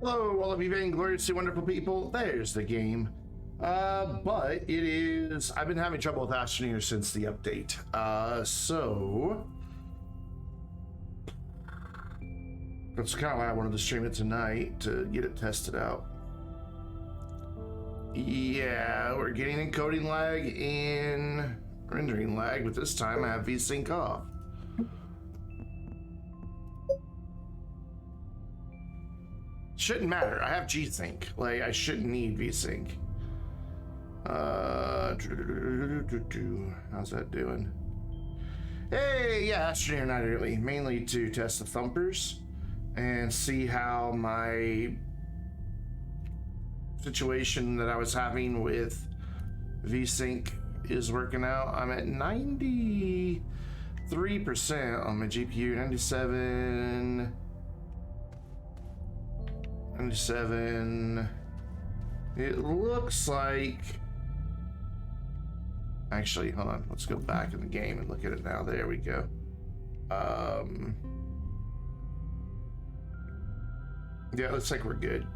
Hello, all of you vaingloriously wonderful people. There's the game. But it is... I've been having trouble with Astroneer since the update. So... That's kind of why I wanted to stream it tonight, to get it tested out. Yeah, we're getting encoding lag and rendering lag, but this time I have VSync off. Shouldn't matter. I have G-Sync. Like, I shouldn't need VSync. How's that doing? Hey, yeah, Astroneer Night Early. Mainly to test the Thumpers and see how my situation that I was having with VSync is working out. I'm at 93% on my GPU, 97. It looks like... Actually, hold on. Let's go back in the game and look at it now. There we go. Yeah, it looks like we're good.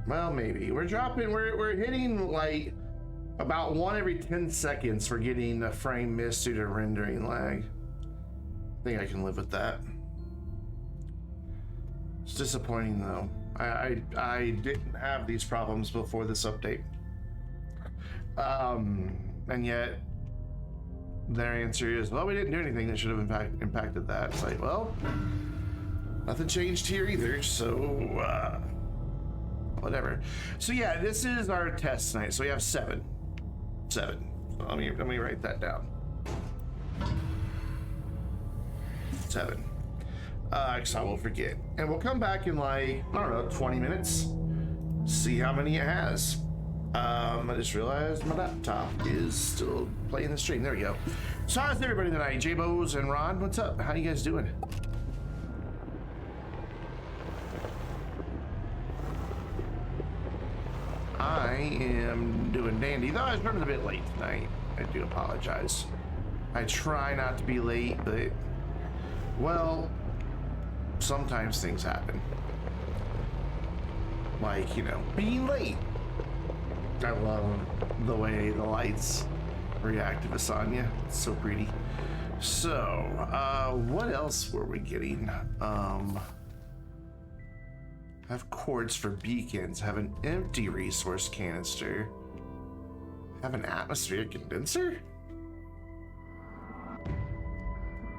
Well, maybe. We're dropping... We're hitting, like, about 1 every 10 seconds for getting a frame miss due to rendering lag. I think I can live with that. It's disappointing though. I didn't have these problems before this update. And yet their answer is, well, we didn't do anything that should have impacted that. It's like, well, nothing changed here either, so whatever. So yeah, this is our test tonight. So we have 7. So let me write that down. 7. Because I will forget. And we'll come back in like, I don't know, 20 minutes. See how many it has. I just realized my laptop is still playing the stream. There we go. So how's everybody tonight? J-Bo's and Ron, what's up? How you guys doing? I am doing dandy. Though I was running a bit late tonight. I do apologize. I try not to be late, but, well, sometimes things happen. Like, you know, being late. I love the way the lights react to Visanya. It's so pretty. So, what else were we getting? Have cords for beacons. Have an empty resource canister. Have an atmospheric condenser?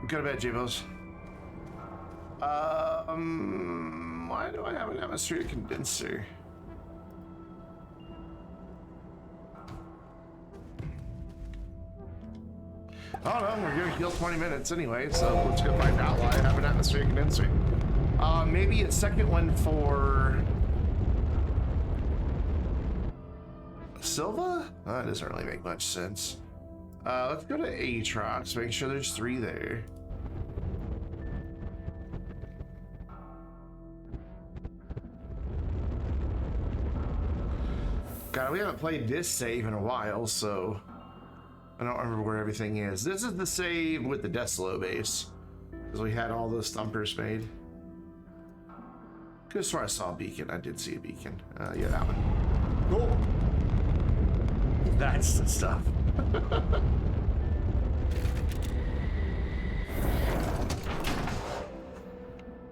Go to bed, J-Bos. Why do I have an atmospheric condenser? Oh no, we're gonna kill 20 minutes anyway, so let's go find out why I have an atmospheric condenser. Maybe a second one for Silva? That doesn't really make much sense. Let's go to Aatrox, make sure there's 3 there. God, we haven't played this save in a while, so I don't remember where everything is. This is the save with the Decilo base, because we had all those Thumpers made. Could have sworn I saw a beacon. I did see a beacon. Yeah, that one. Cool. That's the stuff.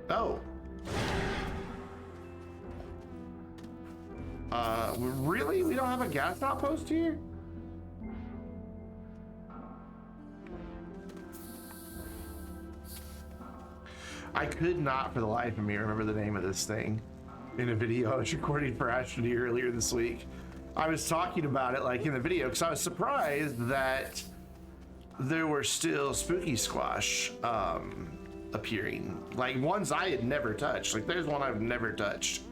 Oh. Really? We don't have a gas outpost here? I could not for the life of me remember the name of this thing in a video I was recording for Astroneer earlier this week. I was talking about it like in the video because I was surprised that there were still Spooky Squash appearing. Like ones I had never touched. Like there's one I've never touched.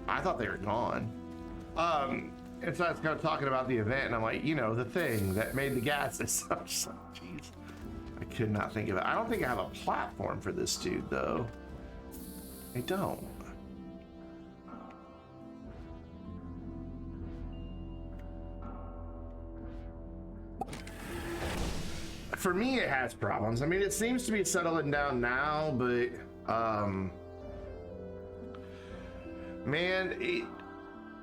I thought they were gone. And so I was kind of talking about the event and I'm like, you know, the thing that made the gases. I'm just like, jeez. I could not think of it. I don't think I have a platform for this dude though. I don't. For me, it has problems. I mean, it seems to be settling down now, but Man,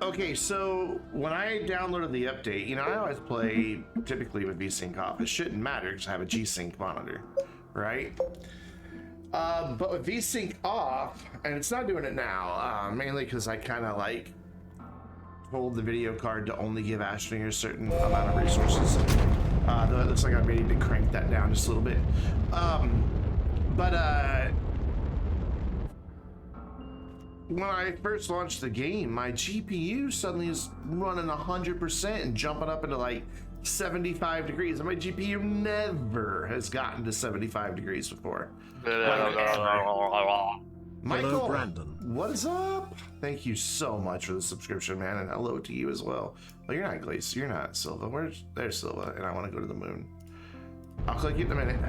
okay, so when I downloaded the update, you know, I always play typically with VSync off. It shouldn't matter because I have a G-Sync monitor, right? But with VSync off, and it's not doing it now, mainly because I kind of like told the video card to only give Astroneer a certain amount of resources. Though it looks like I may need to crank that down just a little bit. When I first launched the game, my GPU suddenly is running 100% and jumping up into like 75 degrees. And my GPU never has gotten to 75 degrees before. Michael, hello, Brandon. What is up? Thank you so much for the subscription, man, and hello to you as well. Well, you're not Glace, you're not Silva. There's Silva, and I want to go to the moon. I'll click it in a minute.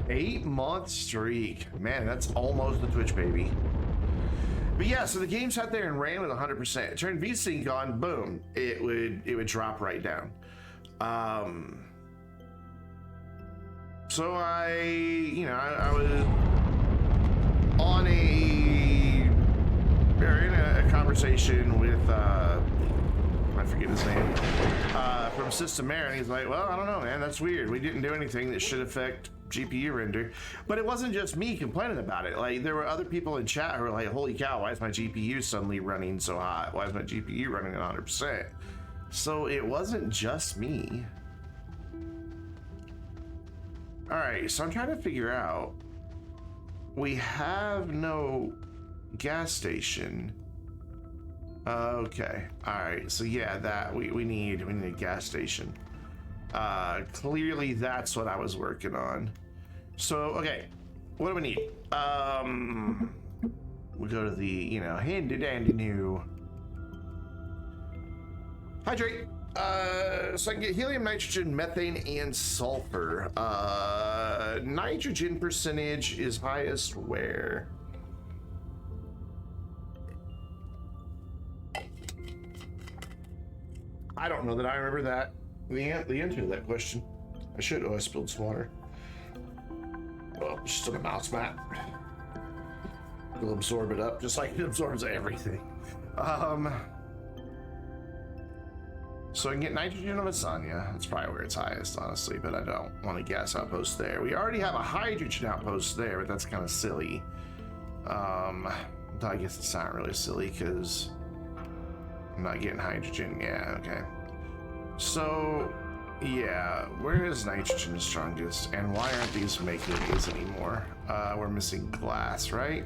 8-month streak. Man, that's almost the Twitch baby. But yeah, so the game sat there and ran with 100%. It turned VSync on, boom, it would drop right down. So I was on in a conversation with I forget his name from System Air, and he's like, well, I don't know, man, that's weird. We didn't do anything that should affect GPU render. But it wasn't just me complaining about it. Like, there were other people in chat who were like, holy cow, why is my GPU suddenly running so hot? Why is my GPU running at 100%? So it wasn't just me. All right, so I'm trying to figure out, we have no gas station. Okay, all right, so yeah, that we need a gas station. Clearly that's what I was working on. So, okay, what do we need? We go to the, you know, handy dandy new hydrate. So I can get helium, nitrogen, methane, and sulfur. Nitrogen percentage is highest where? I don't know that I remember that. The answer to that question. I should. Oh, I spilled some water. Well, just on a mouse mat. It'll absorb it up, just like it absorbs everything. So I can get nitrogen on Asanya. That's probably where it's highest, honestly, but I don't want a gas outpost there. We already have a hydrogen outpost there, but that's kind of silly. I guess it's not really silly because I'm not getting hydrogen. Yeah, okay. So, yeah, where is nitrogen the strongest? And why aren't these making these anymore? We're missing glass, right?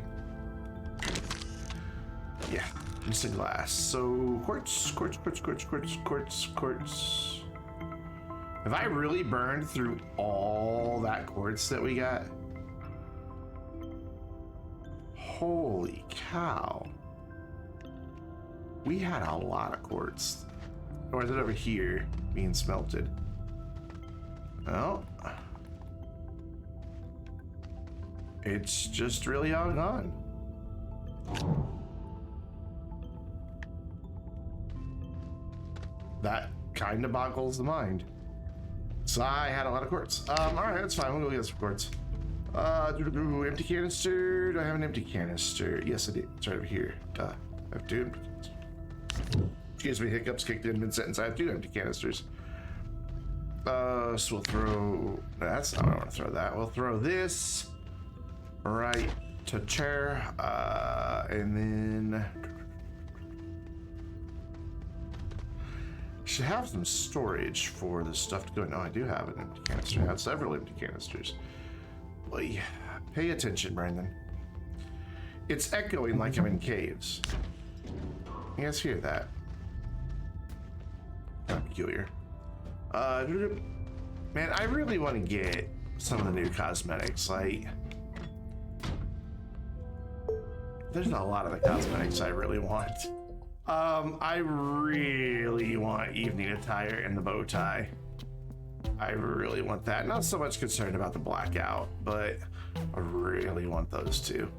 Yeah, missing glass. So, quartz. Have I really burned through all that quartz that we got? Holy cow. We had a lot of quartz. Or is it over here being smelted? Oh. It's just really all gone. That kind of boggles the mind. So I had a lot of quartz. All right, that's fine. We'll go get some quartz. Empty canister. Do I have an empty canister? Yes, I do. It's right over here. I have two empty canisters. Excuse me, hiccups kicked in mid-sentence. I have two empty canisters. So we'll throw... That's not where I want to throw that. We'll throw this right to chair. And then... Should have some storage for the stuff to go. No, I do have an empty canister. I have several empty canisters. Boy, pay attention, Brandon. It's echoing like I'm in caves. You guys hear that? Kind of peculiar. Man, I really want to get some of the new cosmetics. Like, there's not a lot of the cosmetics I really want. I really want evening attire and the bow tie. I really want that. Not so much concerned about the blackout, but I really want those two.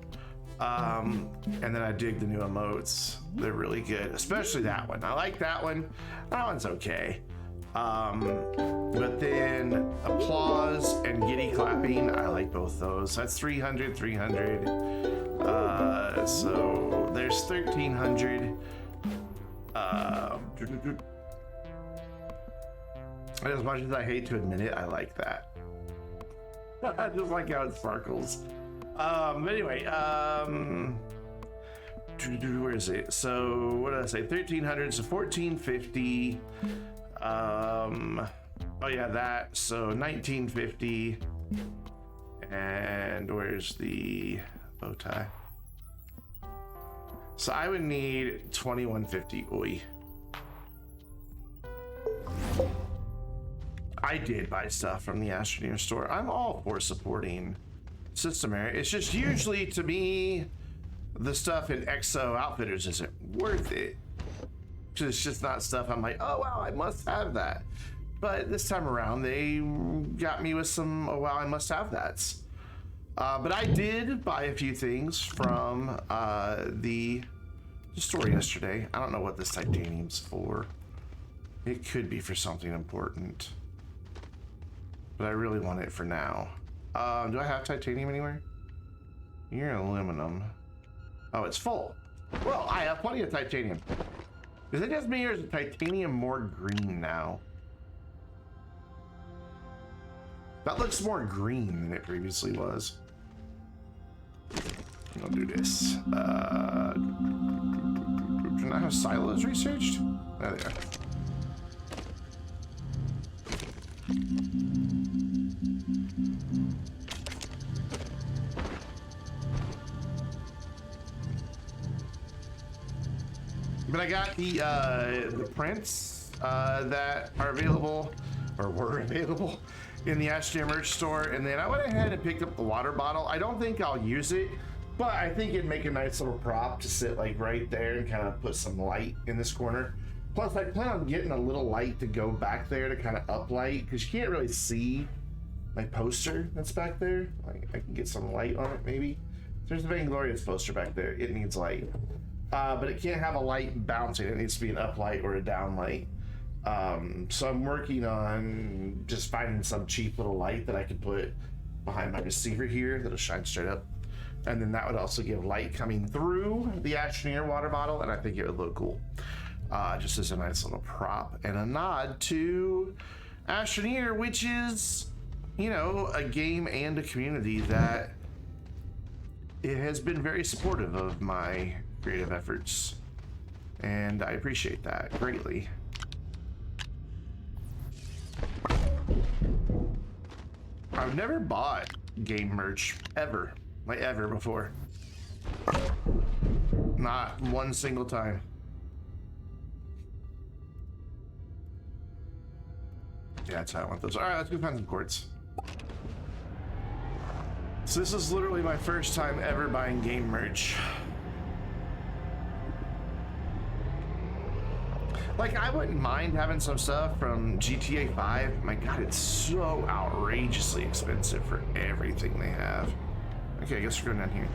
And then I dig the new emotes. They're really good, especially that one. I like that one. That one's okay. But then applause and giddy clapping, I like both those. That's 300, 300. So there's 1300. And as much as I hate to admit it, I like that. I just like how it sparkles. Anyway, where is it? So what did I say? 1300, so 1450. Oh yeah, that. So 1950. And where's the bow tie? So I would need 2150. Oi. I did buy stuff from the Astroneer store. I'm all for supporting system area. It's just usually, to me, the stuff in Exo Outfitters isn't worth it. It's just not stuff I'm like, oh wow, I must have that. But this time around, they got me with some, oh wow, I must have that's. But I did buy a few things from the store yesterday. I don't know what this titanium's for. It could be for something important, but I really want it for now. Do I have titanium anywhere? You're aluminum. Oh, it's full. Well, I have plenty of titanium. Is it just me, or is the titanium more green now? That looks more green than it previously was. I'll do this. Do I have silos researched? There they are. But I got the prints that are available, or were available, in the Astroneer merch store, and then I went ahead and picked up the water bottle. I don't think I'll use it, but I think it'd make a nice little prop to sit like right there and kind of put some light in this corner. Plus, I plan on getting a little light to go back there to kind of uplight, because you can't really see my poster that's back there. Like, I can get some light on it, maybe. There's the Vainglorious poster back there. It needs light. But it can't have a light bouncing. It needs to be an uplight or a downlight. So I'm working on just finding some cheap little light that I could put behind my receiver here that'll shine straight up. And then that would also give light coming through the Astroneer water bottle, and I think it would look cool. Just as a nice little prop and a nod to Astroneer, which is, you know, a game and a community that it has been very supportive of my creative efforts, and I appreciate that greatly. I've never bought game merch ever, like ever before. Not one single time. Yeah, that's how I want those. All right, let's go find some quartz. So this is literally my first time ever buying game merch. Like, I wouldn't mind having some stuff from GTA 5. My God, it's so outrageously expensive for everything they have. Okay, I guess we're going down here.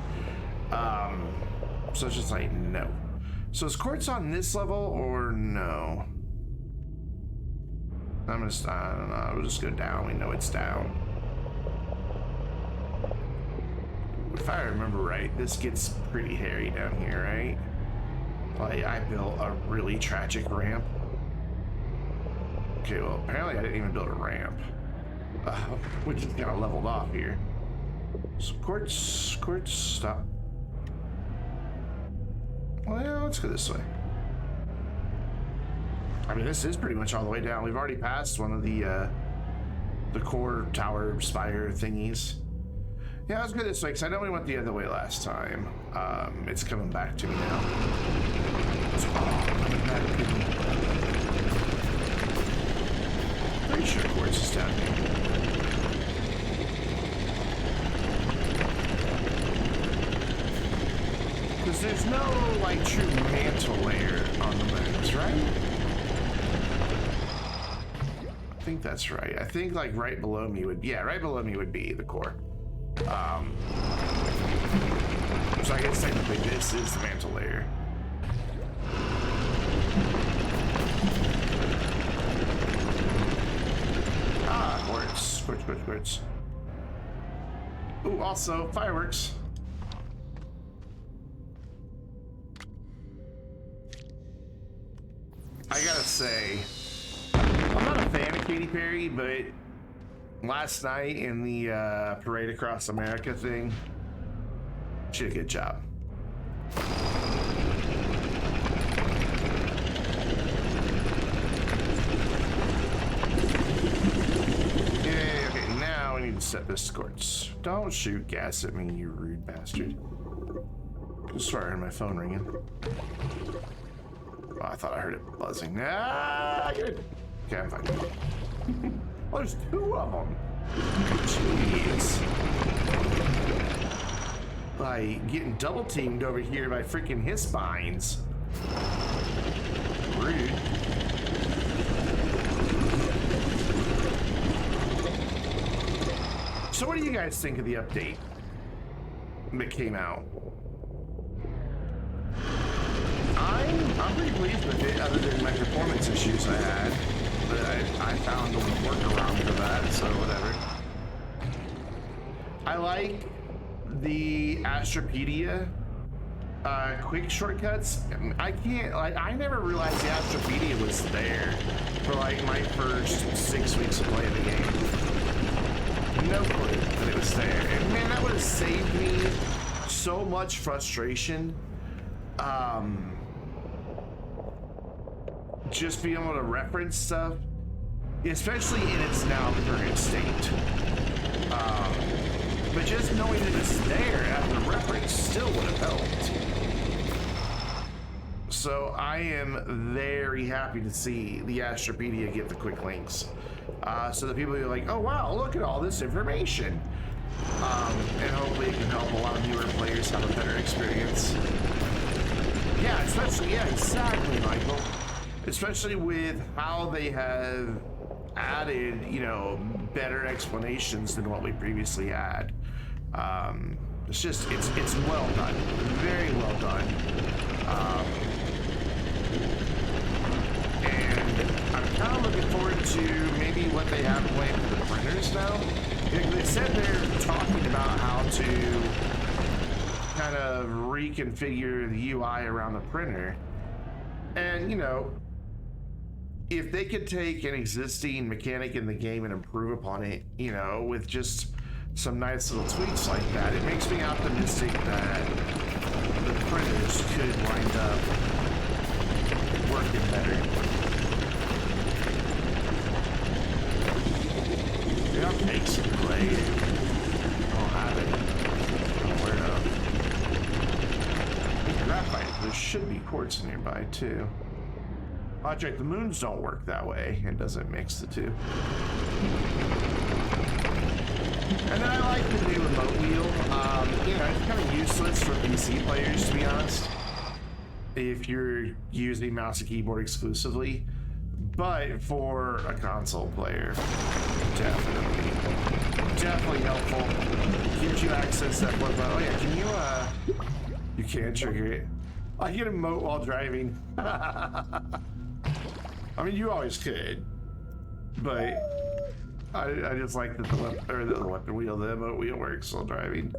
So it's just like, no. So is quartz on this level or no? I don't know, we'll just go down. We know it's down. If I remember right, this gets pretty hairy down here, right? Like, I built a really tragic ramp. Okay, well, apparently I didn't even build a ramp. Which is kind of leveled off here. So quartz, stop. Well, yeah, let's go this way. I mean, this is pretty much all the way down. We've already passed one of the core tower spire thingies. Yeah, let's go this way, because I know we went the other way last time. It's coming back to me now. Pretty sure quartz is down here. Because there's no, like, true mantle layer on the moons, right? I think that's right. I think, like, right below me would be, yeah, right below me would be the core. So I guess technically this is the mantle layer. Quartz. Ooh, also fireworks. I gotta say, I'm not a fan of Katy Perry, but last night in the Parade Across America thing, she did a good job. Yeah, okay, now we need to set this Quartz. Don't shoot gas at me, you rude bastard. Just sorry, I heard my phone ringing. Oh, I thought I heard it buzzing. Ah, good. Okay, I'm fine. Oh, there's two of them. Jeez. Like, getting double teamed over here by freaking Hispines. Rude. So what do you guys think of the update that came out? I'm pretty pleased with it, other than my performance issues I had. But I found a workaround for that, so whatever. I like the Astropedia quick shortcuts. I can't, like, I never realized the Astropedia was there for like my first 6 weeks of playing the game. No clue that it was there. And man, that would have saved me so much frustration. Just being able to reference stuff, especially in its now current state. But just knowing that it's there as a reference still would have helped. So I am very happy to see the Astropedia get the quick links. So that people are like, oh wow, look at all this information. And hopefully it can help a lot of newer players have a better experience. Yeah, especially, yeah, exactly, Michael. Especially with how they have added, you know, better explanations than what we previously had. It's just, it's well done, very well done. And I'm kind of looking forward to maybe what they have planned for the printers now. They said they're talking about how to kind of reconfigure the UI around the printer. And, you know, if they could take an existing mechanic in the game and improve upon it, you know, with just some nice little tweaks like that, it makes me optimistic that the printers could wind up working better. Maybe I'll take some clay. I'll have it. Where of? Graphite. There should be quartz nearby too. Project, the moons don't work that way. It doesn't mix the two. And then I like the new remote wheel. You know, it's kind of useless for PC players, to be honest, if you're using mouse and keyboard exclusively. But for a console player, definitely helpful. Gives you access to that one. Oh yeah, can you can trigger it. I can emote while driving. I mean, you always could, but I just like that the weapon wheel, the emote wheel works while driving.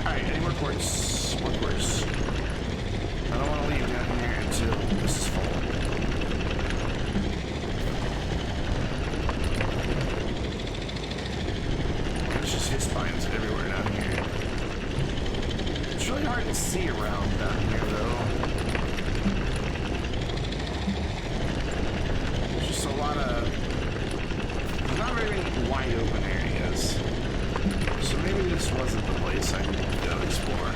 Alright, any more quartz? More quartz. I don't want to leave down here until this is full. His spines everywhere down here. It's really hard to see around down here, though. There's just a lot of not very many wide open areas. So maybe this wasn't the place I needed to go explore.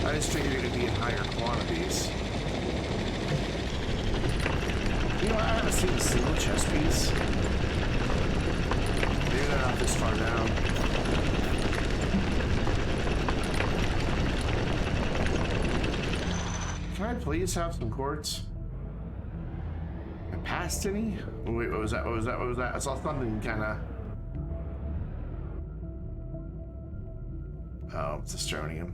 I just figured it'd be in higher quantities. You know, I haven't seen a single chest piece. They're not this far down. Can I please have some quartz? I passed any? Wait, what was that? What was that? What was that? I saw something kind of. Oh, it's Astroneer.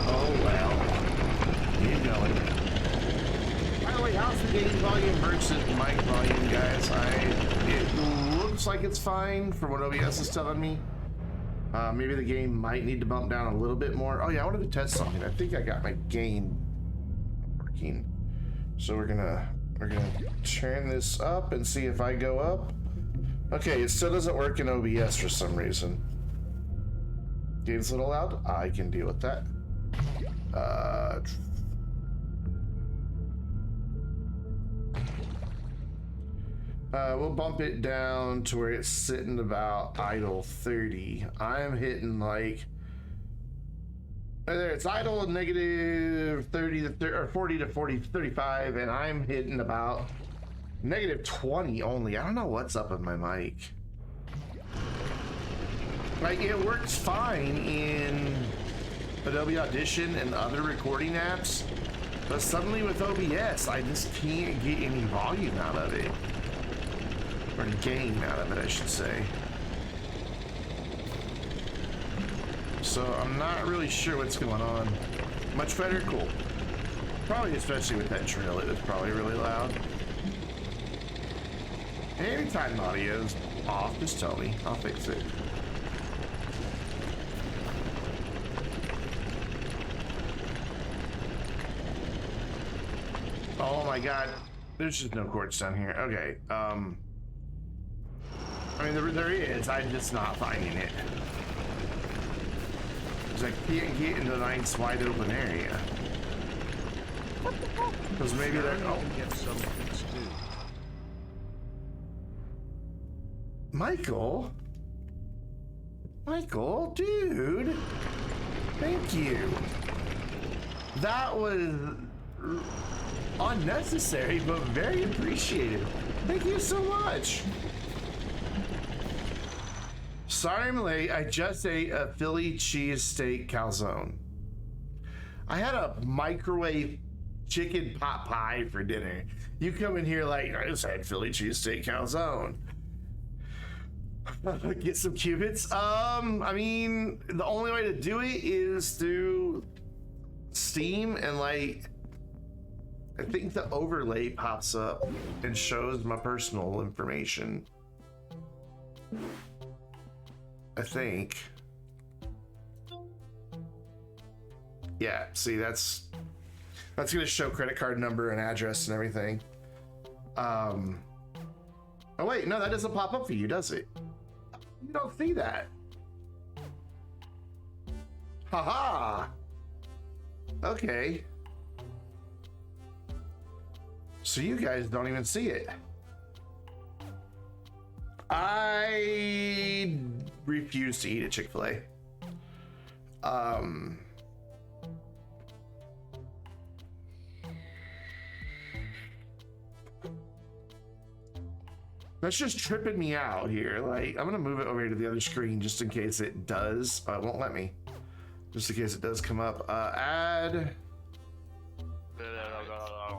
Oh well. Keep going. By the way, how's the game volume versus mic volume, guys? It looks like it's fine from what OBS is telling me. Maybe the game might need to bump down a little bit more. Oh yeah, I wanted to test something. I think I got my gain working. So we're gonna turn this up and see if I go up. Okay, it still doesn't work in OBS for some reason. Gain's a little loud. I can deal with that. We'll bump it down to where it's sitting about idle 30. I'm hitting like there. It's idle negative 30 to or 40 to 35, and I'm hitting about negative 20 only. I don't know what's up with my mic. Like, it works fine in Adobe Audition and other recording apps, but suddenly with OBS, I just can't get any volume out of it. Or gain out of it, I should say. So I'm not really sure what's going on. Much better? Cool. Probably especially with that drill, it was probably really loud. Anytime audio's off, just tell me. I'll fix it. Oh my god. There's just no quartz down here. Okay. I mean, there is. I'm just not finding it. Because I can't get into a nice wide open area. Because maybe they're... Oh. Get some too. Michael? Michael, dude. Thank you. That was unnecessary, but very appreciated. Thank you so much. Sorry I'm late. I just ate a Philly cheesesteak calzone. I had a microwave chicken pot pie for dinner. You come in here like, I just had Philly cheesesteak calzone. Get some cubits. I mean, the only way to do it is through Steam, and like, I think the overlay pops up and shows my personal information. I think. Yeah, see, that's gonna show credit card number and address and everything. Oh wait, no, that doesn't pop up for you, does it? You don't see that. Haha. Okay. So you guys don't even see it. I refuse to eat at Chick-fil-A. That's just tripping me out here. Like, I'm gonna move it over to the other screen just in case it does. It won't let me. Just in case it does come up. Add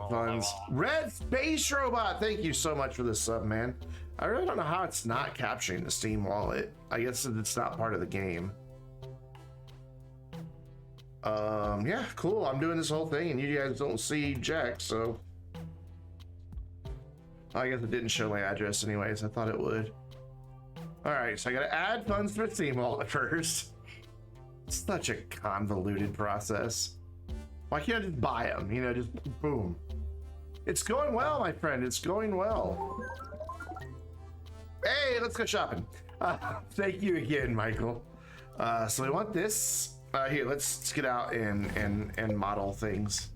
funds. Red Space Robot, thank you so much for this sub, man. I really don't know how it's not capturing the Steam wallet. I guess it's not part of the game. Yeah, cool. I'm doing this whole thing and you guys don't see Jack, so I guess it didn't show my address anyways. I thought it would. All right, so I gotta add funds to the Steam wallet first. It's such a convoluted process. Why can't I just buy them? You know, just boom. It's going well, my friend. It's going well. Hey, let's go shopping. Thank you again, Michael. So we want this. Here, let's get out and model things.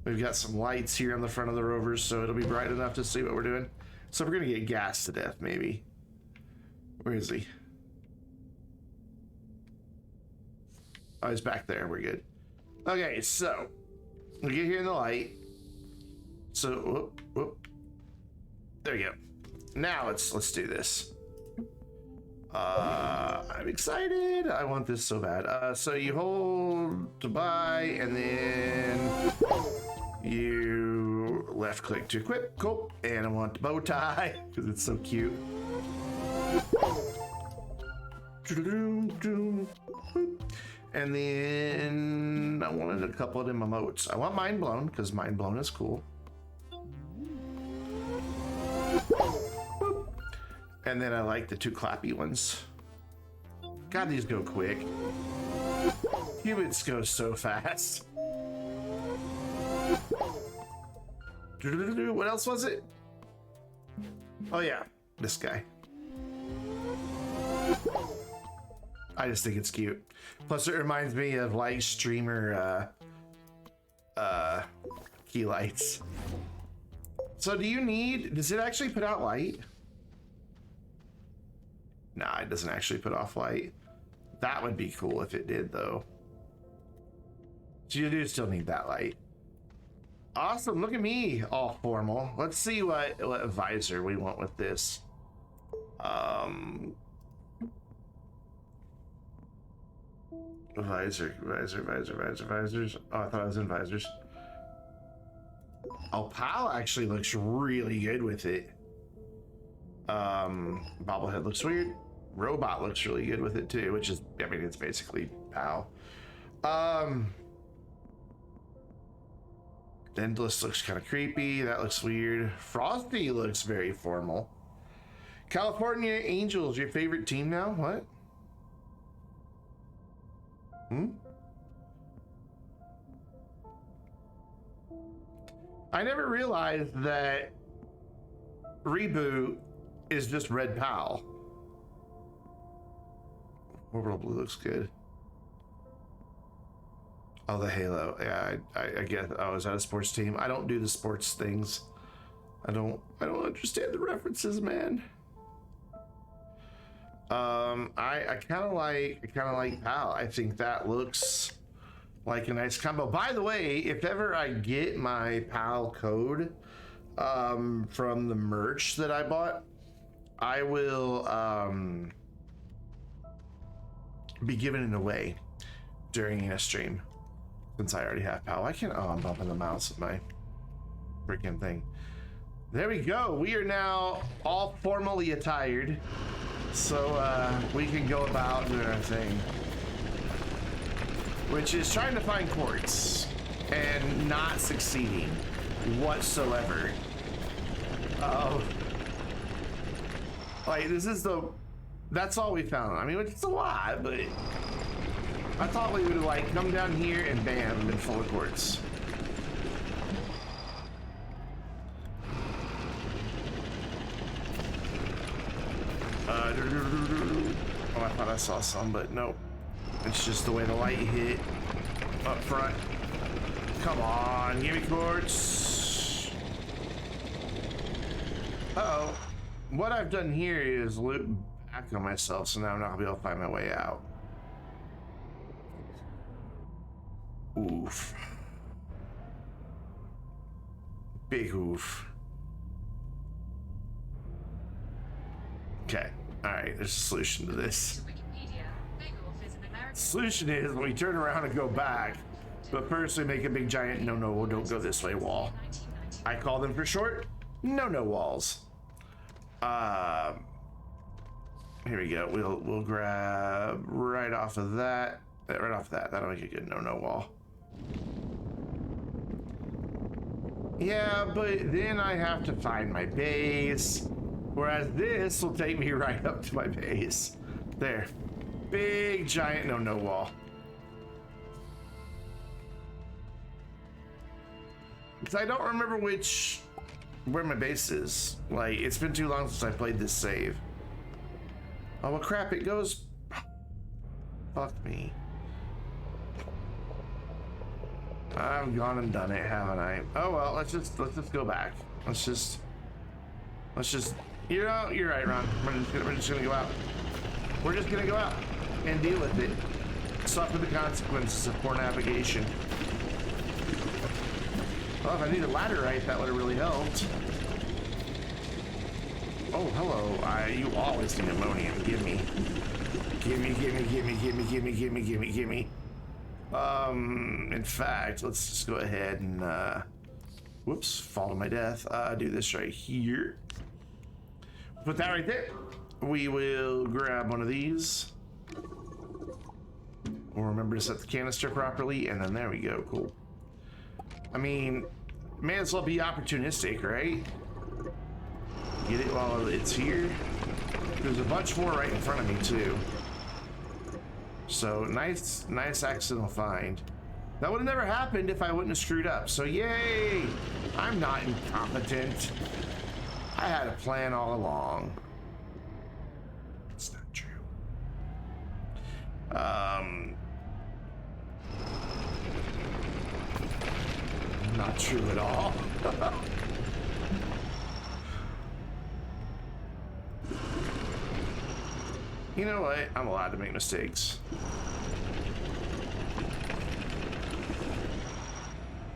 We've got some lights here on the front of the rovers, so it'll be bright enough to see what we're doing. So we're gonna get gassed to death, maybe. Where is he? Oh, he's back there. We're good. Okay, so we get here in the light. So, whoop, whoop. There we go. Now let's do this. I'm excited. I want this so bad. So you hold to buy, and then you left click to equip. Cool. And I want the bow tie because it's so cute. And then I wanted a couple of them emotes. I want Mind Blown because Mind Blown is cool. And then I like the 2 clappy ones. God, these go quick. Humans go so fast. What else was it? Oh yeah, this guy. I just think it's cute. Plus it reminds me of like streamer key lights. So does it actually put out light? Nah, it doesn't actually put off light. That would be cool if it did though. So you do still need that light. Awesome, look at me, all formal. Let's see what visor we want with this. Visors. Oh, I thought I was in visors. Oh, PAL actually looks really good with it. Bobblehead looks weird. Robot looks really good with it too, which is, I mean, it's basically PAL. Endless looks kind of creepy. That looks weird. Frosty looks very formal. California Angels, your favorite team now? What? I never realized that Reboot is just red PAL. Orbital Blue looks good. Oh, the Halo. Yeah, I guess. Oh, is that a sports team? I don't do the sports things. I don't understand the references, man. I kind of like PAL. I think that looks like a nice combo. By the way, if ever I get my PAL code from the merch that I bought, I will be giving it away during a stream. Since I already have PAL, I'm bumping the mouse with my freaking thing. There we go. We are now all formally attired, so we can go about doing our thing, which is trying to find quartz and not succeeding whatsoever. Like that's all we found. I mean, it's a lot, but I thought we would like come down here and bam, been full of quartz. Oh, I thought I saw some, but nope. It's just the way the light hit up front. Come on, give me quartz. Uh-oh. What I've done here is loop back on myself, so now I'm not gonna be able to find my way out. Oof. Big oof. Okay. Alright, there's a solution to this. Solution is when we turn around and go back, but first make a big giant no, don't go this way wall. I call them for short, no walls. Here we go. We'll grab right off of that. Right off that. That'll make a good no wall. Yeah, but then I have to find my base. Whereas this will take me right up to my base. There. Big giant no wall. Because I don't remember where my base is. Like, it's been too long since I played this save. Oh, well crap, it goes. Fuck me. I've gone and done it, haven't I? Oh well, let's just go back. Let's just you know, you're right, Ron. We're just gonna go out. We're just gonna go out and deal with it. Suffer the consequences of poor navigation. Well, if I need a ladder right, that would have really helped. Oh, hello. You always need ammonium. Gimme. In fact, let's just go ahead and, whoops, fall to my death. Do this right here. Put that right there. We will grab one of these. We'll remember to set the canister properly, and then there we go. Cool. I mean, may as well be opportunistic, right? Get it while it's here. There's a bunch more right in front of me too. So nice accidental find. That would have never happened if I wouldn't have screwed up. So yay! I'm not incompetent. I had a plan all along. It's not true. Not true at all. You know what? I'm allowed to make mistakes.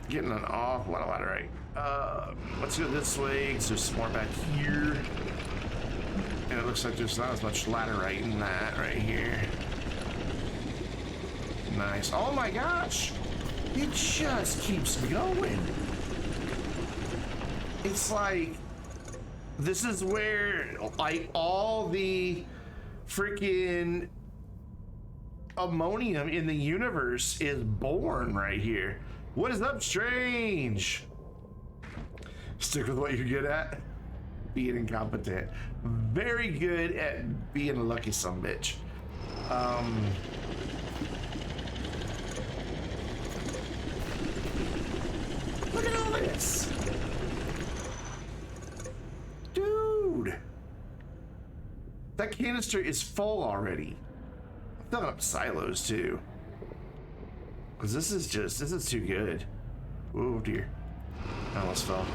Getting an awful lot of ladder right. Let's go this way, because there's some more back here. And it looks like there's not as much laterite in that right here. Nice. Oh my gosh! It just keeps going. It's like, this is where, like, all the freaking ammonium in the universe is born right here. What is up, Strange? Stick with what you're good at. Being incompetent. Very good at being a lucky sumbitch. Look at all this. Dude. That canister is full already. I'm filling up silos too. Because this is too good. Oh dear. I almost fell.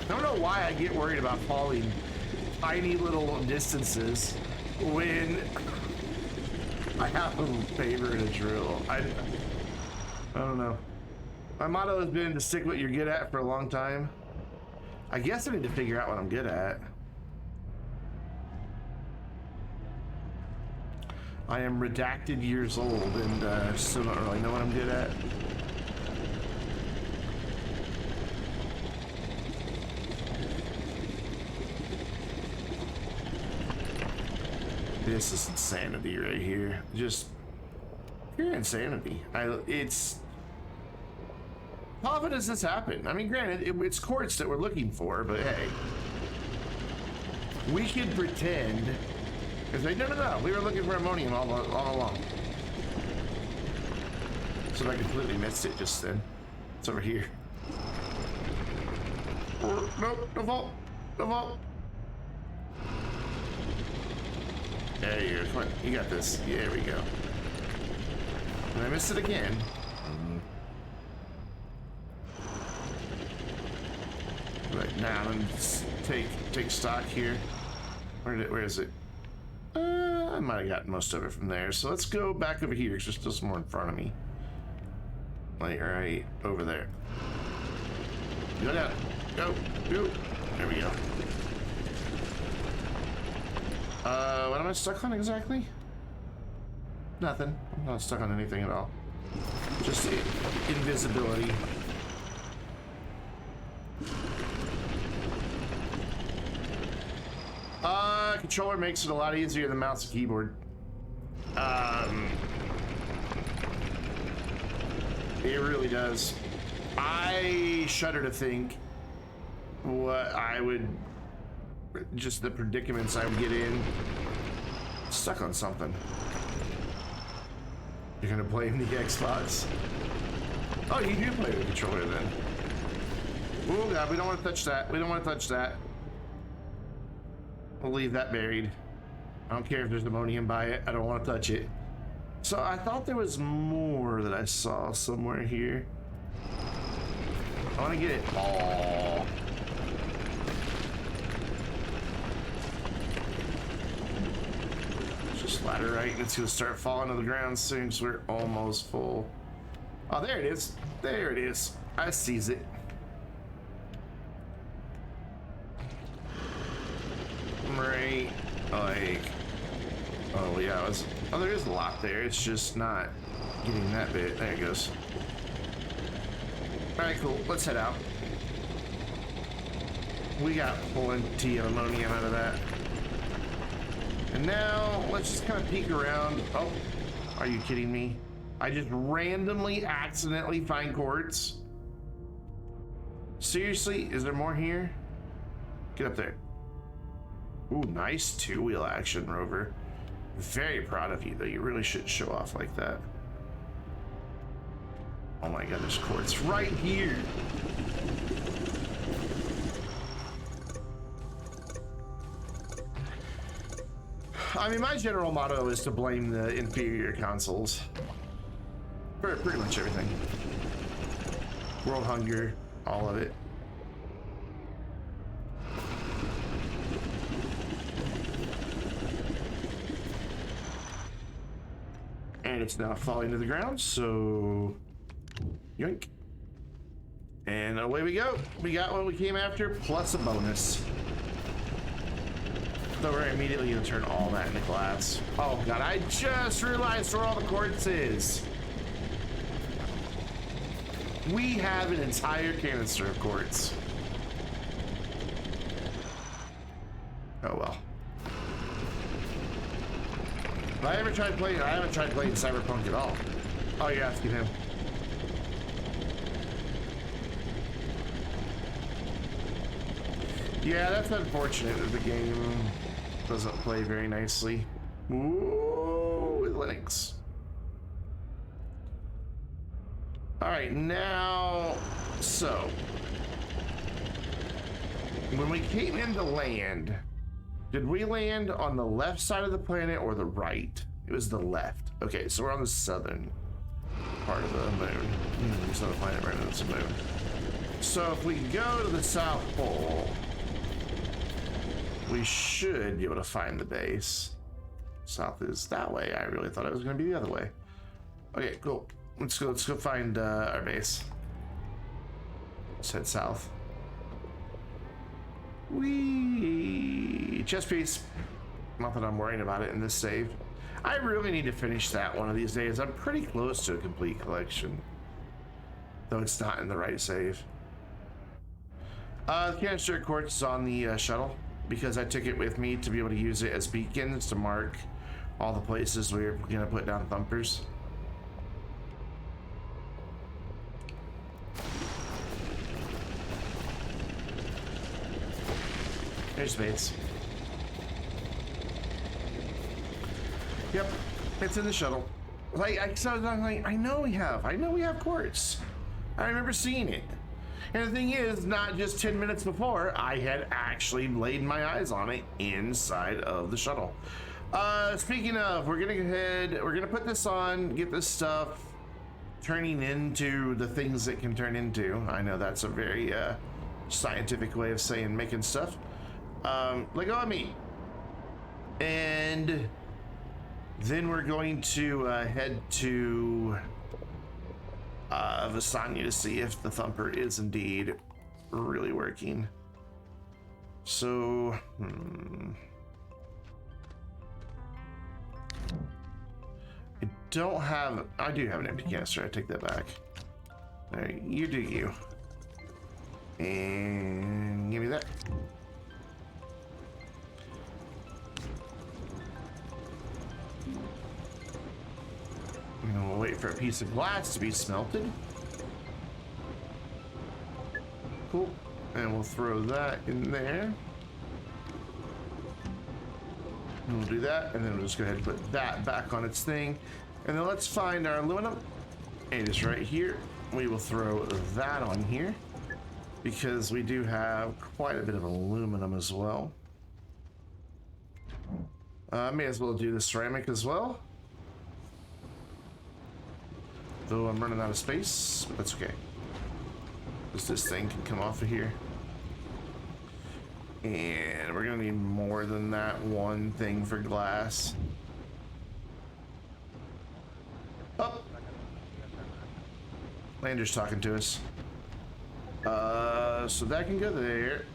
I don't know why I get worried about falling tiny little distances when I have a paver and a drill. I don't know. My motto has been to stick what you're good at for a long time. I guess I need to figure out what I'm good at. I am redacted years old and still don't really know what I'm good at. This is insanity right here. Just pure insanity. It's how often does this happen? I mean, granted, it's quartz that we're looking for, but hey, we can pretend. Because they no, we were looking for ammonium all along. So I completely missed it just then. It's over here. Nope, don't fall. Don't fall. There you go. Come on, you got this. Yeah, there we go. And I missed it again. Right now, let's take stock here. Where is it? I might have gotten most of it from there. So let's go back over here. There's still some more in front of me. Like right over there. Go down. Go. Go. There we go. What am I stuck on exactly? Nothing. I'm not stuck on anything at all. Just invisibility. Controller makes it a lot easier than mouse and keyboard. It really does. I shudder to think what I would, just the predicaments I would get in. Stuck on something. You're gonna blame the Xbox? Oh, you do play with the controller then. Oh god, we don't want to touch that. We don't want to touch that. We'll leave that buried. I don't care if there's ammonium by it. I don't want to touch it. So I thought there was more that I saw somewhere here. I want to get it all. It's just laterite, and it's going to start falling to the ground soon, so we're almost full. Oh, there it is. There it is. I sees it. Right, like, oh yeah, oh, there is a lot there. It's just not getting that bit. There it goes. All right, cool. Let's head out. We got plenty of ammonium out of that. And now let's just kind of peek around. Oh, Are you kidding me? I just randomly, accidentally find quartz. Seriously, is there more here? Get up there. Ooh, nice two-wheel action, Rover. Very proud of you, though. You really shouldn't show off like that. Oh my god, there's quartz right here. I mean, my general motto is to blame the inferior consoles for pretty much everything. World hunger, all of it. And it's now falling to the ground, so yoink. And away we go. We got what we came after, plus a bonus. So we're immediately gonna turn all that into glass. Oh god, I just realized where all the quartz is. We have an entire canister of quartz. Oh well. Have I ever tried playing? I haven't tried playing Cyberpunk at all. Oh, you're asking him. Yeah, that's unfortunate that the game doesn't play very nicely. Ooh, with Linux. All right, now, so when we came into land, did we land on the left side of the planet or the right? It was the left. Okay, so we're on the southern part of the moon. It's not a planet, right? It's a moon. So if we go to the South Pole, we should be able to find the base. South is that way. I really thought it was going to be the other way. Okay, cool. Let's go find our base. Let's head south. Whee! Chest piece. Not that I'm worrying about it in this save. I really need to finish that one of these days. I'm pretty close to a complete collection, though it's not in the right save. The canister of quartz is on the shuttle because I took it with me to be able to use it as beacons to mark all the places we were gonna put down thumpers. There's Bates. Yep, it's in the shuttle. I know we have quartz. I remember seeing it. And the thing is, not just 10 minutes before, I had actually laid my eyes on it inside of the shuttle. Speaking of, we're gonna go ahead, we're gonna put this on, get this stuff turning into the things it can turn into. I know that's a very scientific way of saying making stuff. Let go of me. And then we're going to head to Visanya to see if the thumper is indeed really working. So, I do have an empty canister. I take that back. All right, you do you. And give me that. And we'll wait for a piece of glass to be smelted. Cool. And we'll throw that in there. And we'll do that, and then we'll just go ahead and put that back on its thing. And then let's find our aluminum. It is right here. We will throw that on here because we do have quite a bit of aluminum as well. May as well do the ceramic as well. Though I'm running out of space, but that's okay. Because this thing can come off of here. And we're gonna need more than that one thing for glass. Oh! Lander's talking to us. So that can go there.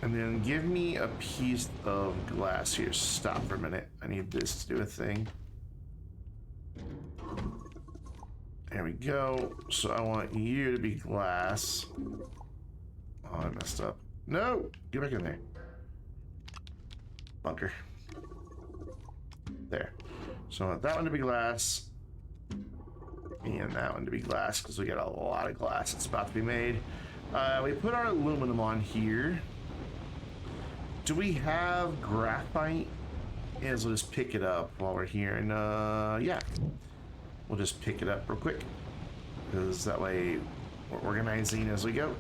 And then give me a piece of glass here. Stop for a minute. I need this to do a thing. There we go. So I want you to be glass. Oh, I messed up. No! Get back in there. Bunker. There. So I want that one to be glass. And that one to be glass because we got a lot of glass that's about to be made. We put our aluminum on here. Do we have graphite? Yes, we'll just pick it up while we're here. And yeah, we'll just pick it up real quick because that way we're organizing as we go.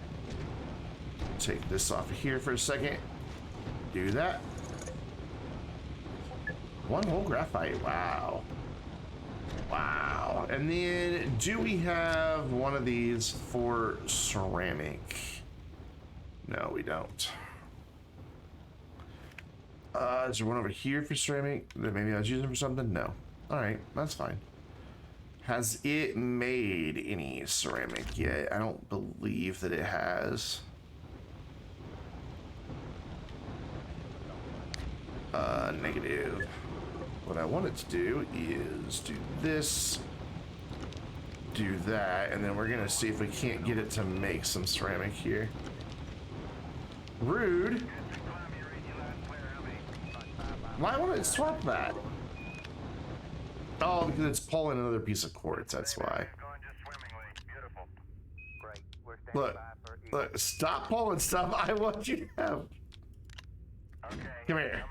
Take this off of here for a second. Do that. One whole graphite. Wow. Wow. And then do we have one of these for ceramic? No, we don't. Is there one over here for ceramic that maybe I was using for something? No. All right, that's fine. Has it made any ceramic yet? I don't believe that it has. Negative. What I wanted to do is do this, do that, and then we're gonna see if we can't get it to make some ceramic here. Rude. Why won't it swap that? Oh, because it's pulling another piece of quartz, that's why. Look, stop pulling stuff I want you to have. Come here.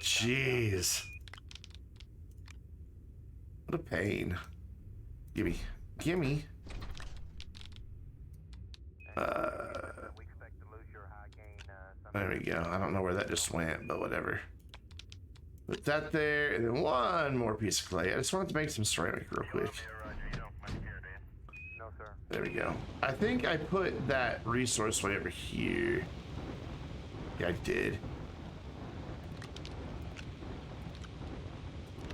Jeez. What a pain. Gimme. Gimme. There we go. I don't know where that just went, but whatever. Put that there, and then one more piece of clay. I just wanted to make some ceramic real quick. There we go. I think I put that resource way over here. Yeah, I did.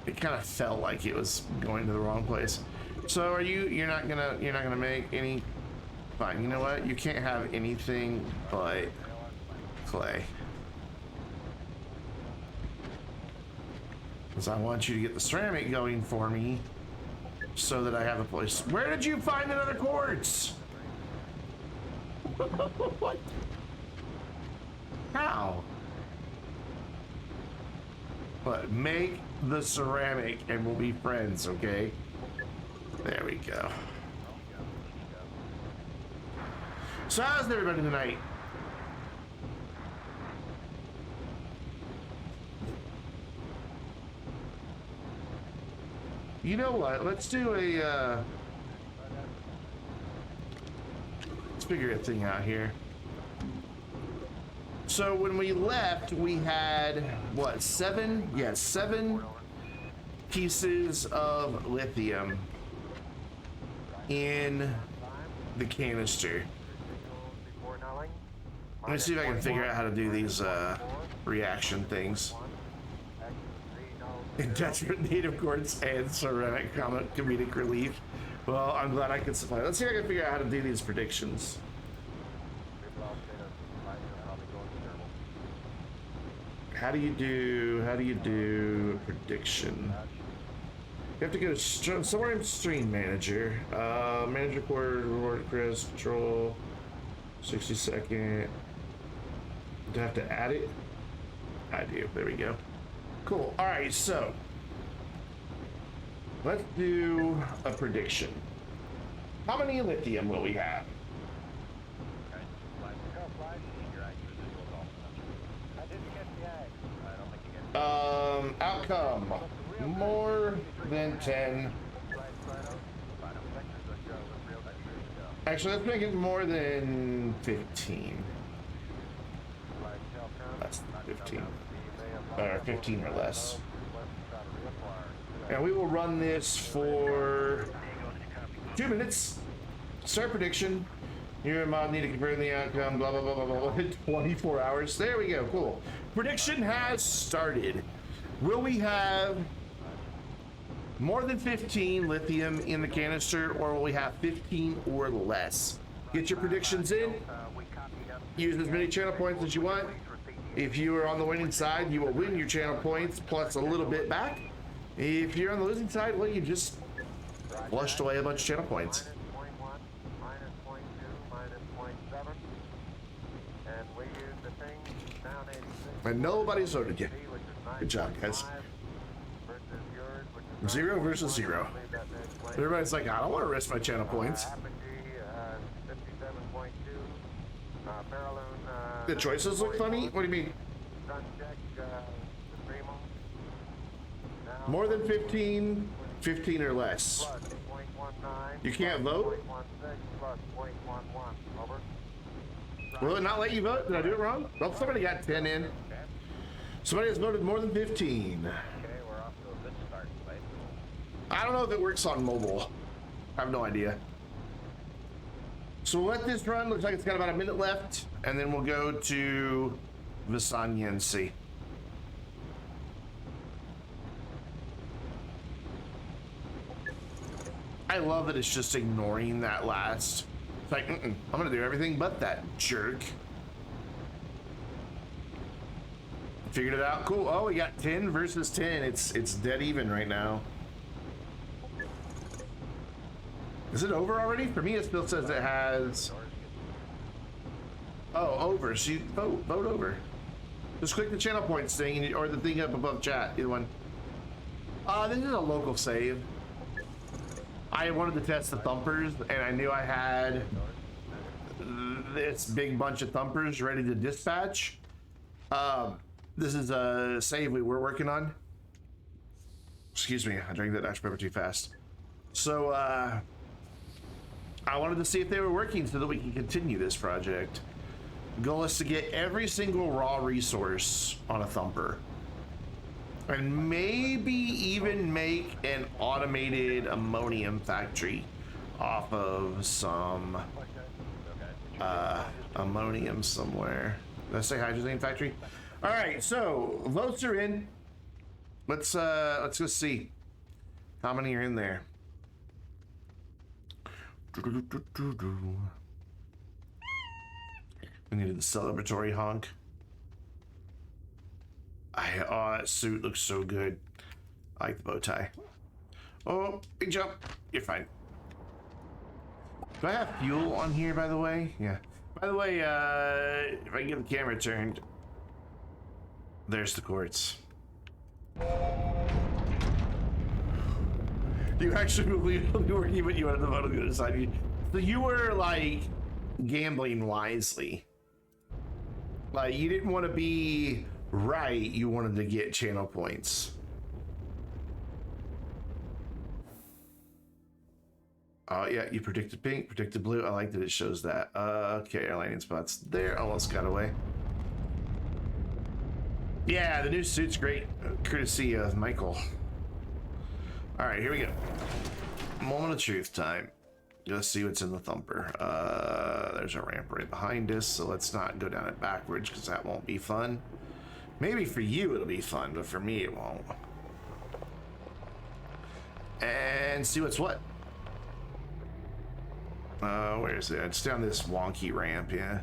It kind of felt like it was going to the wrong place. So are you're not gonna make any? Fine. You know what? You can't have anything but clay. Because I want you to get the ceramic going for me so that I have a place. Where did you find another quartz? What? How? But make the ceramic and we'll be friends, okay? There we go. So how's everybody tonight? You know what? Let's do a let's figure a thing out here. So when we left, we had what, 7? Yeah, 7 pieces of lithium in the canister. Let me see if I can figure out how to do these reaction things. In desperate need of quartz and ceramic, comedic relief. Well, I'm glad I could supply. Let's see if I can figure out how to do these predictions. How do you do a prediction? You have to go to somewhere in Stream Manager. Manager quarter, reward Chris, control, 60 second. Do I have to add it? I do. There we go. Cool. All right, so let's do a prediction. How many lithium will we have? Outcome more than 10. Actually, let's make it more than 15. Less than 15. Or 15 or less. And we will run this for 2 minutes. Start prediction. Your mod need to confirm the outcome, blah, blah, blah, blah, blah, blah. 24 hours. There we go. Cool. Prediction has started. Will we have more than 15 lithium in the canister, or will we have 15 or less? Get your predictions in. Use as many channel points as you want. If you are on the winning side, you will win your channel points plus a little bit back. If you're on the losing side, well, you just flushed away a bunch of channel points. And nobody's voted yet. Good job, guys. 0 versus 0. Everybody's like, I don't want to risk my channel points. The choices look funny? What do you mean? More than 15, 15 or less. You can't vote? Will it not let you vote? Did I do it wrong? Well, somebody got 10 in. Somebody has voted more than 15. I don't know if it works on mobile. I have no idea. So we'll let this run. Looks like it's got about a minute left. And then we'll go to Visanya and see. I love that it's just ignoring that last. It's like, I'm gonna do everything but that, jerk. Figured it out. Cool. Oh, we got 10 versus 10. It's dead even right now. Is it over already? For me, it still says it has. Oh, over. So you vote over. Just click the channel points thing or the thing up above chat. Either one. This is a local save. I wanted to test the Thumpers, and I knew I had this big bunch of Thumpers ready to dispatch. This is a save we were working on. Excuse me, I drank that Dr. Pepper too fast. So, I wanted to see if they were working so that we can continue this project. The goal is to get every single raw resource on a Thumper. And maybe even make an automated ammonium factory off of some ammonium somewhere. Did I say hydrogen factory? All right, so votes are in. Let's go see how many are in there. We needed the celebratory honk. Oh, that suit looks so good. I like the bow tie. Oh, big jump. You're fine. Do I have fuel on here, by the way? Yeah. By the way, if I can get the camera turned, there's the quartz. You actually believe it'll be working, but you wanted to vote on the other side. So you were like gambling wisely. Like you didn't want to be right, you wanted to get channel points. Oh yeah, you predicted pink, predicted blue. I like that it shows that. Okay, our landing spots there. Almost got away. Yeah, the new suit's great. Courtesy of Michael. All right, here we go. Moment of truth time. Let's see what's in the Thumper. There's a ramp right behind us, so let's not go down it backwards because that won't be fun. Maybe for you it'll be fun, but for me it won't. And see what's what. Where is it? It's down this wonky ramp, yeah.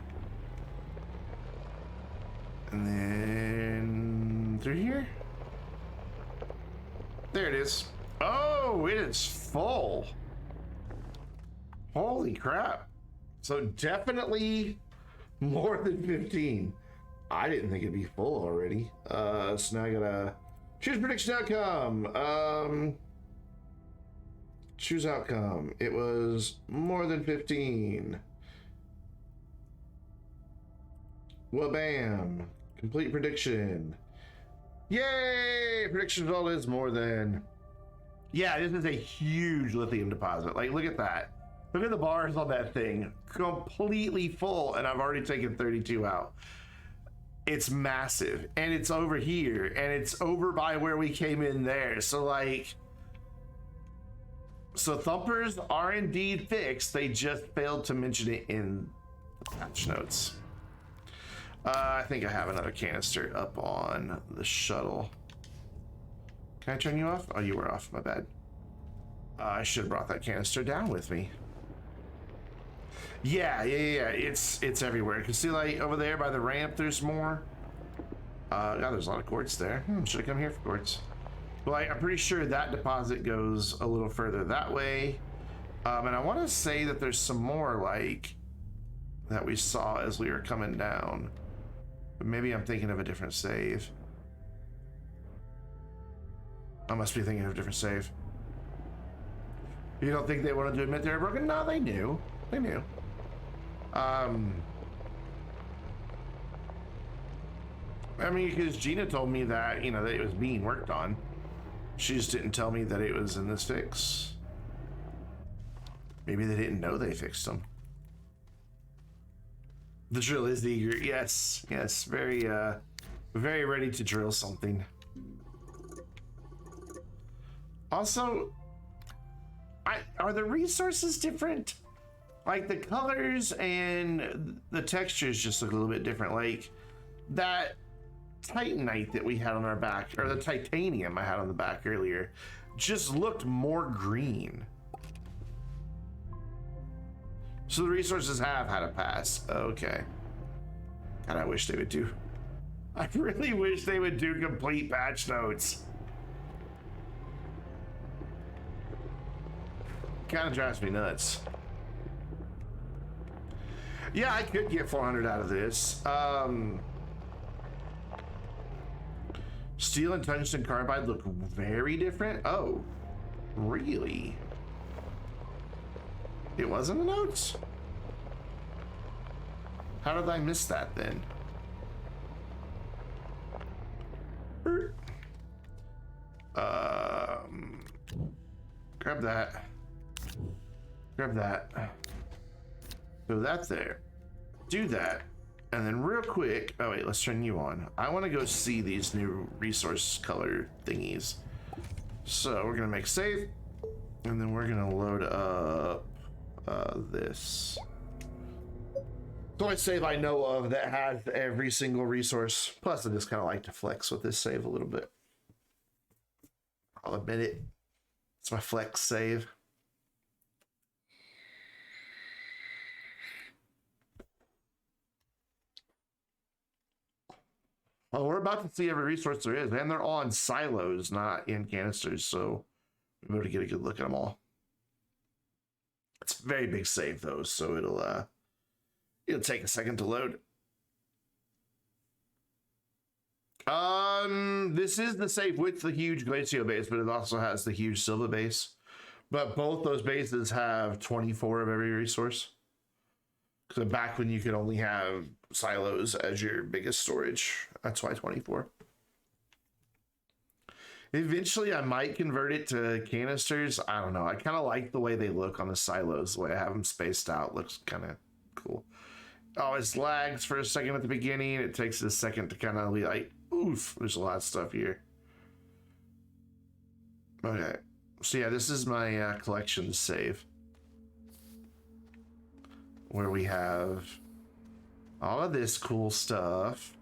And then through here? There it is. Oh, it is full. Holy crap. So definitely more than 15. I didn't think it'd be full already. So now I gotta choose prediction outcome. Choose outcome. It was more than 15. Wabam. Complete prediction. Yay! Prediction result is more than. Yeah, this is a huge lithium deposit. Like, look at that. Look at the bars on that thing. Completely full, and I've already taken 32 out. It's massive, and it's over here, and it's over by where we came in there. So like, so Thumpers are indeed fixed. They just failed to mention it in the patch notes. I think I have another canister up on the shuttle. Can I turn you off? Oh, you were off, my bad. I should have brought that canister down with me. Yeah, it's everywhere. You can see like over there by the ramp, there's more. Yeah, there's a lot of quartz there. Should I come here for quartz? Well, I'm pretty sure that deposit goes a little further that way. And I want to say that there's some more like that we saw as we were coming down. But maybe I'm thinking of a different save. I must be thinking of a different save. You don't think they wanted to admit they were broken? No, they knew. They knew. I mean, because Gina told me that, you know, that it was being worked on. She just didn't tell me that it was in this fix. Maybe they didn't know they fixed them. The drill is eager. Yes, yes, very ready to drill something. Also, are the resources different? Like the colors and the textures just look a little bit different. Like that titanite that we had on our back, or the titanium I had on the back earlier, just looked more green. So the resources have had a pass. Okay. God, I wish they would do. I really wish they would do complete patch notes. Kind of drives me nuts. Yeah, I could get 400 out of this. Steel and tungsten carbide look very different. Oh, really? It was in the notes? How did I miss that then? Grab that. Grab that. Throw that there. Do that. And then real quick, oh wait, let's turn you on. I want to go see these new resource color thingies. So we're gonna make save, and then we're gonna load up this. The only save I know of that has every single resource. Plus, I just kind of like to flex with this save a little bit. I'll admit it. It's my flex save. Well, we're about to see every resource there is, and they're all in silos, not in canisters, so we'll be able to get a good look at them all. It's a very big save though, so it'll take a second to load. This is the save with the huge glacial base, but it also has the huge silver base. But both those bases have 24 of every resource. So back when you could only have silos as your biggest storage, that's why 24. Eventually I might convert it to canisters. I don't know. I kind of like the way they look on the silos. The way I have them spaced out looks kind of cool. Oh, it lags for a second at the beginning. It takes a second to kind of be like, oof, there's a lot of stuff here. Okay. So yeah, this is my collection save, where we have all of this cool stuff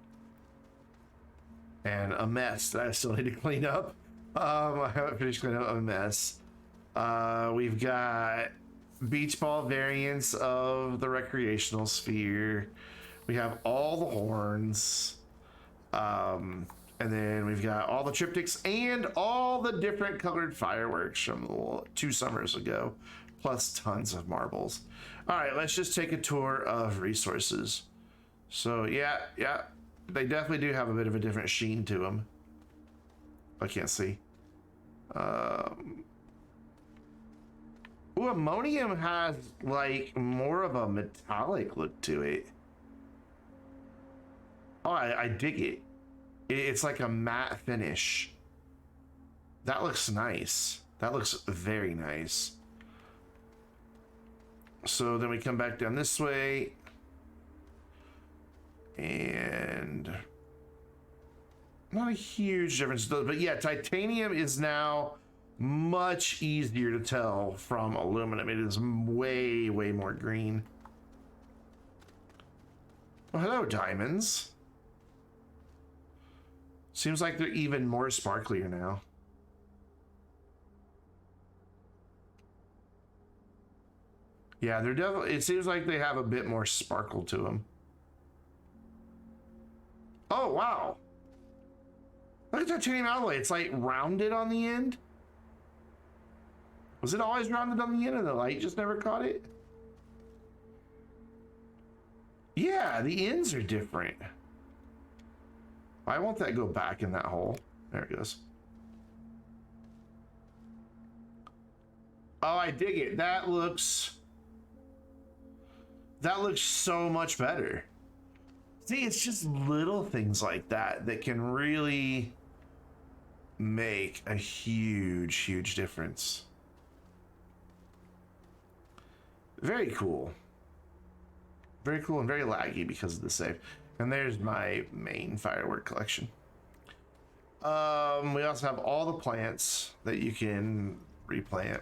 and a mess that I still need to clean up. I haven't finished cleaning up a mess. We've got beach ball variants of the recreational sphere. We have all the horns. And then we've got all the triptychs and all the different colored fireworks from 2 summers ago, plus tons of marbles. All right, let's just take a tour of resources. So yeah, they definitely do have a bit of a different sheen to them. I can't see. Ooh, ammonium has like more of a metallic look to it. Oh, I dig it. It's like a matte finish. That looks nice. That looks very nice. So then we come back down this way. And not a huge difference, but yeah, titanium is now much easier to tell from aluminum. It is way more green. Well, hello, diamonds. Seems like they're even more sparklier now. Yeah, they're definitely, it seems like they have a bit more sparkle to them. Oh, wow. Look at titanium alloy. It's like rounded on the end. Was it always rounded on the end and the light just never caught it? Yeah, the ends are different. Why won't that go back in that hole? There it goes. Oh, I dig it. That looks so much better. See, it's just little things like that that can really make a huge difference. Very cool. Very cool and very laggy because of the save. And there's my main firework collection. We also have all the plants that you can replant.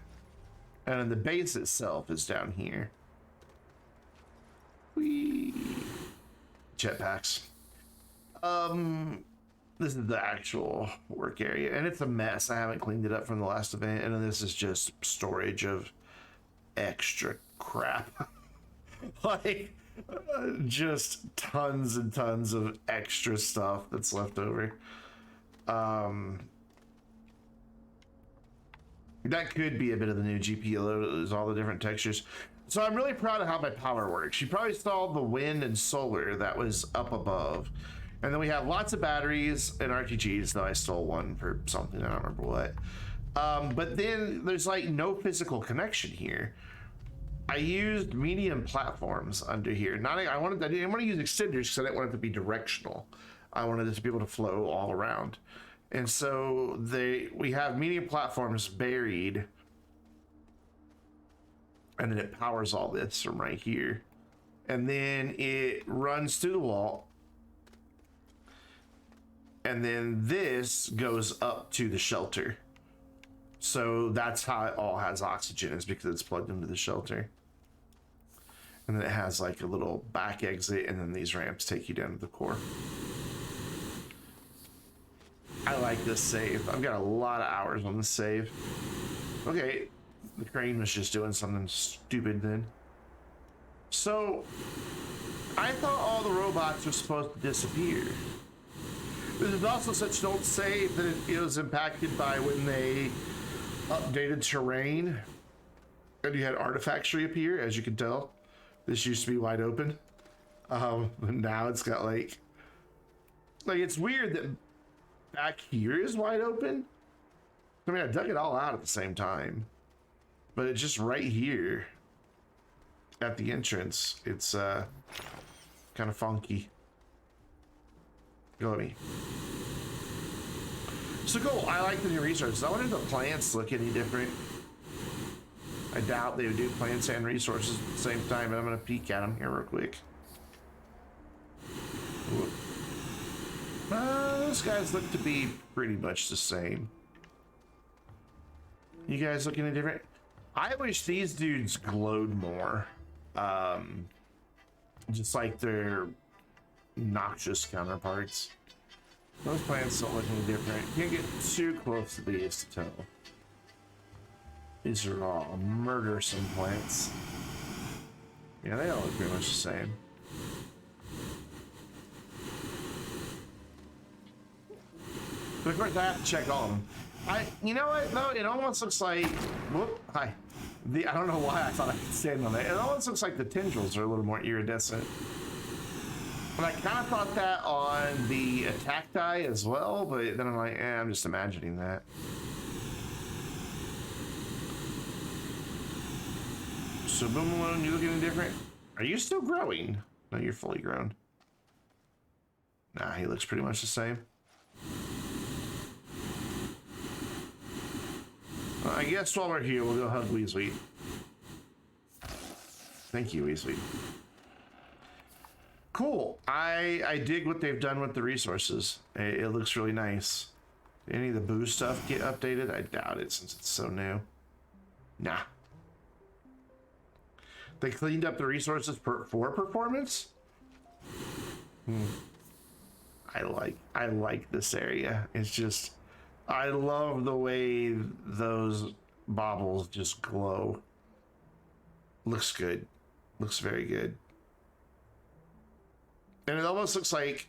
And then the base itself is down here. Whee! Jetpacks. This is the actual work area, and it's a mess. I haven't cleaned it up from the last event, and then this is just storage of extra crap. Like, just tons and tons of extra stuff that's left over. That could be a bit of the new GPU load, is all the different textures. So I'm really proud of how my power works. You probably saw the wind and solar that was up above. And then we have lots of batteries and RTGs, though I stole one for something, I don't remember what. But then there's like no physical connection here. I used medium platforms under here. I didn't want to use extenders because I didn't want it to be directional. I wanted it to be able to flow all around. And so we have medium platforms buried, and then it powers all this from right here. And then it runs through the wall. And then this goes up to the shelter. So that's how it all has oxygen, is because it's plugged into the shelter. And then it has like a little back exit, and then these ramps take you down to the core. I like this save. I've got a lot of hours on this save. Okay, the crane was just doing something stupid then. So, I thought all the robots were supposed to disappear. This is also such an old save that it was impacted by when they updated terrain and you had artifacts reappear, as you can tell. This used to be wide open. Now it's got like it's weird that back here is wide open. I mean, I dug it all out at the same time, but it's just right here at the entrance. It's kind of funky. Go at me. So cool. I like the new resources. I wonder if the plants look any different. I doubt they would do plants and resources at the same time, but I'm going to peek at them here real quick. Those guys look to be pretty much the same. You guys look any different? I wish these dudes glowed more. Just like their noxious counterparts. Those plants don't look any different. You can't get too close to these to tell. These are all murdersome plants. Yeah, they all look pretty much the same. But of course I have to check all of them. You know what? No, it almost looks like. Whoop! Hi. I don't know why I thought I could stand on that. It almost looks like the tendrils are a little more iridescent. And I kind of thought that on the attack die as well, but then I'm like, I'm just imagining that. So Boom Balloon, you looking any different? Are you still growing? No, you're fully grown. Nah, he looks pretty much the same. I guess while we're here, we'll go hug Weasley. Thank you, Weasley. Cool. I dig what they've done with the resources. It looks really nice. Did any of the boo stuff get updated? I doubt it since it's so new. Nah. They cleaned up the resources for performance? I like this area. It's just, I love the way those baubles just glow. Looks good. Looks very good. And it almost looks like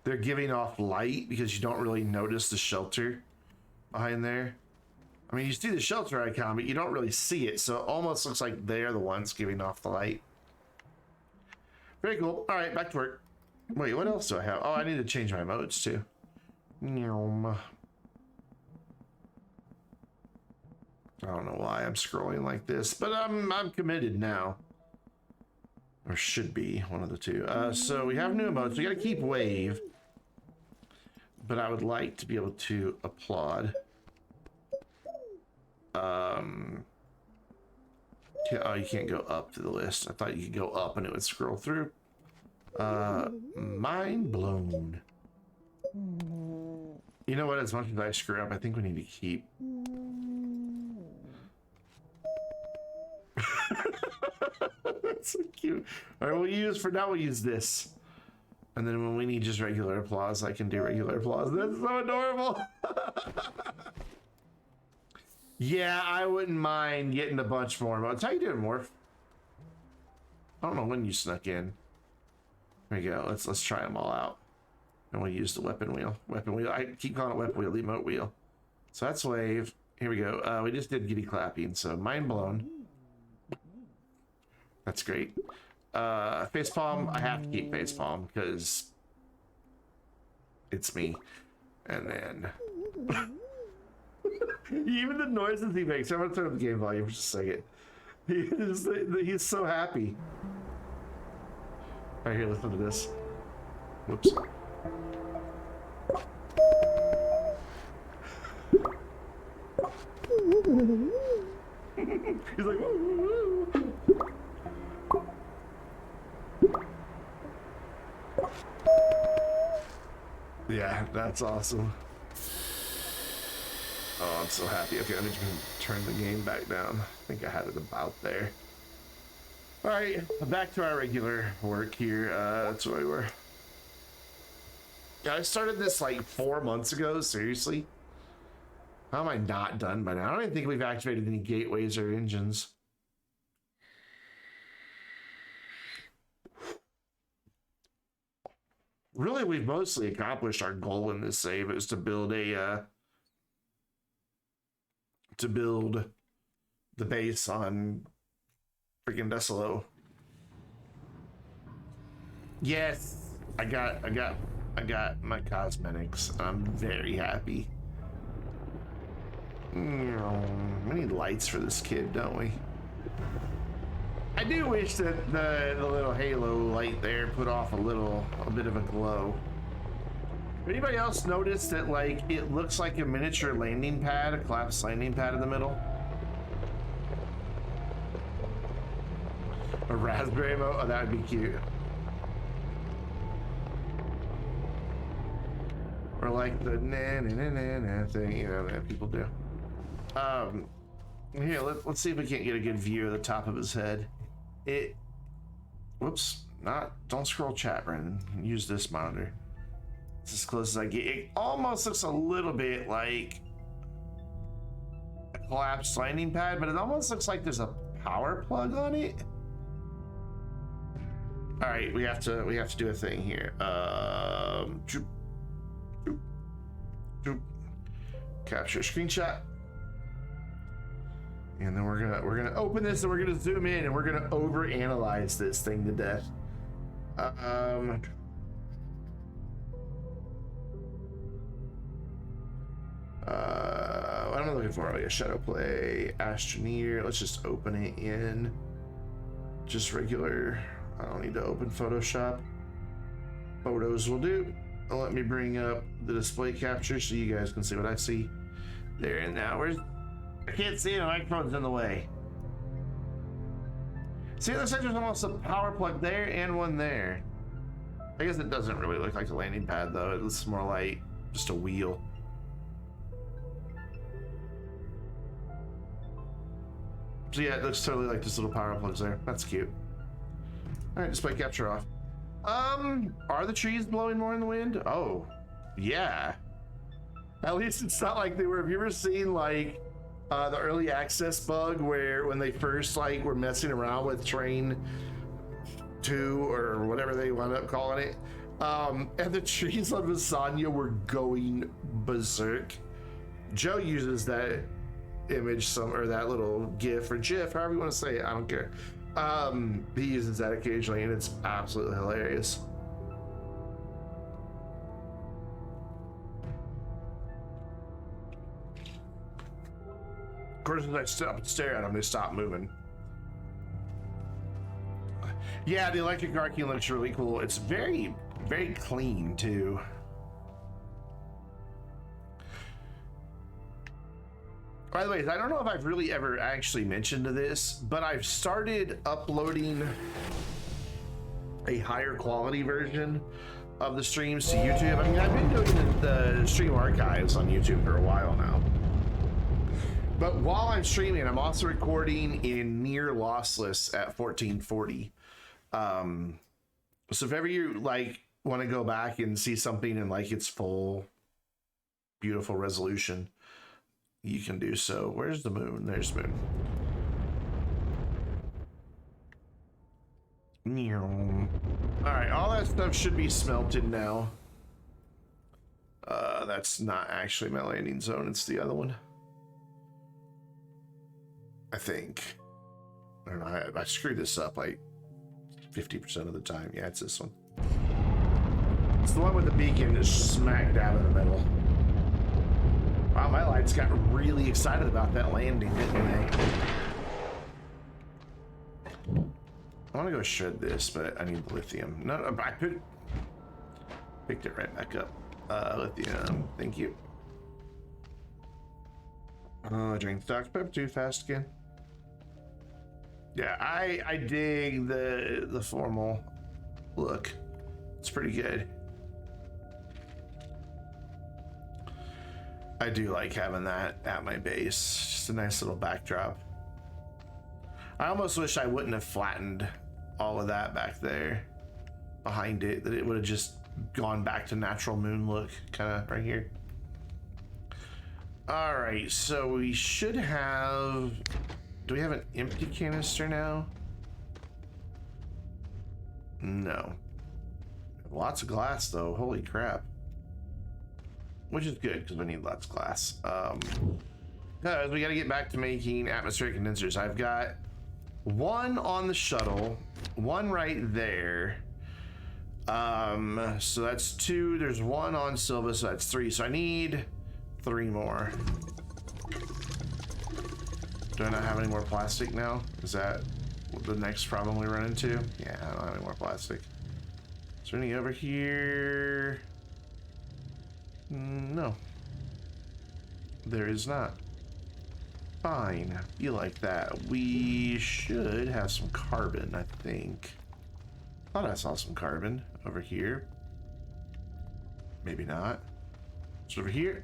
they're giving off light because you don't really notice the shelter behind there. I mean, you see the shelter icon, but you don't really see it. So it almost looks like they're the ones giving off the light. Very cool. All right, back to work. Wait, what else do I have? Oh, I need to change my modes too. I don't know why I'm scrolling like this, but I'm committed now. Or should be, one of the two. So we have new emotes. We gotta keep wave. But I would like to be able to applaud. Oh, you can't go up to the list. I thought you could go up and it would scroll through. Mind blown. You know what? As much as I screw up, I think we need to keep. That's so cute. All right, we'll use this. And then when we need just regular applause, I can do regular applause. That's so adorable. Yeah, I wouldn't mind getting a bunch more emotes. How you doing, Morph? I don't know when you snuck in. There you go. Let's try them all out. And we'll use the weapon wheel. Weapon wheel. I keep calling it weapon wheel, the emote wheel. So that's wave. Here we go. We just did giddy clapping, so mind blown. That's great. Facepalm, I have to keep facepalm because it's me. And then even the noises he makes. I'm gonna turn up the game volume for just a second. He's so happy. All right, here, listen to this. Whoops. He's like, woo, woo, woo. Yeah, that's awesome. Oh, I'm so happy. Okay, let me just turn the game back down. I think I had it about there. All right, back to our regular work here. That's where we were. Yeah, I started this like 4 months ago, seriously. How am I not done by now? I don't even think we've activated any gateways or engines. Really, we've mostly accomplished our goal in this save. It was to build a the base on freaking Desolo. Yes, I got my cosmetics. I'm very happy. We need lights for this kid, don't we? I do wish that the little halo light there put off a bit of a glow. Anybody else notice that like it looks like a miniature landing pad, a collapsed landing pad in the middle? A raspberry emote? Oh, that would be cute. Or like the na na na na na thing, you know, that people do. Here, let's see if we can't get a good view of the top of his head. Whoops, don't scroll chat, Brandon. Use this monitor. It's as close as I get. It almost looks a little bit like a collapsed landing pad, but it almost looks like there's a power plug on it. All right, we have to do a thing here. Capture screenshot. And then we're gonna open this and we're gonna zoom in and we're gonna overanalyze this thing to death. What am I looking for? Oh yeah, shadow play, Astroneer. Let's just open it in just regular. I don't need to open Photoshop. Photos will do. Let me bring up the display capture so you guys can see what I see. There and now. I can't see it, the microphone's in the way. See, it looks like there's almost a power plug there and one there. I guess it doesn't really look like a landing pad though. It looks more like just a wheel. So yeah, it looks totally like just little power plugs there. That's cute. All right, display capture off. Are the trees blowing more in the wind? Oh, yeah. At least it's not like they were. Have you ever seen like the early access bug where when they first like were messing around with train 2 or whatever they wound up calling it, and the trees on Visanya were going berserk? Joe uses that image or that little gif or gif, however you want to say it, I don't care. He uses that occasionally and it's absolutely hilarious. course, as I stop and stare at them, they stop moving. Yeah, the electric arcing looks really cool. It's very, very clean too. By the way, I don't know if I've really ever actually mentioned this, but I've started uploading a higher quality version of the streams to YouTube. I mean, I've been doing the stream archives on YouTube for a while now. But while I'm streaming, I'm also recording in near lossless at 1440. So if ever you like want to go back and see something in like its full beautiful resolution, you can do so. Where's the moon? There's the moon. All right, all that stuff should be smelted now. That's not actually my landing zone, it's the other one, I think. I don't know, I screwed this up like 50% of the time. Yeah, it's this one. It's the one with the beacon just smack dab in the middle. Wow, my lights got really excited about that landing, didn't they? I want to go shred this, but I need lithium. No, I picked it right back up. Lithium, thank you. Oh, I drank the Dr. Pepper too fast again. Yeah, I dig the formal look. It's pretty good. I do like having that at my base. Just a nice little backdrop. I almost wish I wouldn't have flattened all of that back there behind it, that it would have just gone back to natural moon look kind of right here. All right, so we should have, do we have an empty canister now? No. Lots of glass though, holy crap. Which is good because we need lots of glass. Guys, we got to get back to making atmospheric condensers. I've got one on the shuttle, one right there. So that's two. There's one on Silva, so that's three. So I need three more. Do I not have any more plastic now? Is that the next problem we run into? Yeah, I don't have any more plastic. Is there any over here? No, there is not. Fine, you like that. We should have some carbon, I think. Thought I saw some carbon over here. Maybe not. It's over here.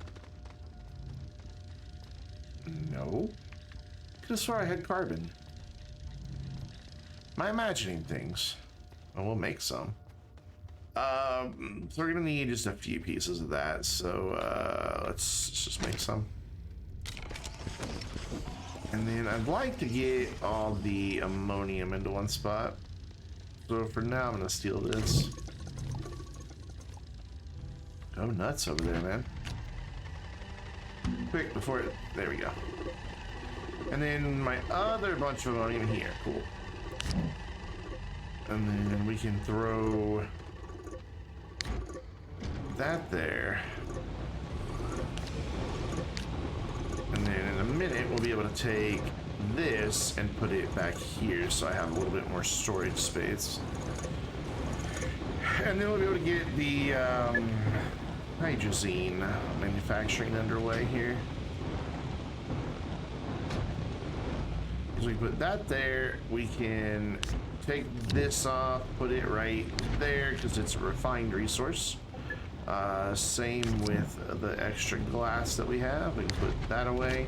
No. Could have swore I had carbon. Am I imagining things? Well, we'll make some. So we're gonna need just a few pieces of that, so let's just make some. And then I'd like to get all the ammonium into one spot. So for now, I'm gonna steal this. Go nuts over there, man. Quick, before it, there we go. And then my other bunch of ammonium here, cool. And then we can throw that there. And then in a minute, we'll be able to take this and put it back here so I have a little bit more storage space. And then we'll be able to get the hydrazine manufacturing underway here. As we put that there, we can take this off, put it right there because it's a refined resource. Same with the extra glass that we have. We can put that away.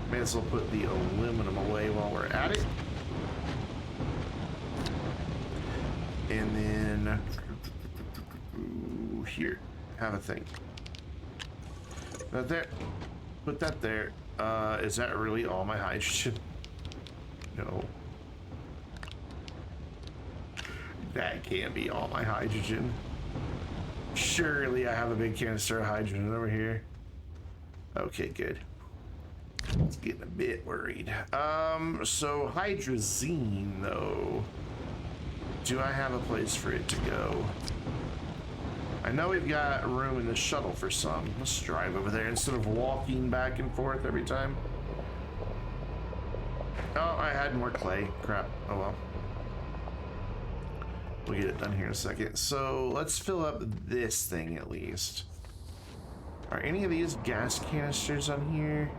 May as well put the aluminum away while we're at it. And then here, have a thing. That there. Put that there. Is that really all my hydrogen? No. That can't be all my hydrogen. Surely I have a big canister of hydrogen over here. Okay, good. It's getting a bit worried. So hydrazine though. Do I have a place for it to go? I know we've got room in the shuttle for some. Let's drive over there instead of walking back and forth every time. Oh, I had more clay. Crap. Oh well. We'll get it done here in a second. So let's fill up this thing at least. Are any of these gas canisters on here?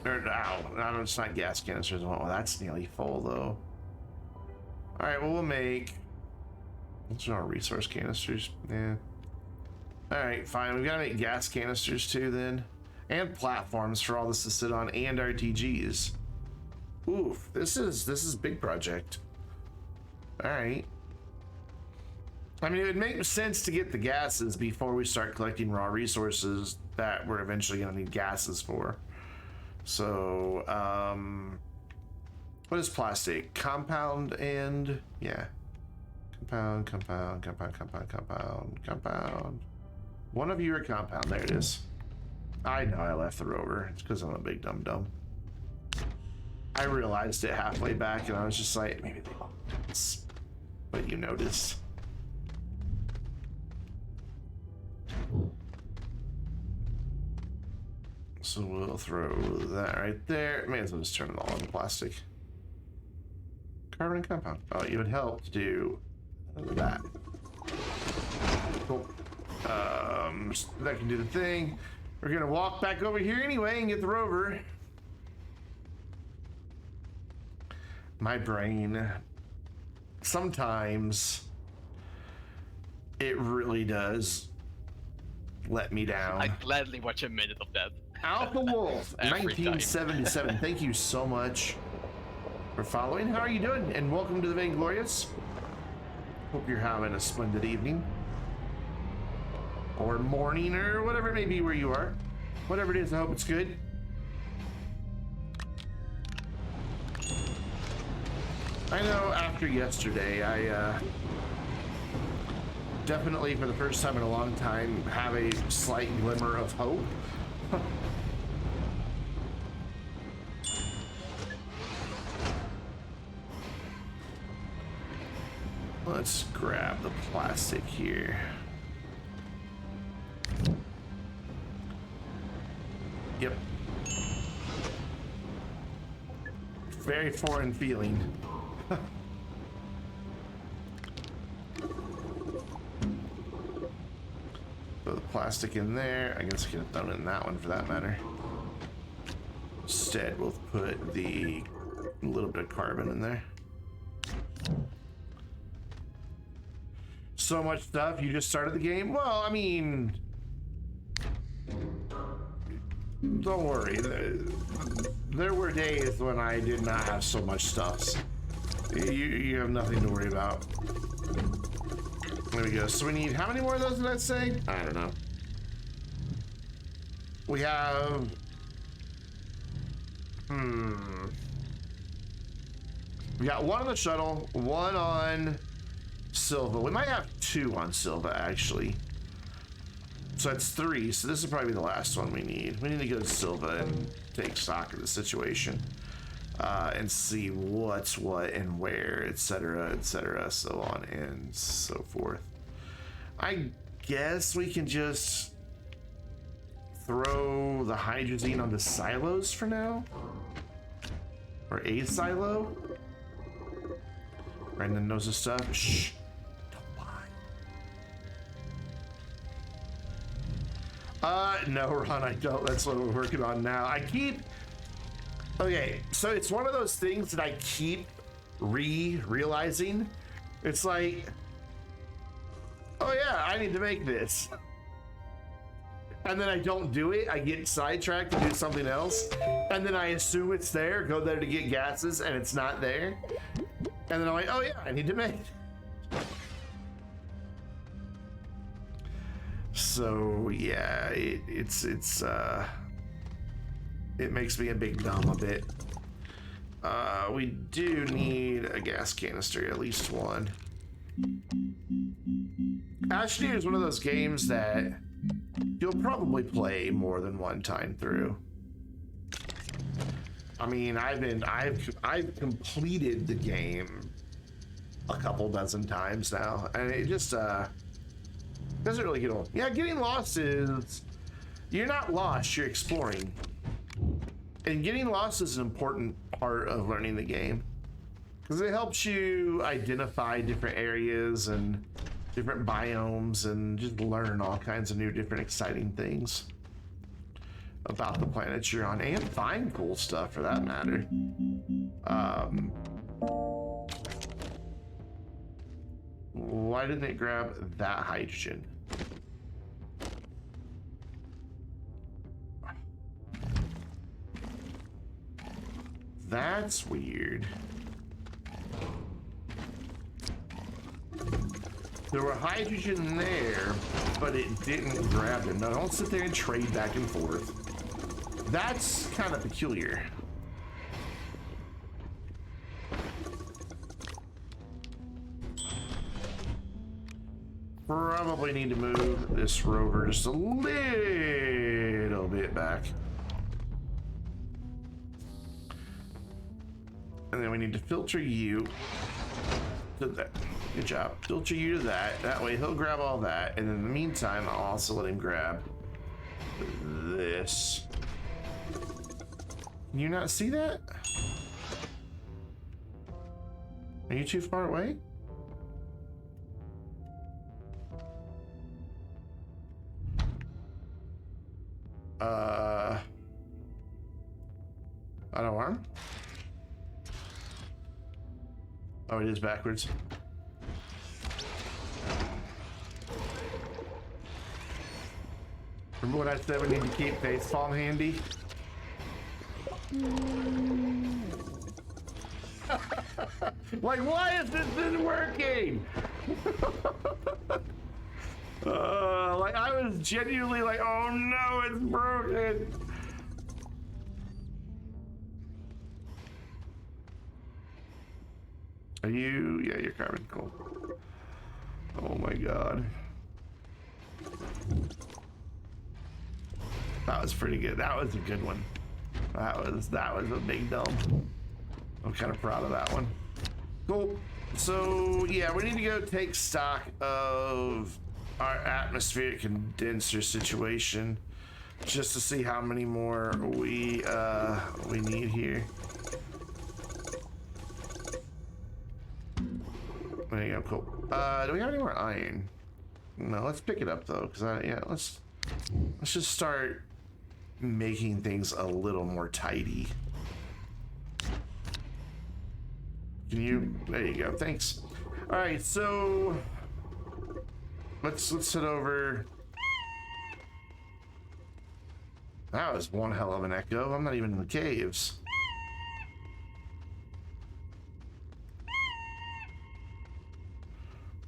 Or, no, it's not gas canisters. Well, that's nearly full though. All right, well, we'll make. Those are our resource canisters. Yeah. All right, fine. We gotta make gas canisters too then, and platforms for all this to sit on, and RTGs. Oof, this is a big project. All right. I mean, it would make sense to get the gases before we start collecting raw resources that we're eventually gonna need gases for. So, what is plastic? Compound and, yeah. Compound. One of you are compound. There it is. I know I left the rover. It's because I'm a big dum-dum. I realized it halfway back and I was just like, maybe they won't notice. But you noticed. So we'll throw that right there. May as well just turn it all into plastic. Carbon and compound. Oh, it would help to do that. Cool. That can do the thing. We're gonna walk back over here anyway and get the rover. My brain, sometimes it really does let me down. I'd gladly watch a minute of that. Alpha Wolf 1977. Thank you so much for following. How are you doing? And welcome to the Vainglorious. Hope you're having a splendid evening or morning or whatever it may be where you are. Whatever it is, I hope it's good. I know after yesterday, I definitely for the first time in a long time have a slight glimmer of hope. Let's grab the plastic here. Yep. Very foreign feeling. Put the plastic in there. I guess I could have done it in that one for that matter. Instead, we'll put the little bit of carbon in there. So much stuff. You just started the game? Well, I mean, don't worry. There were days when I did not have so much stuff. You have nothing to worry about. There we go. So we need, how many more of those did I say? I don't know. We have, we got one on the shuttle, one on Silva. We might have two on Silva, actually. So that's three. So this will probably be the last one we need. We need to go to Silva and take stock of the situation. And see what's what and where, etc., so on and so forth. I guess we can just throw the hydrazine on the silos for now, or a silo. Brandon knows his stuff. Shh, don't lie. No, Ron, I don't. That's what we're working on now. I keep. Okay, so it's one of those things that I keep realizing. It's like, oh yeah, I need to make this. And then I don't do it. I get sidetracked to do something else. And then I assume it's there, go there to get gases, and it's not there. And then I'm like, oh yeah, I need to make it. So yeah, it makes me a big dumb a bit. We do need a gas canister, at least one. Astroneer is one of those games that you'll probably play more than one time through. I mean, I've completed the game a couple dozen times now, and it just doesn't really get old. Yeah, getting lost is, you're not lost, you're exploring. And getting lost is an important part of learning the game because it helps you identify different areas and different biomes and just learn all kinds of new different exciting things about the planets you're on and find cool stuff for that matter. Why didn't it grab that hydrogen? That's weird. There were hydrogen there, but it didn't grab them. Now don't sit there and trade back and forth. That's kind of peculiar. Probably need to move this rover just a little bit back. And then we need to filter you to that. Good job. Filter you to that. That way he'll grab all that. And in the meantime, I'll also let him grab this. Can you not see that? Are you too far away? I don't want. Oh, it is backwards. Remember what I said? We need to keep facepalm handy. Like, why is this not working? Like, I was genuinely like, oh no, it's broken. Are you? Yeah, you're carbon. Cool. Oh my god. That was pretty good. That was a good one. That was a big dump. I'm kind of proud of that one. Cool. So yeah, we need to go take stock of our atmospheric condenser situation just to see how many more we need here. There you go. Cool. Do we have any more iron? No. Let's pick it up though, because let's just start making things a little more tidy. Can you? There you go. Thanks. All right. So let's head over. That was one hell of an echo. I'm not even in the caves.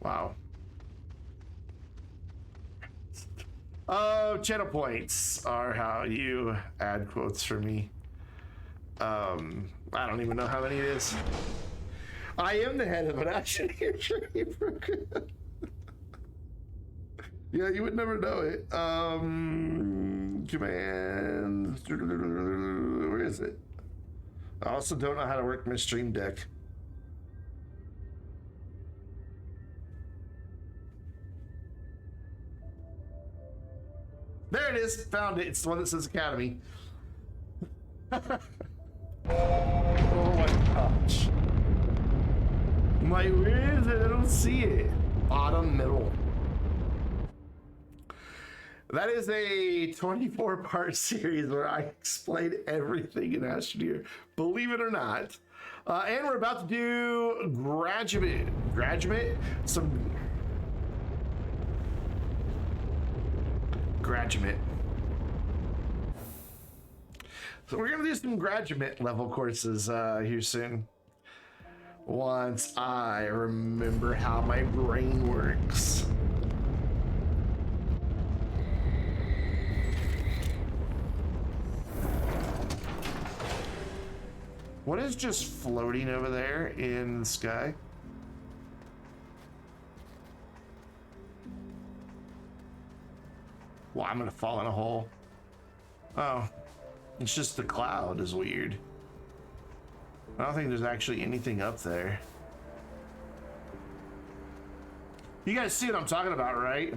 Wow. Oh, channel points are how you add quotes for me. I don't even know how many it is. I am the head of an Astroneer training program. Yeah, you would never know it. Command. Where is it? I also don't know how to work my stream deck. There it is. Found it. It's the one that says Academy. Oh my gosh. I'm like, where is it? I don't see it. Bottom middle. That is a 24-part series where I explain everything in Astroneer, believe it or not. And we're about to do graduate, some graduate. So we're gonna do some graduate level courses here soon. Once I remember how my brain works. What is just floating over there in the sky? Well, I'm gonna fall in a hole. Oh, it's just the cloud is weird. I don't think there's actually anything up there. You guys see what I'm talking about, right?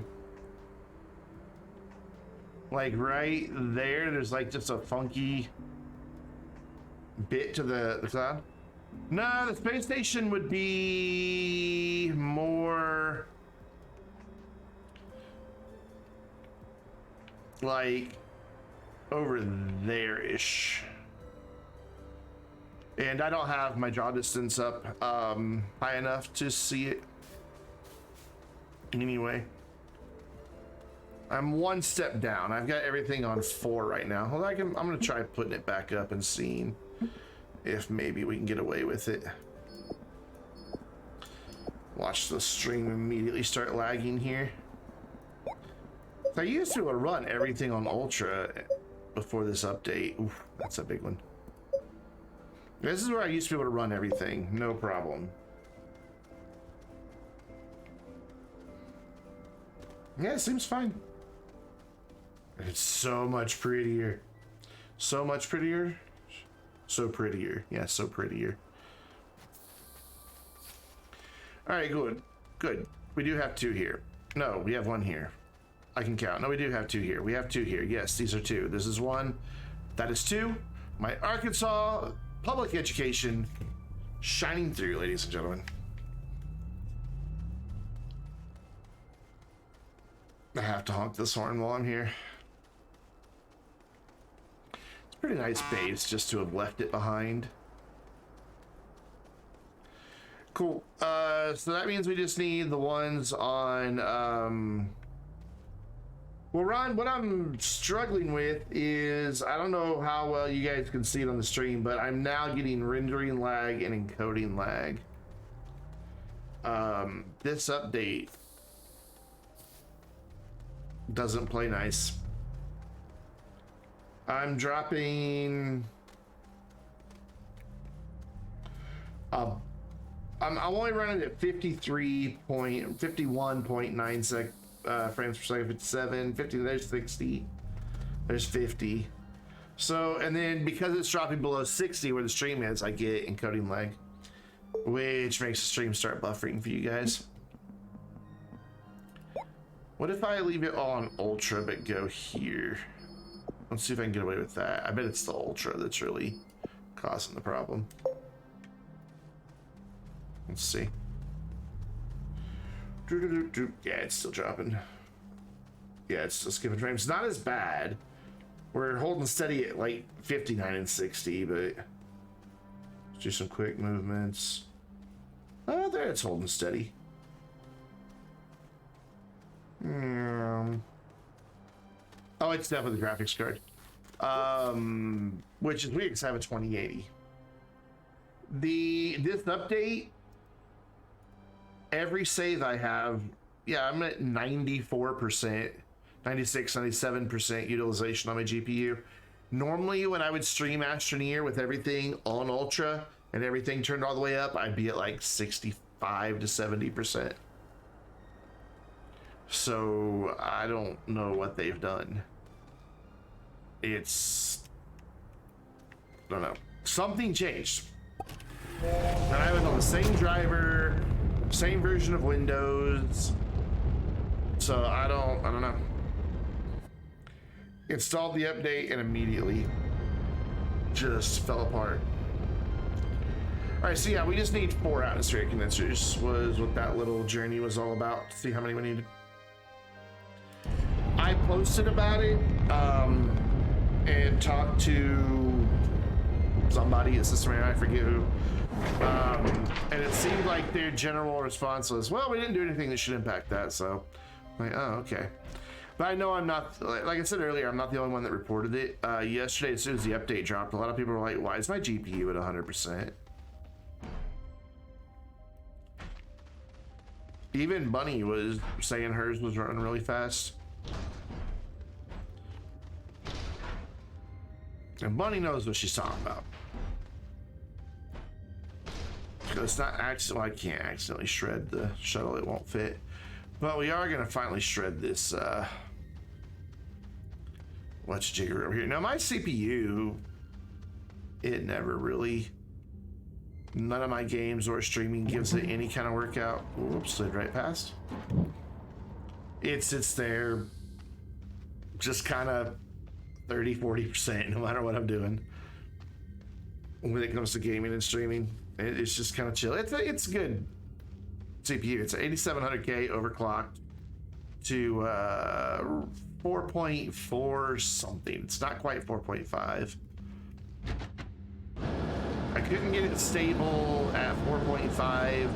Like right there, there's like just a funky bit to the cloud? No, the space station would be more like over there-ish. And I don't have my draw distance up high enough to see it. Anyway, I'm one step down. I've got everything on 4 right now. Well, I'm gonna try putting it back up and seeing if maybe we can get away with it. Watch the stream immediately start lagging here. I used to be able to run everything on Ultra before this update. Oof, that's a big one. This is where I used to be able to run everything, no problem. Yeah, it seems fine. It's so much prettier. So much prettier. So prettier. Yeah, so prettier. All right, good. Good. We do have 2 here. No, we have 1 here. I can count. No, we do have 2 here. We have 2 here. Yes, these are 2. This is 1. That is 2. My Arkansas public education shining through, ladies and gentlemen. I have to honk this horn while I'm here. It's a pretty nice base just to have left it behind. Cool. So that means we just need the ones on well, Ron, what I'm struggling with is, I don't know how well you guys can see it on the stream, but I'm now getting rendering lag and encoding lag. This update doesn't play nice. I'm dropping I'm only running at 51.9 frames per second, 57, 50, there's 60, there's 50. So, and then because it's dropping below 60 where the stream is, I get encoding lag, which makes the stream start buffering for you guys. What if I leave it all on Ultra but go here? Let's see if I can get away with that. I bet it's the Ultra that's really causing the problem. Let's see. Yeah, it's still dropping. Yeah, it's still skipping frames. Not as bad. We're holding steady at like 59 and 60, but let's do some quick movements. Oh, there it's holding steady. Oh, it's definitely the graphics card. Which is weird because I have a 2080. This update, every save I have, yeah, I'm at 94%, 96, 97% utilization on my GPU. Normally, when I would stream Astroneer with everything on Ultra and everything turned all the way up, I'd be at like 65 to 70%. So I don't know what they've done. It's, I don't know. Something changed. And I was on the same driver, same version of Windows. So I don't know. Installed the update and immediately just fell apart. All right, so yeah, we just need 4 atmospheric condensers was what that little journey was all about, to see how many we needed. I posted about it and talked to somebody at System I forget who, and it seemed like their general response was, well, we didn't do anything that should impact that. So I'm like, oh, okay. But I know I'm not, like I said earlier, I'm not the only one that reported it. Yesterday, as soon as the update dropped, a lot of people were like, why is my GPU at 100%? Even Bunny was saying hers was running really fast. And Bunny knows what she's talking about. It's not accidentally, well, I can't accidentally shred the shuttle, it won't fit. But we are gonna finally shred this, what's jigger over here. Now my CPU, it never really, none of my games or streaming gives it any kind of workout. Whoops, slid right past. It sits there just kind of 30-40% no matter what I'm doing. when it comes to gaming and streaming. It's just kind of chill. It's good CPU. It's 8700K overclocked to 4.4 something. It's not quite 4.5. I couldn't get it stable at 4.5.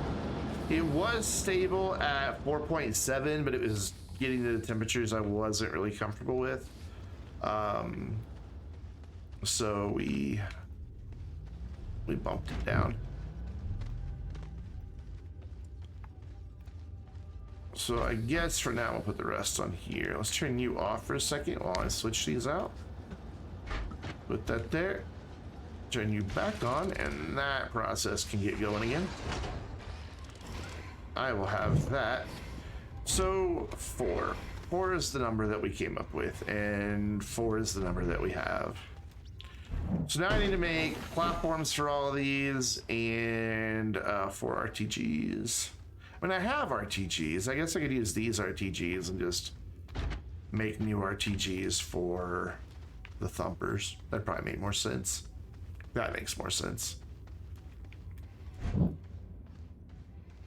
It was stable at 4.7, but it was getting to the temperatures I wasn't really comfortable with. So we bumped it down. So I guess for now we'll put the rest on here. Let's turn you off for a second while I switch these out. Put that there. Turn you back on, and that process can get going again. I will have that. So 4. 4 is the number that we came up with, and 4 is the number that we have. So now I need to make platforms for all of these and 4 RTGs. When I have RTGs, I guess I could use these RTGs and just make new RTGs for the Thumpers. That'd probably make more sense. That makes more sense.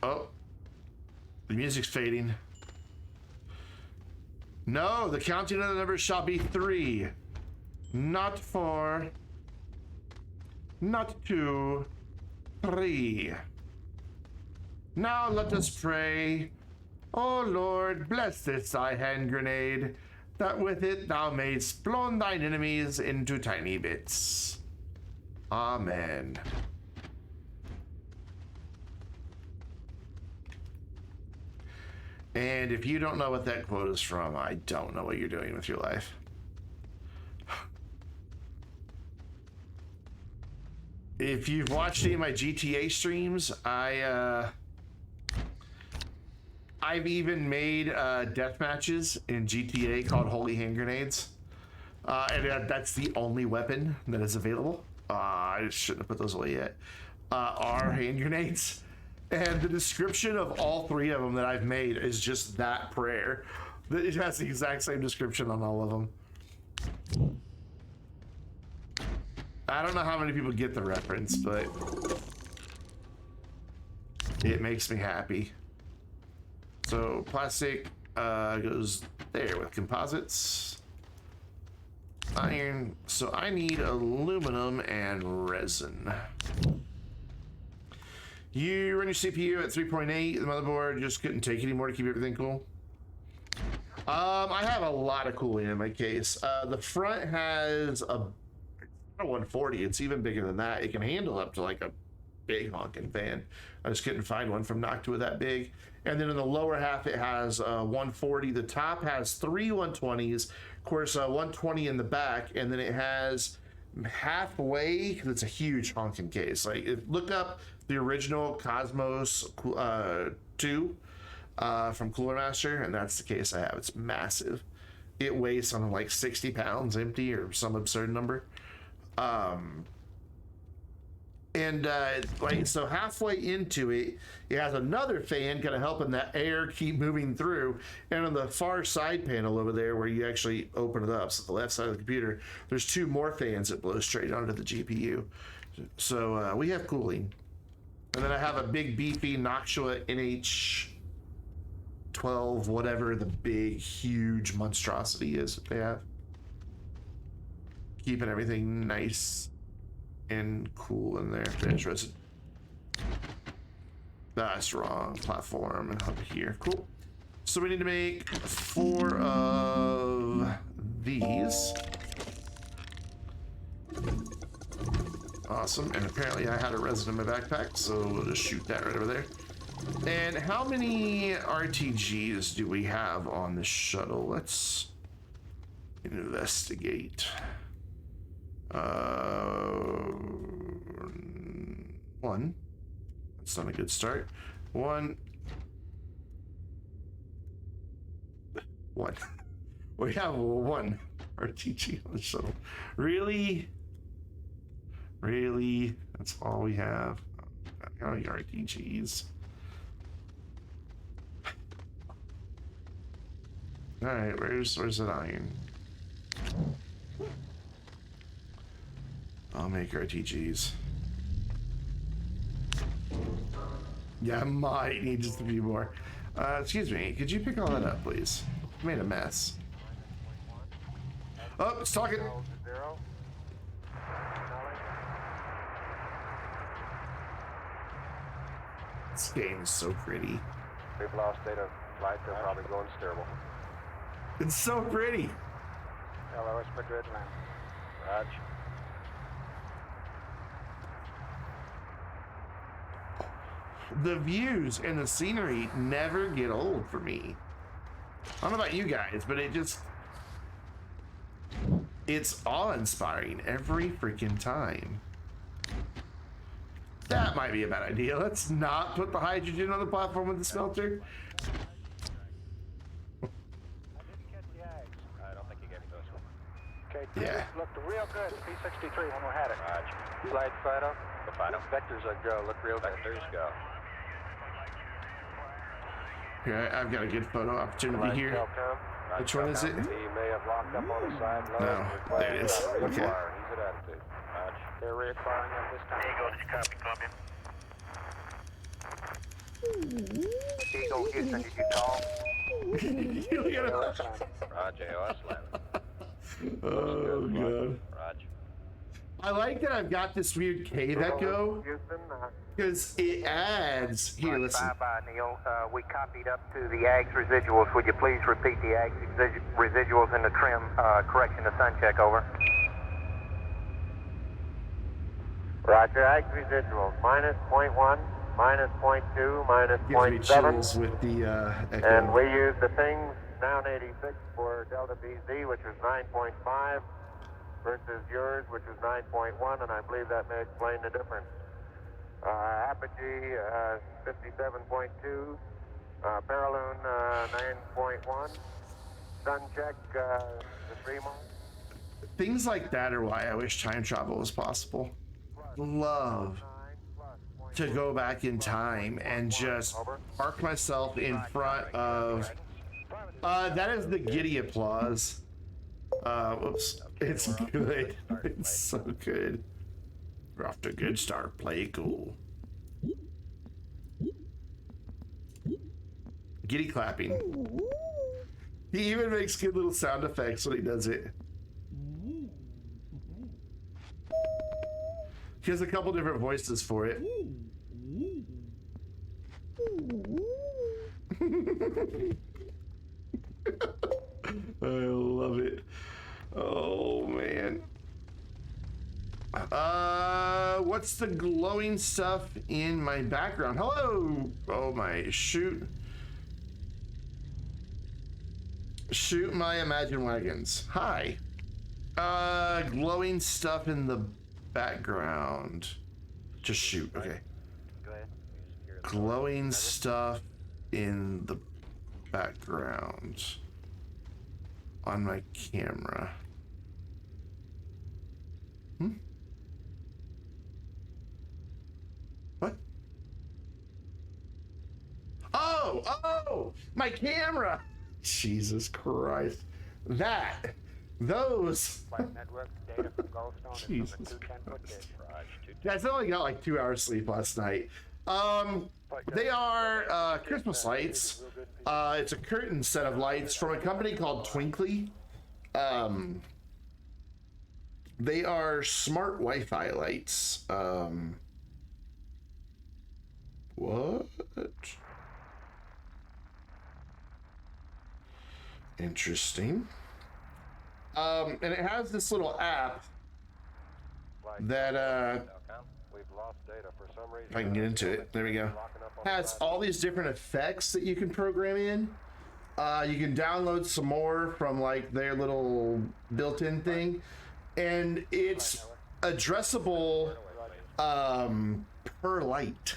Oh, the music's fading. No, the counting of the numbers shall be 3, not 4, not 2, 3. Now let us pray. O Lord, bless this thy hand grenade, that with it thou mayst blow thine enemies into tiny bits. Amen. And if you don't know what that quote is from, I don't know what you're doing with your life. If you've watched any of my GTA streams, I've even made death matches in GTA called Holy Hand Grenades. And that's the only weapon that is available. I shouldn't have put those away yet. Are hand grenades. And the description of all 3 of them that I've made is just that prayer. It has the exact same description on all of them. I don't know how many people get the reference, but it makes me happy. So plastic goes there with composites. Iron. So I need aluminum and resin. You run your CPU at 3.8. The motherboard just couldn't take anymore to keep everything cool. I have a lot of cooling in my case. The front has a 140. It's even bigger than that. It can handle up to like a big honking fan. I just couldn't find one from Noctua that big. And then in the lower half, it has 140. The top has 3 120s. Of course, 120 in the back, and then it has halfway, because it's a huge honking case. Like, look up the original Cosmos 2 from Cooler Master, and that's the case I have. It's massive. It weighs something like 60 pounds empty or some absurd number. Like, so halfway into it, it has another fan kind of helping that air keep moving through. And on the far side panel over there, where you actually open it up, so the left side of the computer, there's 2 more fans that blow straight onto the GPU. So we have cooling. And then I have a big beefy Noctua NH12, whatever the big, huge monstrosity is that they have. Keeping everything nice and cool in there. Finish resin. That's wrong. Platform and over here. Cool. So we need to make 4 of these. Awesome. And apparently I had a resin in my backpack, so we'll just shoot that right over there. And how many RTGs do we have on the shuttle? Let's investigate. 1. That's not a good start. 1. We have 1 RTG on the shuttle. Really? That's all we have? How many RTGs? Alright, where's that iron? I'll make RTGs. Yeah, I might need just a few more. Excuse me, could you pick all that up, please? I made a mess. Oh, it's talking. This game is so pretty. We've lost data flight. They're probably going steerable. It's so pretty. Hello, it's Madrid land. Raj. The views and the scenery never get old for me. I don't know about you guys, but it's awe-inspiring every freaking time. That might be a bad idea. Let's not put the hydrogen on the platform with the smelter. I don't think you gave me those one. Okay, Yeah. Looked real good. P-63 when we had it. Raj. Slide Fido. The Fido. Vectors are go. Look real good. Vectors go. Here, I've got a good photo opportunity here. Which one is it? He may have locked up on the side. No, there it is. Okay. He's at attitude. Raj. They're reacquiring at this time. Eagle, copy, Columbia. Eagle, Houston, did you call? Look at it. Raj, AOS 11. Oh, God. Raj. I like that I've got this weird cave echo Houston, because it adds. Here, listen. Bye-bye, Neil. We copied up to the AGS residuals. Would you please repeat the AGS residuals in the trim correction to sun check, over? Roger, AGS residuals, minus 0.1, minus 0.2, minus Gives me 0.7. chills with the echo. And we use the things down 86 for Delta BZ, which was 9.5, versus yours, which was 9.1, and I believe that may explain the difference. Apogee 57.2, Paraloon 9.1, sun check the 3 months. Things like that are why I wish time travel was possible. Love to go back in time and just park myself in front of. That is the giddy applause. Whoops. It's good. It's so good. We're off to a good start. Play cool. Giddy clapping. He even makes good little sound effects when he does it. He has a couple different voices for it. I love it. Oh man. What's the glowing stuff in my background? Hello. Oh my, shoot my Imagine Wagons. Hi. Glowing stuff in the background. Just shoot. Okay. Go ahead. Glowing stuff in the background on my camera. What? Oh, my camera. Jesus Christ. Those. Flight network data from Goldstone is Jesus from the 210-foot dish. Raj, 210. Guys, I only got like 2 hours sleep last night. They are Christmas lights. It's a curtain set of lights from a company called Twinkly. They are smart Wi-Fi lights. What? Interesting. And it has this little app that We've lost data for some reason. if I can get into it, there we go. Has all these different effects that you can program in. You can download some more from like their little built-in thing, and it's addressable per light.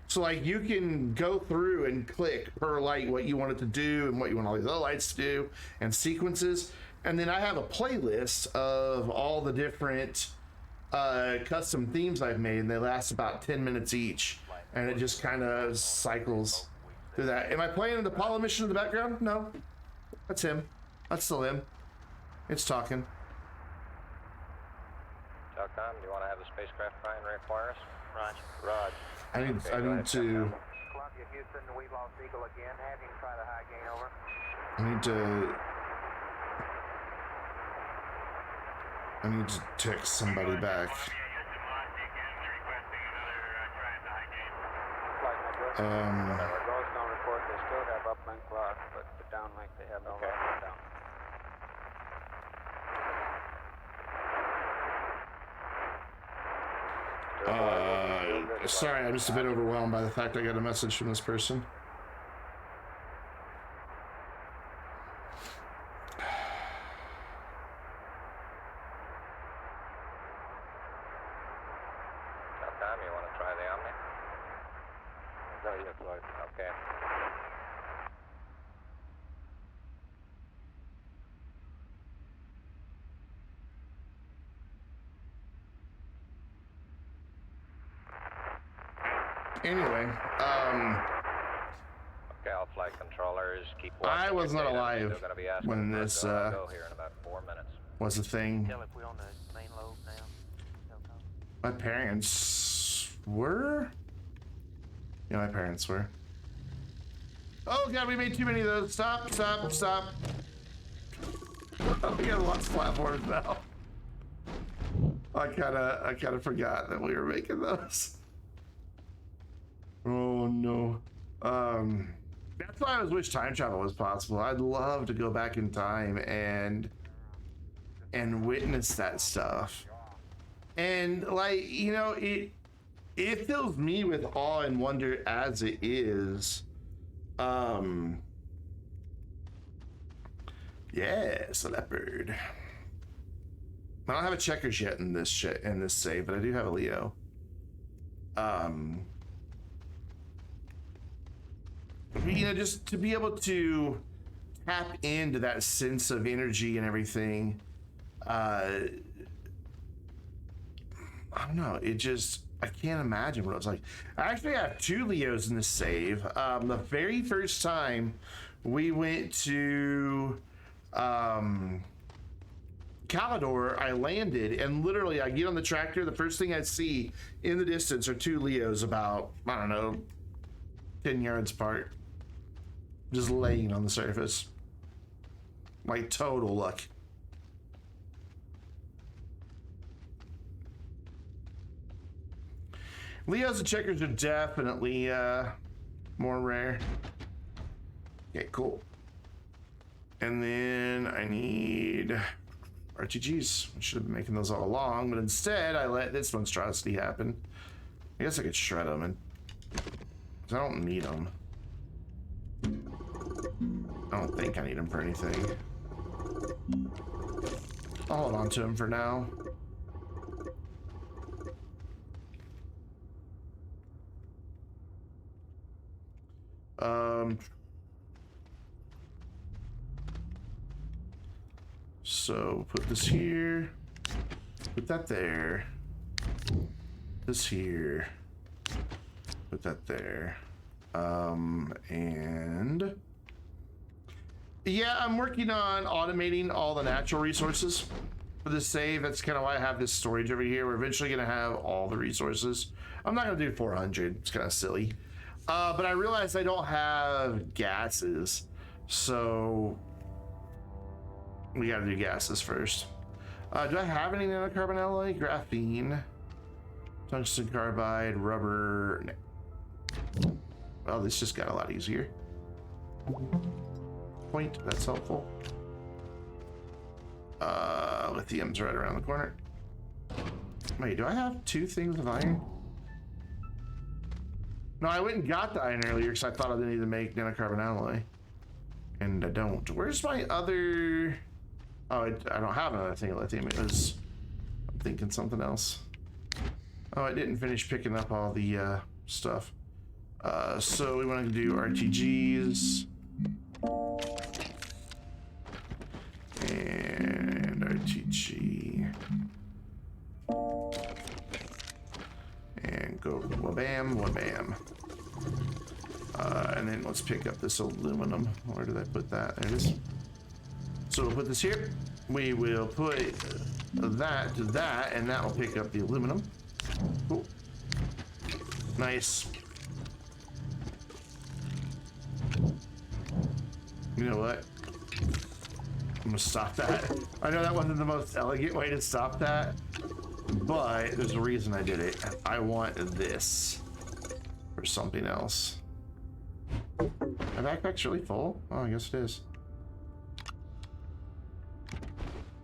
So like you can go through and click per light what you want it to do and what you want all these other lights to do and sequences. And then I have a playlist of all the different custom themes I've made, and they last about 10 minutes each, and it just kind of cycles through that. Am I playing the Apollo mission in the background? No, that's him. That's still him. It's talking. Telcom, do you want to have the spacecraft try and reacquire us? Raj. I need to Houston, we've lost Eagle again. Have him try the high gain, over. I need to text somebody back. Whatever, Ghost don't report they still have uplink clock, but the downlink they have no lock down. Sorry, I'm just a bit overwhelmed by the fact I got a message from this person. Tom, you want to try the Omni? No, yes, Lloyd. Okay. Anyway, Okay, all flight controllers, keep I watching was your not data. alive They're gonna be asking when for a this go here in about 4 minutes. was a thing. Tell if we're on the main lobe now. My parents were? Yeah, my parents were. Oh god, we made too many of those. Stop, stop, stop. We got lots of platforms now. I kinda forgot that we were making those. Oh no. That's why I always wish time travel was possible. I'd love to go back in time and witness that stuff. And like, you know, it fills me with awe and wonder as it is. Yes, a leopard. I don't have a checkers yet in this save, but I do have a Leo. You know, just to be able to tap into that sense of energy and everything. I don't know. It just, I can't imagine what it was like. I actually have 2 Leos in the save. The very first time we went to Calidor, I landed and literally I get on the tractor. The first thing I see in the distance are 2 Leos about, I don't know, 10 yards apart. Just laying on the surface. Like total luck. Leos and checkers are definitely more rare. Okay, cool. And then I need RTGs. I should have been making those all along, but instead I let this monstrosity happen. I guess I could shred them, and I don't need them. I don't think I need them for anything. I'll hold on to them for now. So put this here, put that there, this here, put that there, and yeah, I'm working on automating all the natural resources for this save. That's kind of why I have this storage over here. We're eventually going to have all the resources. I'm not going to do 400. It's kind of silly. But I realized I don't have gases. So we got to do gases first. Do I have any nanocarbon alloy? Graphene, tungsten carbide, rubber. Well, this just got a lot easier. Point, that's helpful. Lithium's right around the corner. Wait, do I have 2 things of iron? No, I went and got the iron earlier because I thought I didn't need to make nanocarbon alloy. And I don't. Where's my other... Oh, I don't have another thing of lithium. It was... I'm thinking something else. Oh, I didn't finish picking up all the stuff. So we want to do RTGs. And RTG. And go wabam, wabam. And then let's pick up this aluminum. Where did I put that? There it is. So we'll put this here. We will put that to that, and that will pick up the aluminum. Cool. Nice. You know what? I'm gonna stop that. I know that wasn't the most elegant way to stop that, but there's a reason I did it. I want this or something else. My backpack's really full? Oh, I guess it is.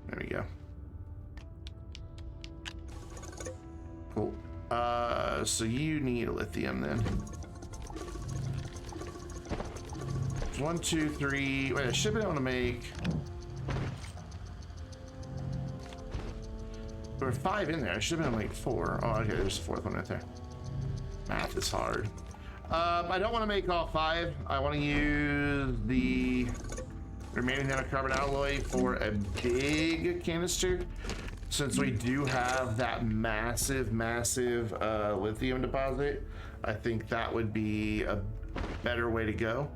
There we go. Cool. So you need lithium then. 1, 2, 3. Wait, I should be able to make. There were 5 in there. I should have been like 4. Oh, okay. There's a 4th one right there. Math is hard. I don't want to make all 5. I want to use the remaining nanocarbon alloy for a big canister, since we do have that massive lithium deposit. I think that would be a better way to go.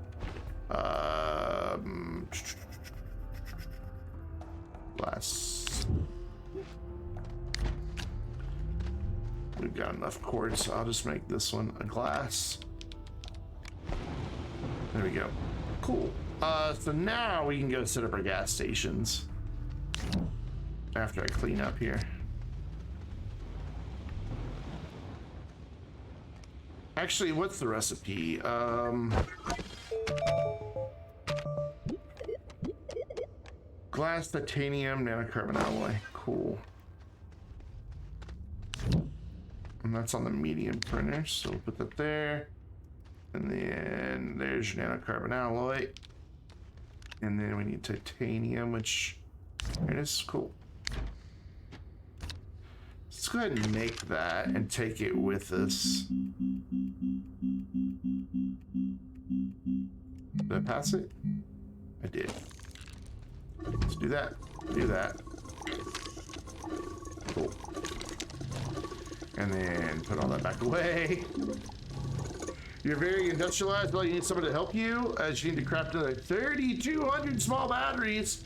Glass. We've got enough quartz, so I'll just make this one a glass. There we go. Cool. So now we can go set up our gas stations after I clean up here. Actually, what's the recipe? Glass, titanium, nanocarbon alloy. Cool. And that's on the medium printer, so we'll put that there. And then there's your nanocarbon alloy. And then we need titanium, which there it is. Cool. Let's go ahead and make that and take it with us. Did I pass it? I did. Let's do that. Do that. Cool. And then put all that back away. You're very industrialized. Well, you need someone to help you, as you need to craft another 3,200 small batteries.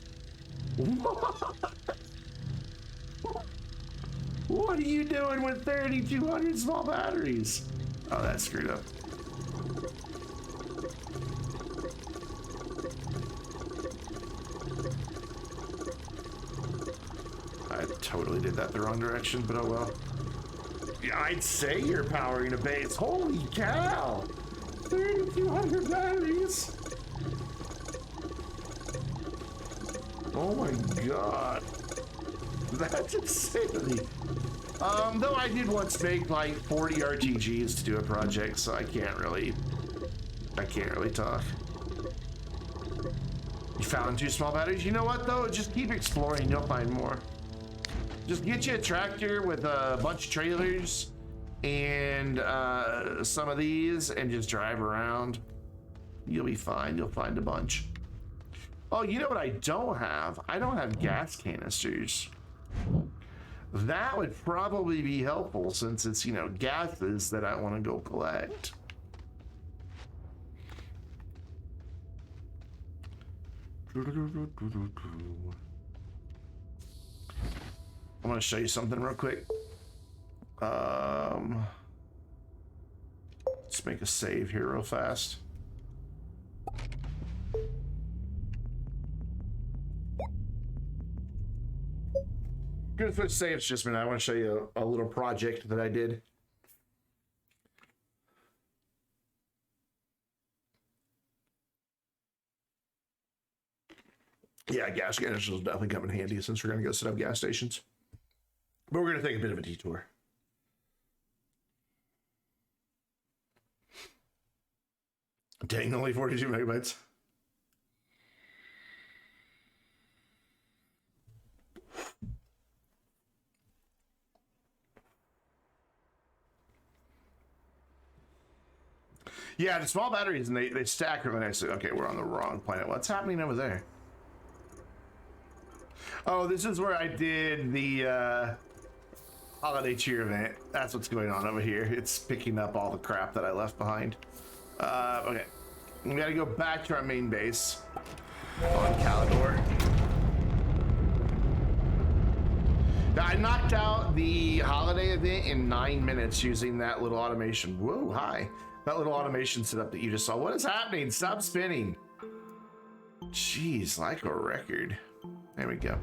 What are you doing with 3,200 small batteries? Oh, that's screwed up. I totally did that the wrong direction, but oh well. Yeah, I'd say you're powering a base. Holy cow! 3,200 batteries! Oh my god. That's insanity. Though I did once make like 40 RTGs to do a project, so I can't really talk. You found 2 small batteries? You know what though? Just keep exploring, you'll find more. Just get you a tractor with a bunch of trailers and some of these and just drive around. You'll be fine, you'll find a bunch. Oh, you know what I don't have? I don't have gas canisters. That would probably be helpful since it's, you know, gases that I want to go collect. I'm going to show you something real quick. Let's make a save here real fast. Gonna switch saves just a minute. I want to show you a little project that I did. Yeah, gas canisters will definitely come in handy since we're gonna go set up gas stations. But we're gonna take a bit of a detour. Dang, only 42 megabytes. Yeah, the small batteries, and they stack really nicely. Okay, we're on the wrong planet. What's happening over there? Oh, this is where I did the holiday cheer event. That's what's going on over here. It's picking up all the crap that I left behind. Okay, we gotta go back to our main base on Calidor. Now, I knocked out the holiday event in 9 minutes using that little automation. Whoa, hi. That little automation setup that you just saw. What is happening? Stop spinning. Jeez, like a record. There we go.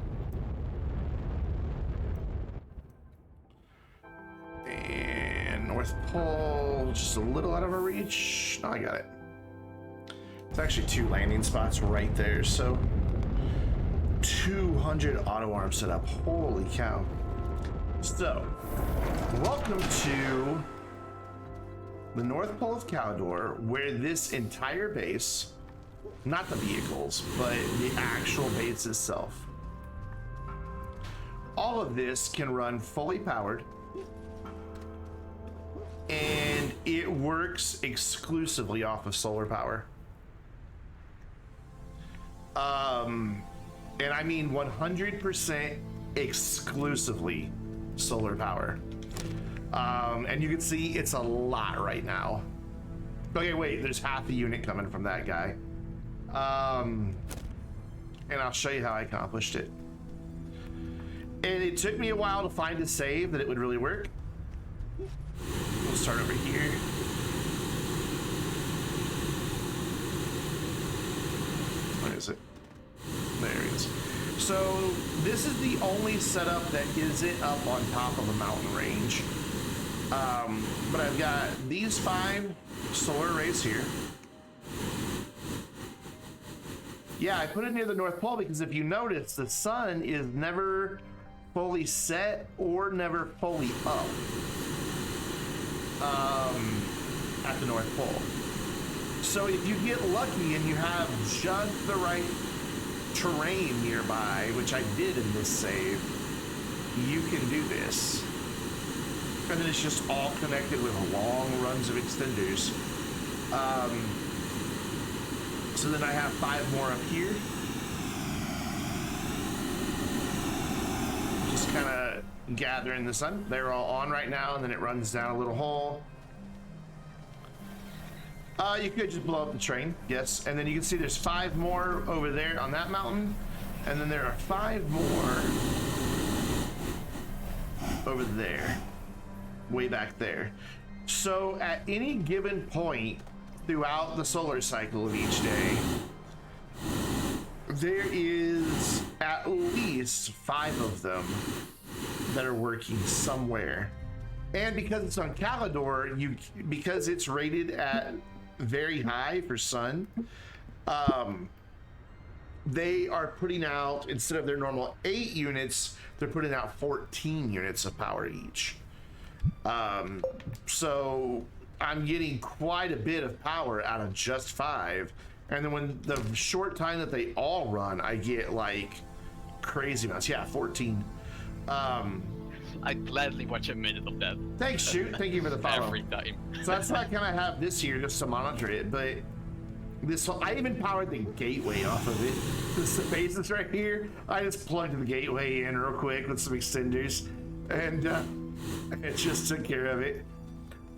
And North Pole, just a little out of our reach. No, I got it. It's actually 2 landing spots right there, so 200 auto arms set up. Holy cow. So, welcome to the North Pole of Calidor, where this entire base, not the vehicles, but the actual base itself, all of this can run fully powered, and it works exclusively off of solar power. And I mean 100% exclusively solar power. And you can see it's a lot right now. Okay, wait, there's half a unit coming from that guy. And I'll show you how I accomplished it. And it took me a while to find a save that it would really work. We'll start over here. Where is it? There it is. So this is the only setup that isn't up on top of a mountain range. But I've got these 5 solar arrays here. Yeah, I put it near the North Pole because if you notice, the sun is never fully set or never fully up at the North Pole. So if you get lucky and you have just the right terrain nearby, which I did in this save, you can do this. And then it's just all connected with long runs of extenders. So then I have 5 more up here. Just kind of gathering the sun. They're all on right now, and then it runs down a little hole. You could just blow up the train, yes. And then you can see there's 5 more over there on that mountain. And then there are 5 more over there, way back there. So at any given point throughout the solar cycle of each day, there is at least 5 of them that are working somewhere. And because it's on Calidor, because it's rated at very high for sun, they are putting out, instead of their normal 8 units, they're putting out 14 units of power each. So I'm getting quite a bit of power out of just 5. And then when the short time that they all run, I get like crazy amounts. Yeah, 14. I'd gladly watch a minute of that. Thanks, Shoot. Thank you for the follow. Every time. So that's what I kind of have this year, just to monitor it. But this, I even powered the gateway off of it. This basis right here, I just plugged the gateway in real quick with some extenders, and it just took care of it.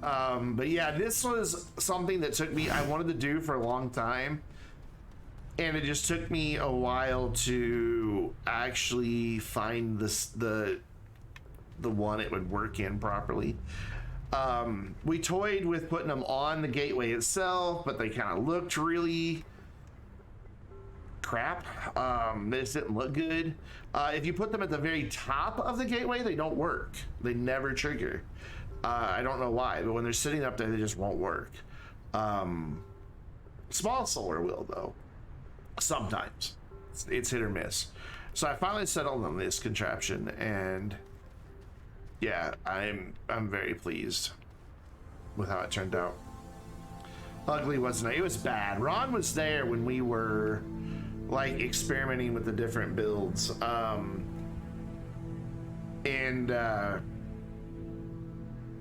But yeah, this was something that I wanted to do for a long time, and it just took me a while to actually find the one it would work in properly. We toyed with putting them on the gateway itself, but they kind of looked really crap. They just didn't look good. If you put them at the very top of the gateway, they don't work. They never trigger. I don't know why, but when they're sitting up there, they just won't work. Small solar will, though. Sometimes. It's hit or miss. So I finally settled on this contraption, and yeah, I'm very pleased with how it turned out. Ugly wasn't it? It was bad. Ron was there when we were like experimenting with the different builds.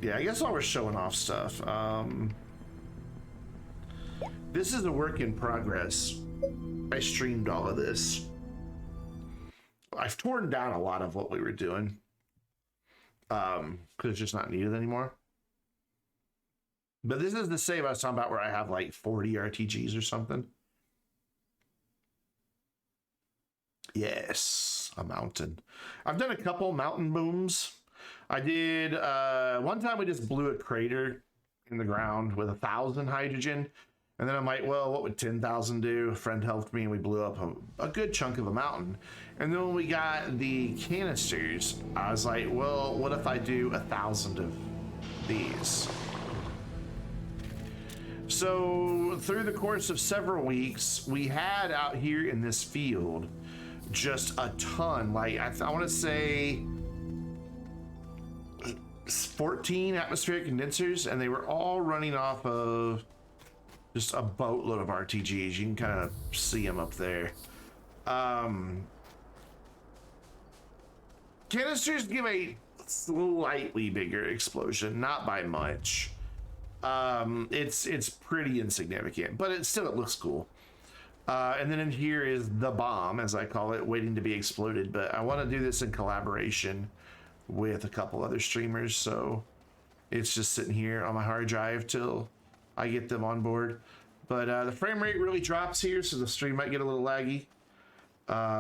Yeah, I guess while we're showing off stuff, this is a work in progress. I streamed all of this. I've torn down a lot of what we were doing, because it's just not needed anymore. But this is the save I was talking about where I have like 40 RTGs or something. Yes, a mountain. I've done a couple mountain booms. I did, one time we just blew a crater in the ground with 1,000 hydrogen. And then I'm like, well, what would 10,000 do? A friend helped me and we blew up a good chunk of a mountain. And then when we got the canisters, I was like, well, what if I do 1,000 of these? So through the course of several weeks, we had out here in this field just a ton, like I want to say 14 atmospheric condensers, and they were all running off of just a boatload of RTGs. You can kind of see them up there. Canisters give a slightly bigger explosion, not by much. It's pretty insignificant, but it looks cool. And then in here is the bomb, as I call it, waiting to be exploded. But I want to do this in collaboration with a couple other streamers, so it's just sitting here on my hard drive till I get them on board. But the frame rate really drops here, so the stream might get a little laggy. But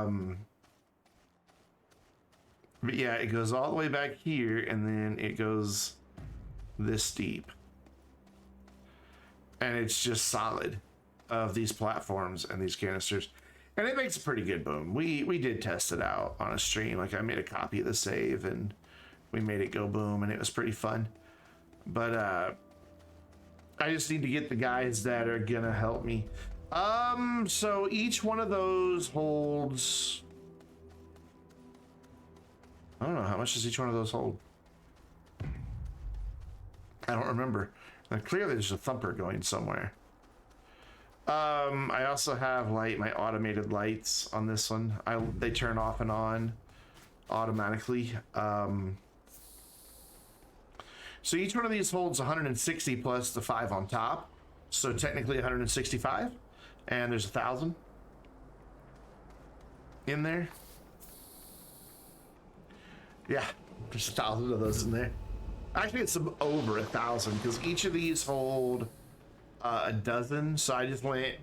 yeah, it goes all the way back here, and then it goes this deep. And it's just solid of these platforms and these canisters. And it makes a pretty good boom. We did test it out on a stream. Like, I made a copy of the save, and we made it go boom, and it was pretty fun. But I just need to get the guys that are gonna help me. So each one of those holds, I don't know, how much does each one of those hold? I don't remember. Now, clearly there's a thumper going somewhere. I also have like my automated lights on this one. They turn off and on automatically. So each one of these holds 160 plus the 5 on top. So technically 165. And there's 1,000 in there. Yeah, there's 1,000 of those in there. Actually, it's over 1,000 because each of these hold a dozen. So I just went,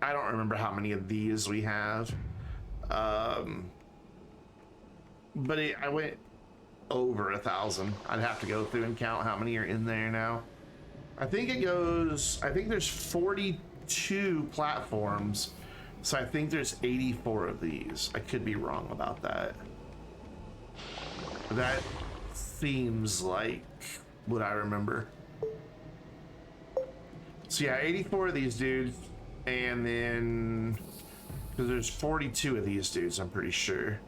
I don't remember how many of these we have. But I went over 1,000. I'd have to go through and count how many are in there now. I think there's 42 platforms. So I think there's 84 of these. I could be wrong about that. That seems like what I remember. So yeah, 84 of these dudes, and then because there's 42 of these dudes, I'm pretty sure.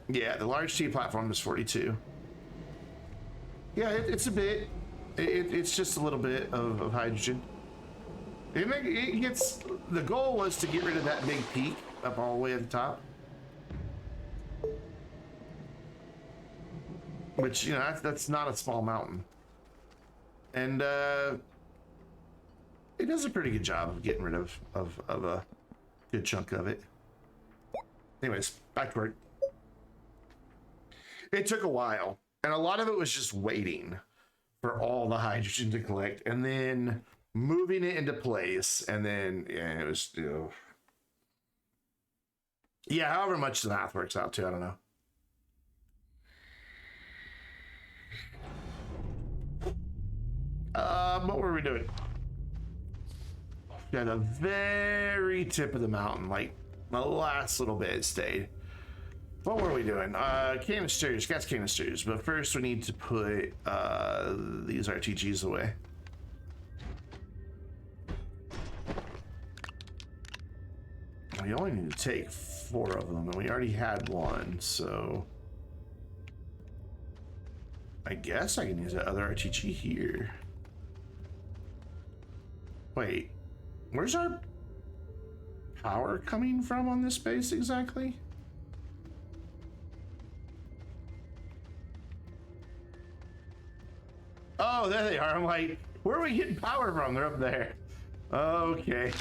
Yeah, the large T platform is 42. Yeah, it's a bit. It's just a little bit of hydrogen. It gets. The goal was to get rid of that big peak up all the way at the top. Which, you know, that's not a small mountain. And it does a pretty good job of getting rid of a good chunk of it. Anyways, back to work. It took a while, and a lot of it was just waiting for all the hydrogen to collect, and then moving it into place, and then, yeah, it was, you know. Yeah, however much the math works out to, I don't know. What were we doing? Yeah, the very tip of the mountain, like the last little bit stayed. What were we doing? Canisters, gas canisters. But first we need to put these RTGs away. We only need to take 4 of them, and we already had one, so I guess I can use that other RTG here. Wait, where's our power coming from on this base exactly? Oh, there they are. I'm like, where are we getting power from? They're up there. Okay.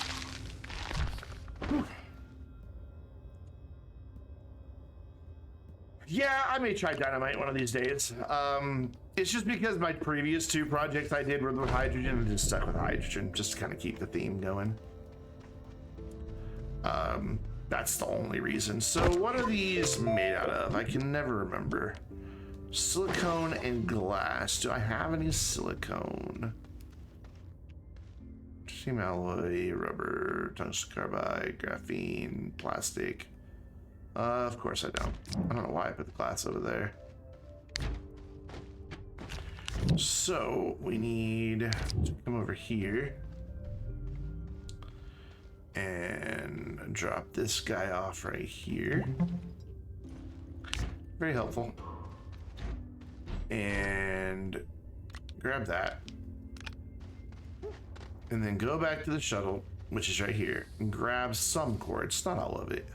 Whew. Yeah, I may try dynamite one of these days. It's just because my previous 2 projects I did were with hydrogen and just stuck with hydrogen just to kind of keep the theme going. That's the only reason. So what are these made out of? I can never remember. Silicone and glass. Do I have any silicone? titanium alloy, rubber, tungsten carbide, graphene, plastic. Of course I don't. I don't know why I put the glass over there. So we need to come over here and drop this guy off right here. Very helpful. And grab that. And then go back to the shuttle, which is right here, and grab some quartz, not all of it.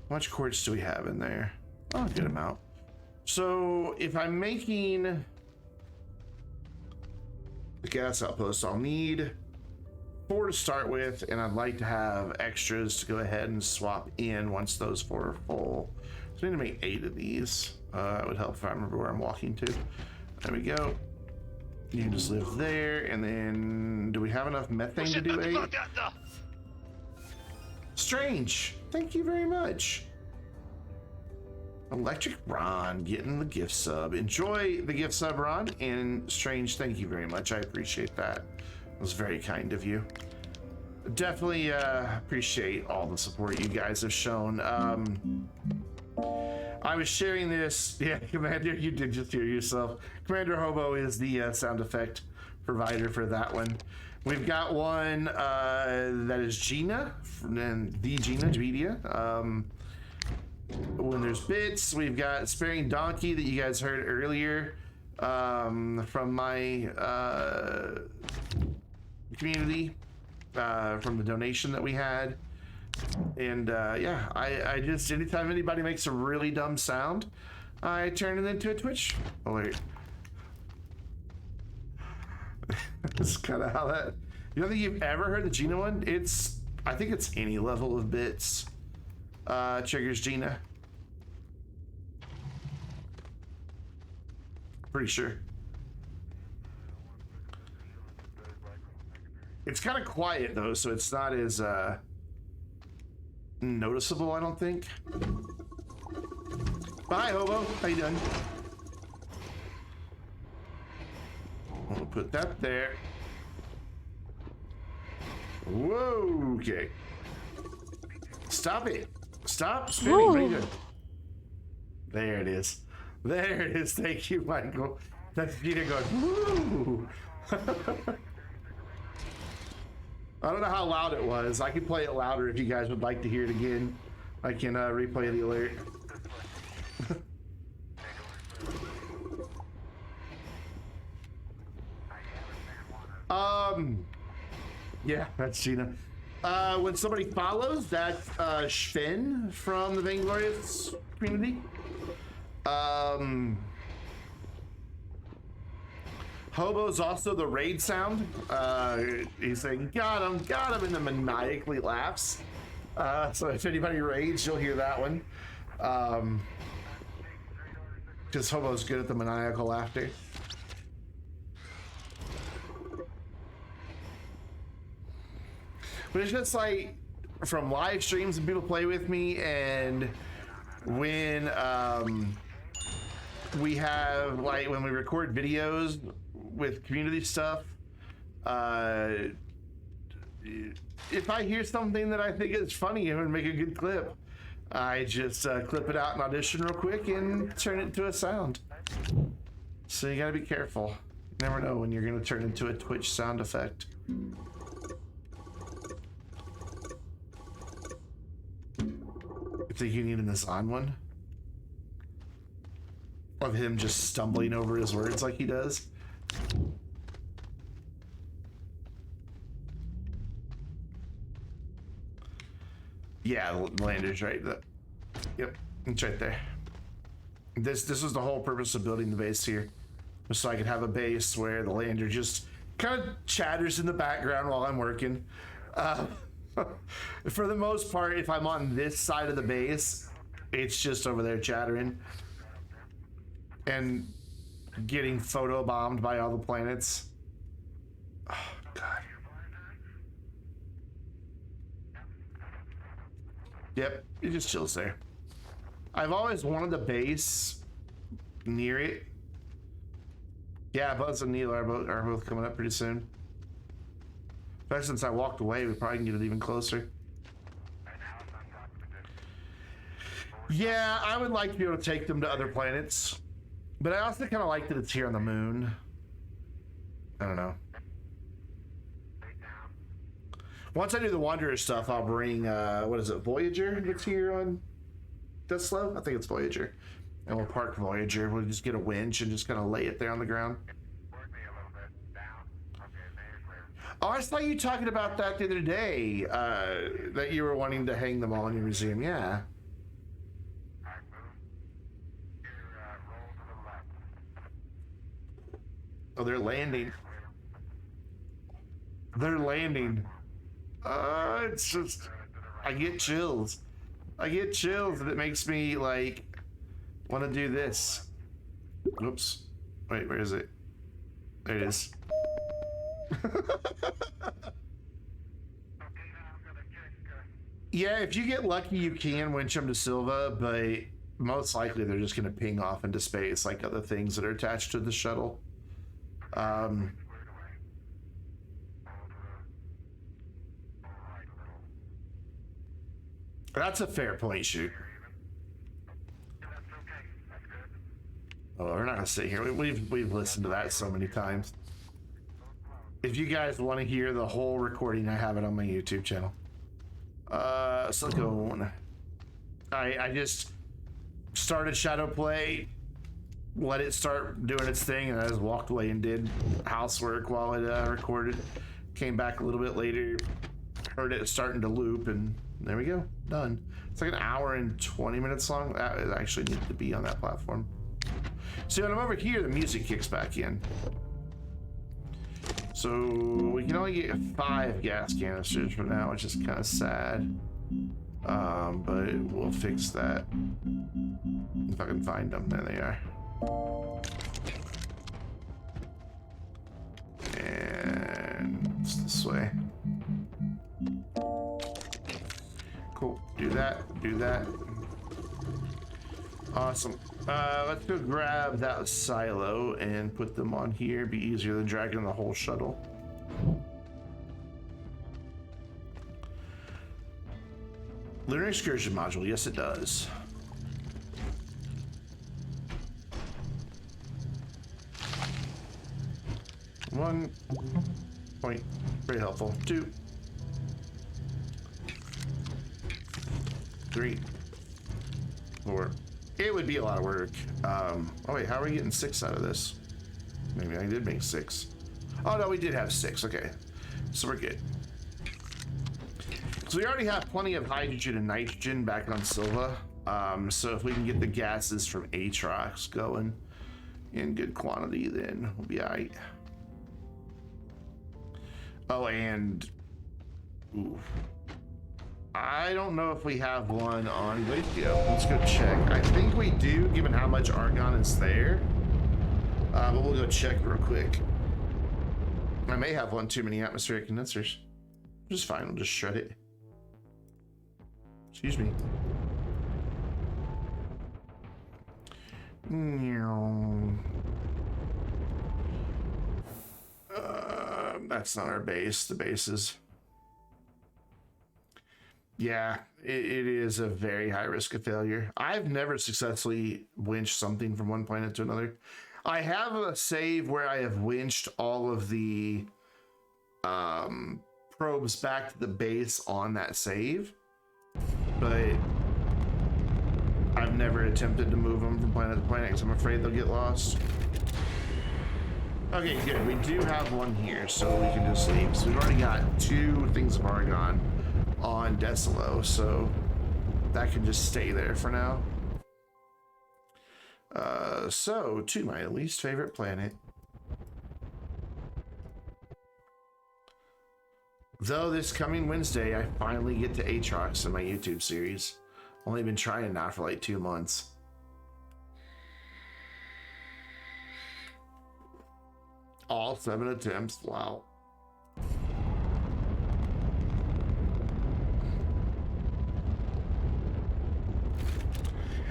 How much quartz do we have in there? Oh, a good amount. So if I'm making the gas outpost, I'll need 4 to start with, and I'd like to have extras to go ahead and swap in once those 4 are full. So I need to make 8 of these. That would help if I remember where I'm walking to. There we go. You can just live there, and then do we have enough methane to do 8? Strange. Thank you very much. Electric Ron getting the gift sub. Enjoy the gift sub, Ron. And Strange, thank you very much. I appreciate that. It was very kind of you. Definitely appreciate all the support you guys have shown. I was sharing this. Yeah, Commander, you did just hear yourself. Commander Hobo is the sound effect provider for that one. We've got one that is Gina, and the Gina, when there's bits, we've got Sparing Donkey that you guys heard earlier from my community, from the donation that we had. And yeah, I just, anytime anybody makes a really dumb sound, I turn it into a Twitch alert. That's kind of how that, you don't think you've ever heard the Gina one? It's, I think it's any level of bits triggers Gina. Pretty sure. It's kind of quiet though, so it's not as noticeable, I don't think. Bye, Hobo. How you doing? We'll put that there. Whoa, okay. Stop it. Stop spinning. What are you doing? There it is. There it is. Thank you, Michael. That's Peter going, woo! I don't know how loud it was. I can play it louder if you guys would like to hear it again. I can replay the alert. Yeah, that's Gina. When somebody follows, that's Sven from the Vainglorious community. Hobo's also the raid sound. He's saying, got him, and then maniacally laughs. So if anybody raids, you'll hear that one. Because Hobo's good at the maniacal laughter. But it's just like from live streams and people play with me, and when we have, like, when we record videos with community stuff, if I hear something that I think is funny and would make a good clip, I just clip it out in Audition real quick and turn it into a sound. So you gotta be careful. You never know when you're gonna turn into a Twitch sound effect. I think you need an Azan one of him just stumbling over his words like he does. Yeah, the lander's right. Yep, it's right there. This was the whole purpose of building the base here, was so I could have a base where the lander just kind of chatters in the background while I'm working. For the most part, if I'm on this side of the base, it's just over there chattering and getting photobombed by all the planets. Oh, God. Yep, it just chills there. I've always wanted a base near it. Yeah, Buzz and Neil are both coming up pretty soon. In fact, since I walked away, we probably can get it even closer. Yeah, I would like to be able to take them to other planets, but I also kind of like that it's here on the moon. I don't know. Once I do the Wanderer stuff, I'll bring, what is it, Voyager that's here on Deslo? I think it's Voyager. And we'll park Voyager. We'll just get a winch and just kind of lay it there on the ground. Oh, I saw you talking about that the other day, that you were wanting to hang them all in your museum. Yeah. Oh, they're landing. They're landing. It's just, I get chills. I get chills, and it makes me like want to do this. Oops. Wait, where is it? There it is. Yeah, if you get lucky, you can winch them to Silva, but most likely they're just going to ping off into space like other things that are attached to the shuttle. That's a fair point, shoot. Oh, we're not gonna sit here. We've listened to that so many times. If you guys want to hear the whole recording, I have it on my YouTube channel. So let's go. I just started Shadow Play, let it start doing its thing, and I just walked away and did housework while it recorded. Came back a little bit later, heard it starting to loop, and there we go, done. It's like an hour and 20 minutes long. That actually needs to be on that platform. See, when I'm over here, the music kicks back in. So we can only get 5 gas canisters for now, which is kind of sad. But we'll fix that if I can find them. There they are. And it's this way. Cool. Do that. Do that. Awesome. Let's go grab that silo and put them on here. Be easier than dragging the whole shuttle. Lunar excursion module. Yes, it does. One point. Very helpful. 2, 3, 4. It would be a lot of work. Oh wait, how are we getting 6 out of this? Maybe I did make 6. Oh no, we did have 6. Okay, so we're good. So we already have plenty of hydrogen and nitrogen back on Silva. So if we can get the gases from Aatrox going in good quantity, then we'll be alright. Oh, and ooh, I don't know if we have one on Glacio. Let's go check. I think we do, given how much argon is there. But we'll go check real quick. I may have one too many atmospheric condensers. Just fine, we'll just shred it. Excuse me. That's not our base. The base is... Yeah, it is a very high risk of failure. I've never successfully winched something from one planet to another. I have a save where I have winched all of the probes back to the base on that save, but I've never attempted to move them from planet to planet because I'm afraid they'll get lost. Okay, good. We do have one here, so we can just leave. So we've already got 2 things of argon on Deslo, so that can just stay there for now. So to my least favorite planet. Though this coming Wednesday, I finally get to Aatrox in my YouTube series. Only been trying now for like 2 months. All 7 attempts, wow.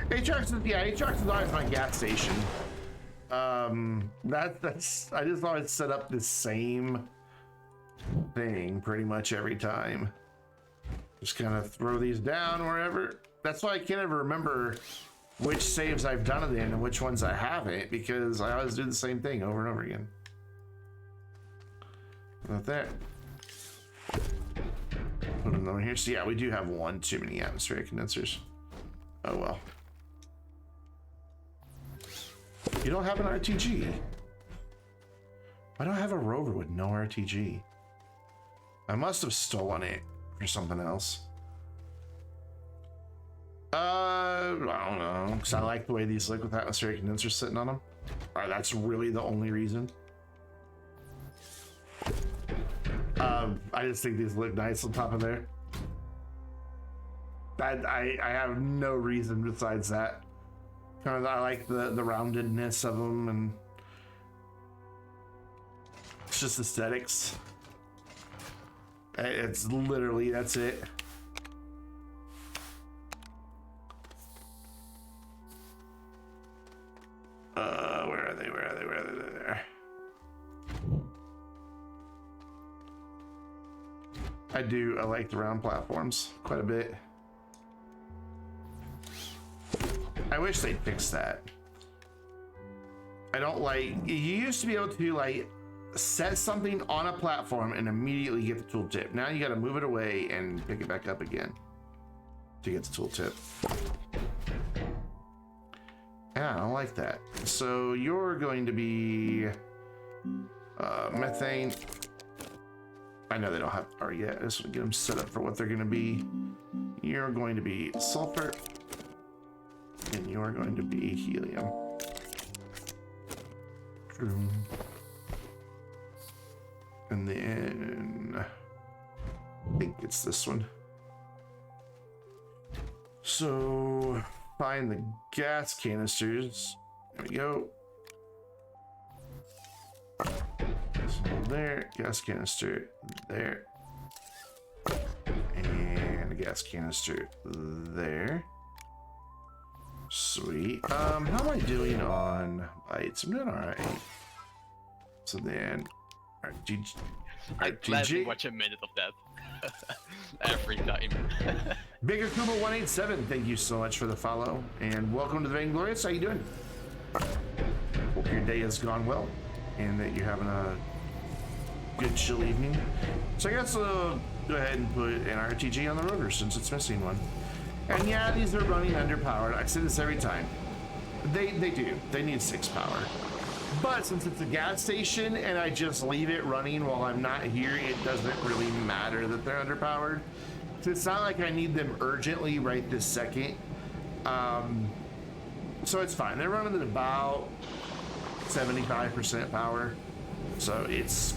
Aatrox is always my gas station. That's I just always set up the same thing pretty much every time. Just kind of throw these down wherever. That's why I can't ever remember which saves I've done it in and which ones I haven't, because I always do the same thing over and over again. About that. Put them over here. So yeah, we do have one too many atmospheric condensers. Oh well. You don't have an RTG. Why do I have a rover with no RTG? I must have stolen it for something else. I don't know, because I like the way these look with atmospheric condensers sitting on them. Alright, that's really the only reason. I just think these look nice on top of there. I have no reason besides that. Kind of, I like the roundedness of them, and it's just aesthetics. It's literally, that's it. Where are they? Where are they? Where are they? They're there. I like the round platforms quite a bit. I wish they'd fix that. I don't like, you used to be able to like set something on a platform and immediately get the tooltip. Now you got to move it away and pick it back up again to get the tooltip. Yeah, I don't like that. So you're going to be methane. I know they don't have R yet. I just want to get them set up for what they're going to be. You're going to be sulfur, and you're going to be helium. And then I think it's this one. So find the gas canisters. There we go. So there, gas canister there, and a gas canister there. Sweet. How am I doing on bytes? I'm doing all right. So then, I gladly watch a minute of that every time. Big Akuma 187, thank you so much for the follow, and welcome to the Vainglorious. How you doing? Hope your day has gone well, and that you're having a good chill evening. So I guess I'll go ahead and put an RTG on the rover since it's missing one. And yeah, these are running underpowered. I say this every time. They do. They need 6 power. But since it's a gas station and I just leave it running while I'm not here, it doesn't really matter that they're underpowered. So it's not like I need them urgently right this second. So it's fine. They're running at about 75% power. So it's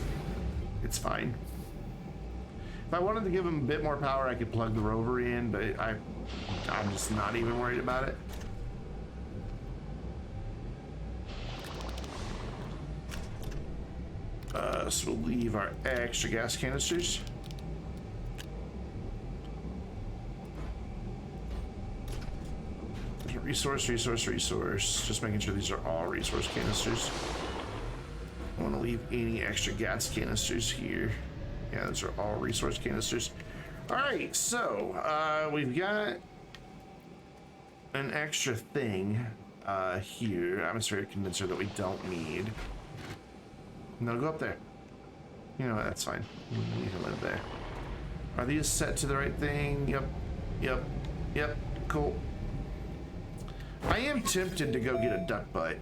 fine. If I wanted to give them a bit more power, I could plug the rover in, but I'm just not even worried about it. So we'll leave our extra gas canisters. Resource. Just making sure these are all resource canisters. I want to leave any extra gas canisters here. Yeah, those are all resource canisters. All right, so we've got an extra thing here, atmospheric condenser that we don't need. No, go up there. You know what, that's fine. You can live there. Are these set to the right thing? Yep, cool. I am tempted to go get a duck butt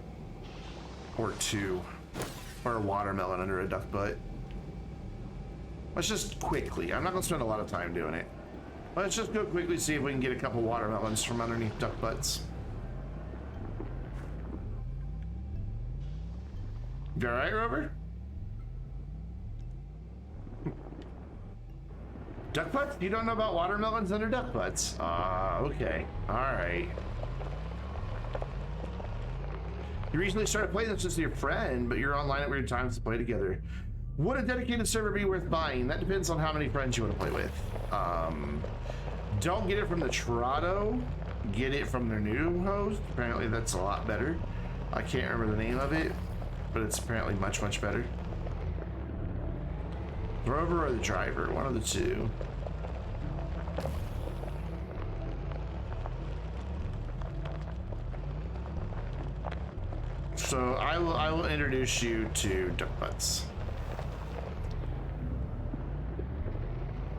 or 2, or a watermelon under a duck butt. Let's just quickly, I'm not gonna spend a lot of time doing it. Let's just go quickly see if we can get a couple watermelons from underneath duck butts. You all right, Rover? Duck butts? You don't know about watermelons under duck butts? Okay. All right. You recently started playing this with your friend, but you're online at weird times to play together. Would a dedicated server be worth buying? That depends on how many friends you want to play with. Don't get it from the Trado. Get it from their new host. Apparently that's a lot better. I can't remember the name of it, but it's apparently much, much better. Rover or the driver, one of the two. So I will introduce you to Duck Butts.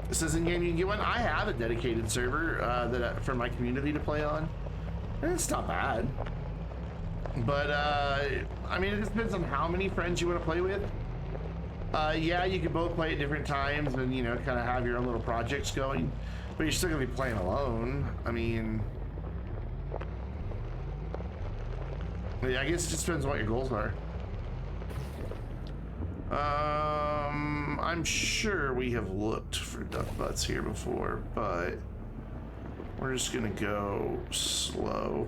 It says in game you can get one. I have a dedicated server for my community to play on. And it's not bad. But I mean, it just depends on how many friends you want to play with. Yeah, you can both play at different times and, you know, kind of have your own little projects going, but you're still gonna be playing alone. I mean, yeah, I guess it just depends on what your goals are. I'm sure we have looked for duck butts here before, but we're just gonna go slow.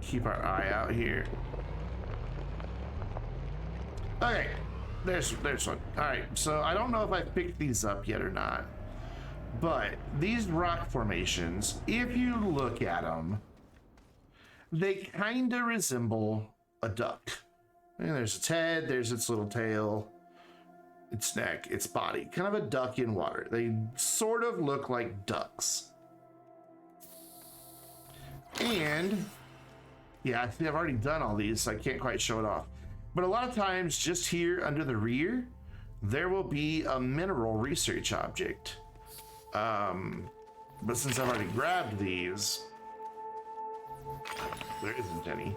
Keep our eye out here. Okay, there's one. All right, so I don't know if I picked these up yet or not, but these rock formations, if you look at them, they kind of resemble a duck. And there's its head, there's its little tail, its neck, its body, kind of a duck in water. They sort of look like ducks. And yeah, see, I've already done all these, so I can't quite show it off. But a lot of times, just here under the rear, there will be a mineral research object. But since I've already grabbed these, there isn't any.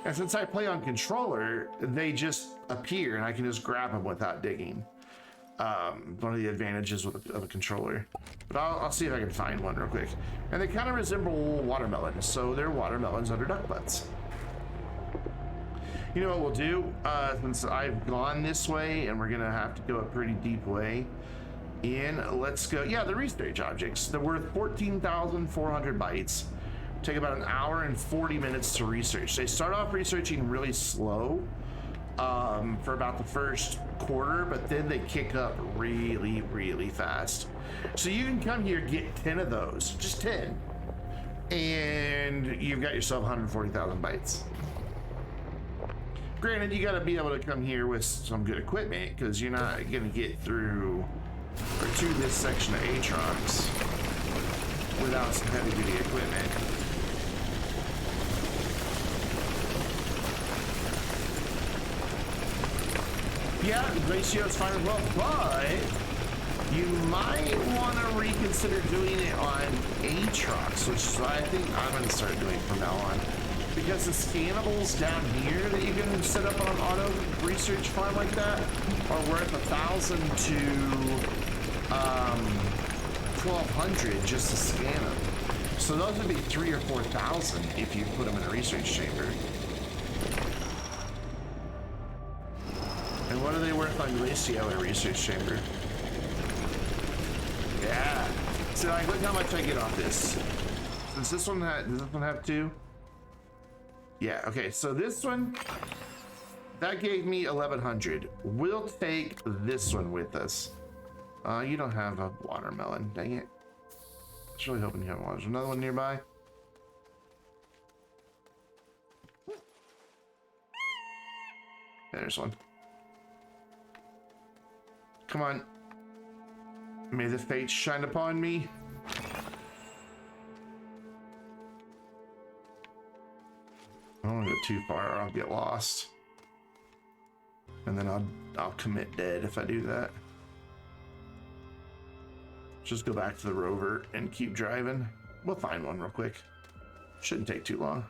And since I play on controller, they just appear and I can just grab them without digging. One of the advantages of a controller. But I'll see if I can find one real quick. And they kind of resemble watermelons, so they're watermelons under duck butts. You know what we'll do? Since I've gone this way and we're gonna have to go a pretty deep way in, let's go. Yeah, the research objects. They're worth 14,400 bytes. Take about an hour and 40 minutes to research. They start off researching really slow for about the first quarter, but then they kick up really, really fast. So you can come here, get 10 of those, just 10, and you've got yourself 140,000 bytes. Granted, you got to be able to come here with some good equipment because you're not going to get through or to this section of Aatrox without some heavy-duty equipment. Yeah, ratio is fine as well, but you might want to reconsider doing it on Aatrox, which is what I think I'm going to start doing from now on. Because the scannables down here that you can set up on an auto research farm like that are worth 1,000 to 1,200 just to scan them. So those would be 3,000 or 4,000 if you put them in a research chamber. And what are they worth on Glacio in a research chamber? Yeah. So like, look how much I get off this. Does this one have two? Yeah, okay, so this one, that gave me 1,100. We'll take this one with us. You don't have a watermelon, dang it. I was really hoping you have one. There's another one nearby. There's one. Come on. May the fates shine upon me. I don't want to go too far or I'll get lost. And then I'll commit dead if I do that. Just go back to the rover and keep driving. We'll find one real quick. Shouldn't take too long.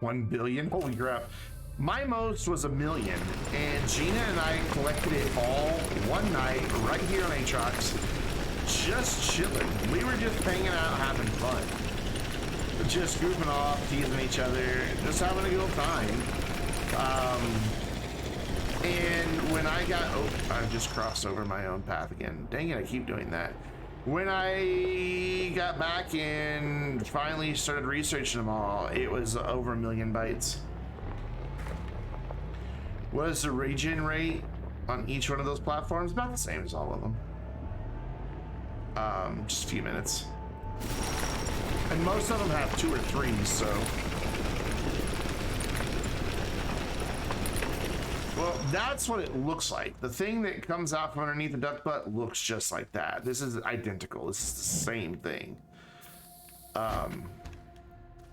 1 billion? Holy crap. My most was 1 million, and Gina and I collected it all one night right here on Aatrox, just chilling. We were just hanging out, having fun. Just goofing off, teasing each other, just having a good time. And when I got, oh, I just crossed over my own path again. Dang it, I keep doing that. When I got back and finally started researching them all, it was over 1 million bytes. What is the regen rate on each one of those platforms? About the same as all of them. Just a few minutes. And most of them have 2 or 3, so. Well, that's what it looks like. The thing that comes out from underneath the duck butt looks just like that. This is identical. This is the same thing. But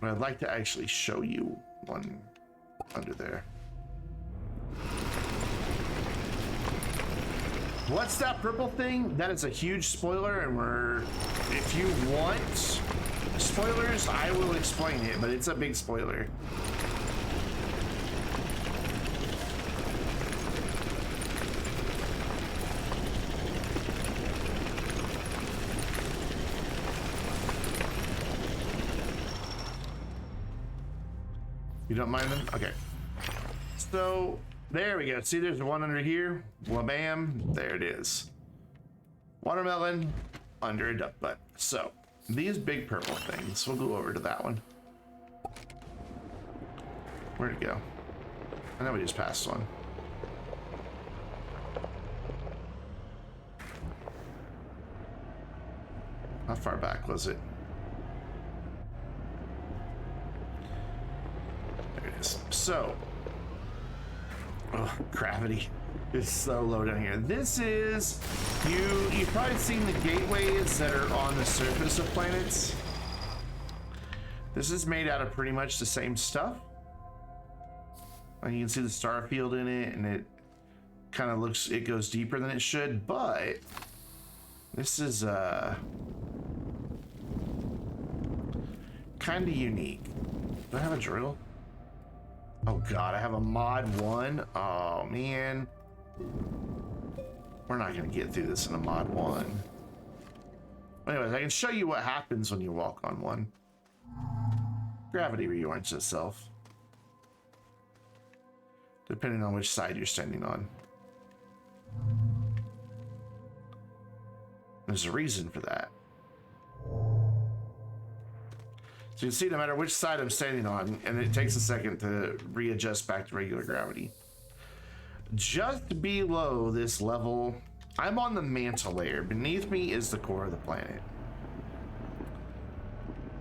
I'd like to actually show you one under there. What's that purple thing? That is a huge spoiler, and if you want spoilers, I will explain it, but it's a big spoiler. You don't mind them? Okay. So there we go. See, there's one under here. Bam. There it is. Watermelon under a duck butt. So these big purple things, we'll go over to that one. Where'd it go? I know we just passed one. How far back was it? There it is. So, oh, gravity is so low down here. This is, you've probably seen the gateways that are on the surface of planets. This is made out of pretty much the same stuff. You can see the star field in it, and it kind of looks, it goes deeper than it should, but this is kind of unique. Do I have a drill? Oh god, I have a mod 1. Oh man. We're not gonna get through this in a mod 1. Anyways, I can show you what happens when you walk on one. Gravity reorients itself, depending on which side you're standing on. There's a reason for that. So you can see no matter which side I'm standing on, and it takes a second to readjust back to regular gravity. Just below this level, I'm on the mantle layer. Beneath me is the core of the planet.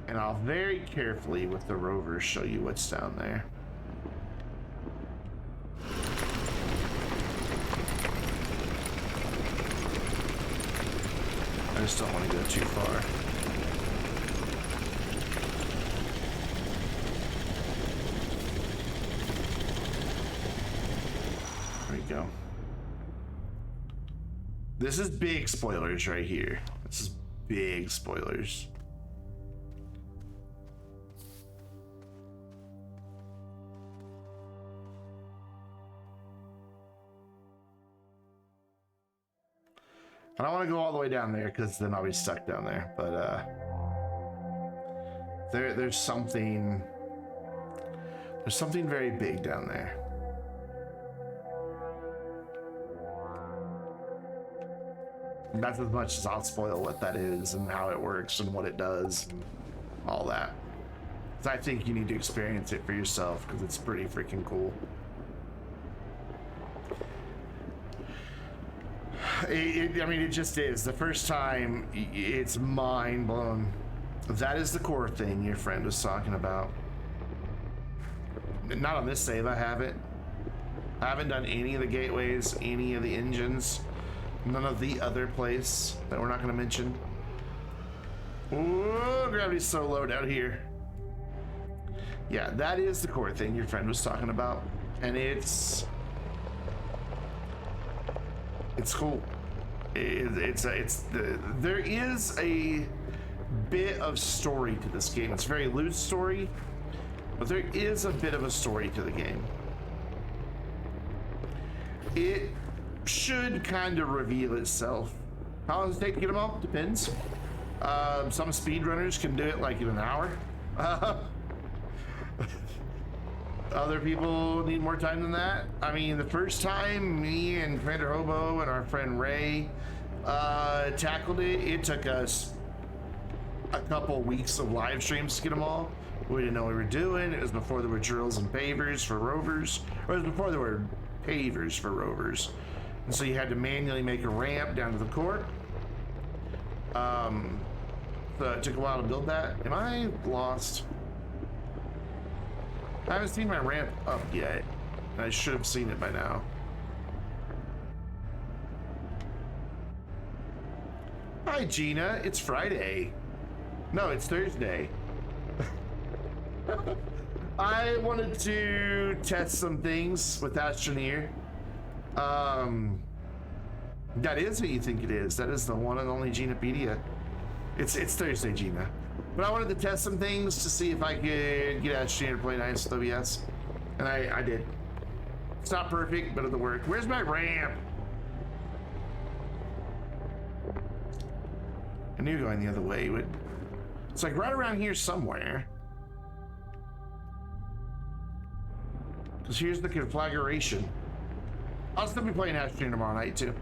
And I'll very carefully with the rover show you what's down there. I just don't want to go too far. There we go. This is big spoilers right here. This is big spoilers. I don't want to go all the way down there because then I'll be stuck down there. But there's something very big down there. And that's as much as I'll spoil what that is and how it works and what it does and all that. I think you need to experience it for yourself because it's pretty freaking cool. I mean, it just is. The first time, it's mind blown. That is the core thing your friend was talking about. Not on this save, I haven't. I haven't done any of the gateways, any of the engines, none of the other place that we're not going to mention. Whoa, gravity's so low down here. Yeah, that is the core thing your friend was talking about. And it's cool. There is a bit of story to this game. It's a very loose story, but there is a bit of a story to the game. It should kind of reveal itself. How long does it take to get them all? Depends. Some speedrunners can do it like in an hour. Other people need more time than that. I mean, the first time me and Commander Hobo and our friend Ray tackled it, it took us a couple weeks of live streams to get them all. We didn't know what we were doing. It was before there were drills and pavers for rovers, or it was before there were pavers for rovers. And so you had to manually make a ramp down to the core. So it took a while to build that. Am I lost? I haven't seen my ramp up yet. I should have seen it by now. Hi, Gina. It's Friday. No, it's Thursday. I wanted to test some things with Astroneer. That is what you think it is. That is the one and only Ginapedia. It's Thursday, Gina. But I wanted to test some things to see if I could get Astroneer to play nice with OBS. And I did. It's not perfect, but it'll work. Where's my ramp? I knew going the other way would. It's like right around here somewhere. Because here's the conflagration. I'll still be playing Astroneer tomorrow night too.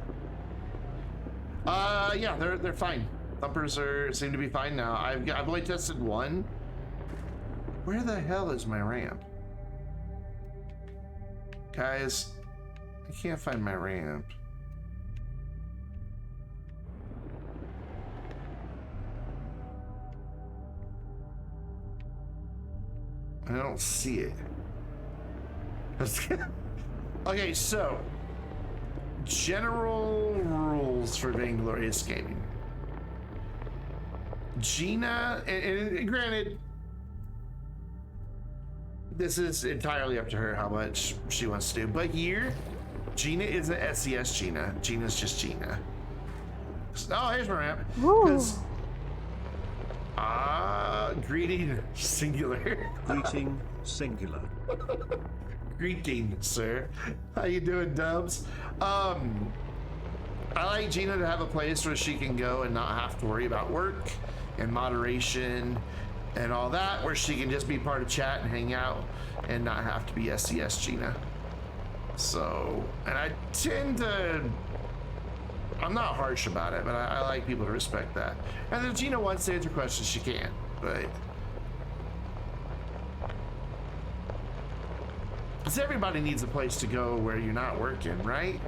Yeah, they're fine. Thumpers seem to be fine now. I've only tested one. Where the hell is my ramp? Guys, I can't find my ramp. I don't see it. Okay, so general rules for Vainglorious Gaming. Gina, and granted, this is entirely up to her how much she wants to do, but here, Gina isn't SES Gina. Gina's just Gina. Oh, here's my ramp. Greeting singular. Greeting singular. Greeting, sir. How you doing, Dubs? I like Gina to have a place where she can go and not have to worry about work and moderation and all that, where she can just be part of chat and hang out and not have to be SES Gina. So, and I tend to, I'm not harsh about it, but I like people to respect that. And if Gina wants to answer questions, she can, but because everybody needs a place to go where you're not working, right?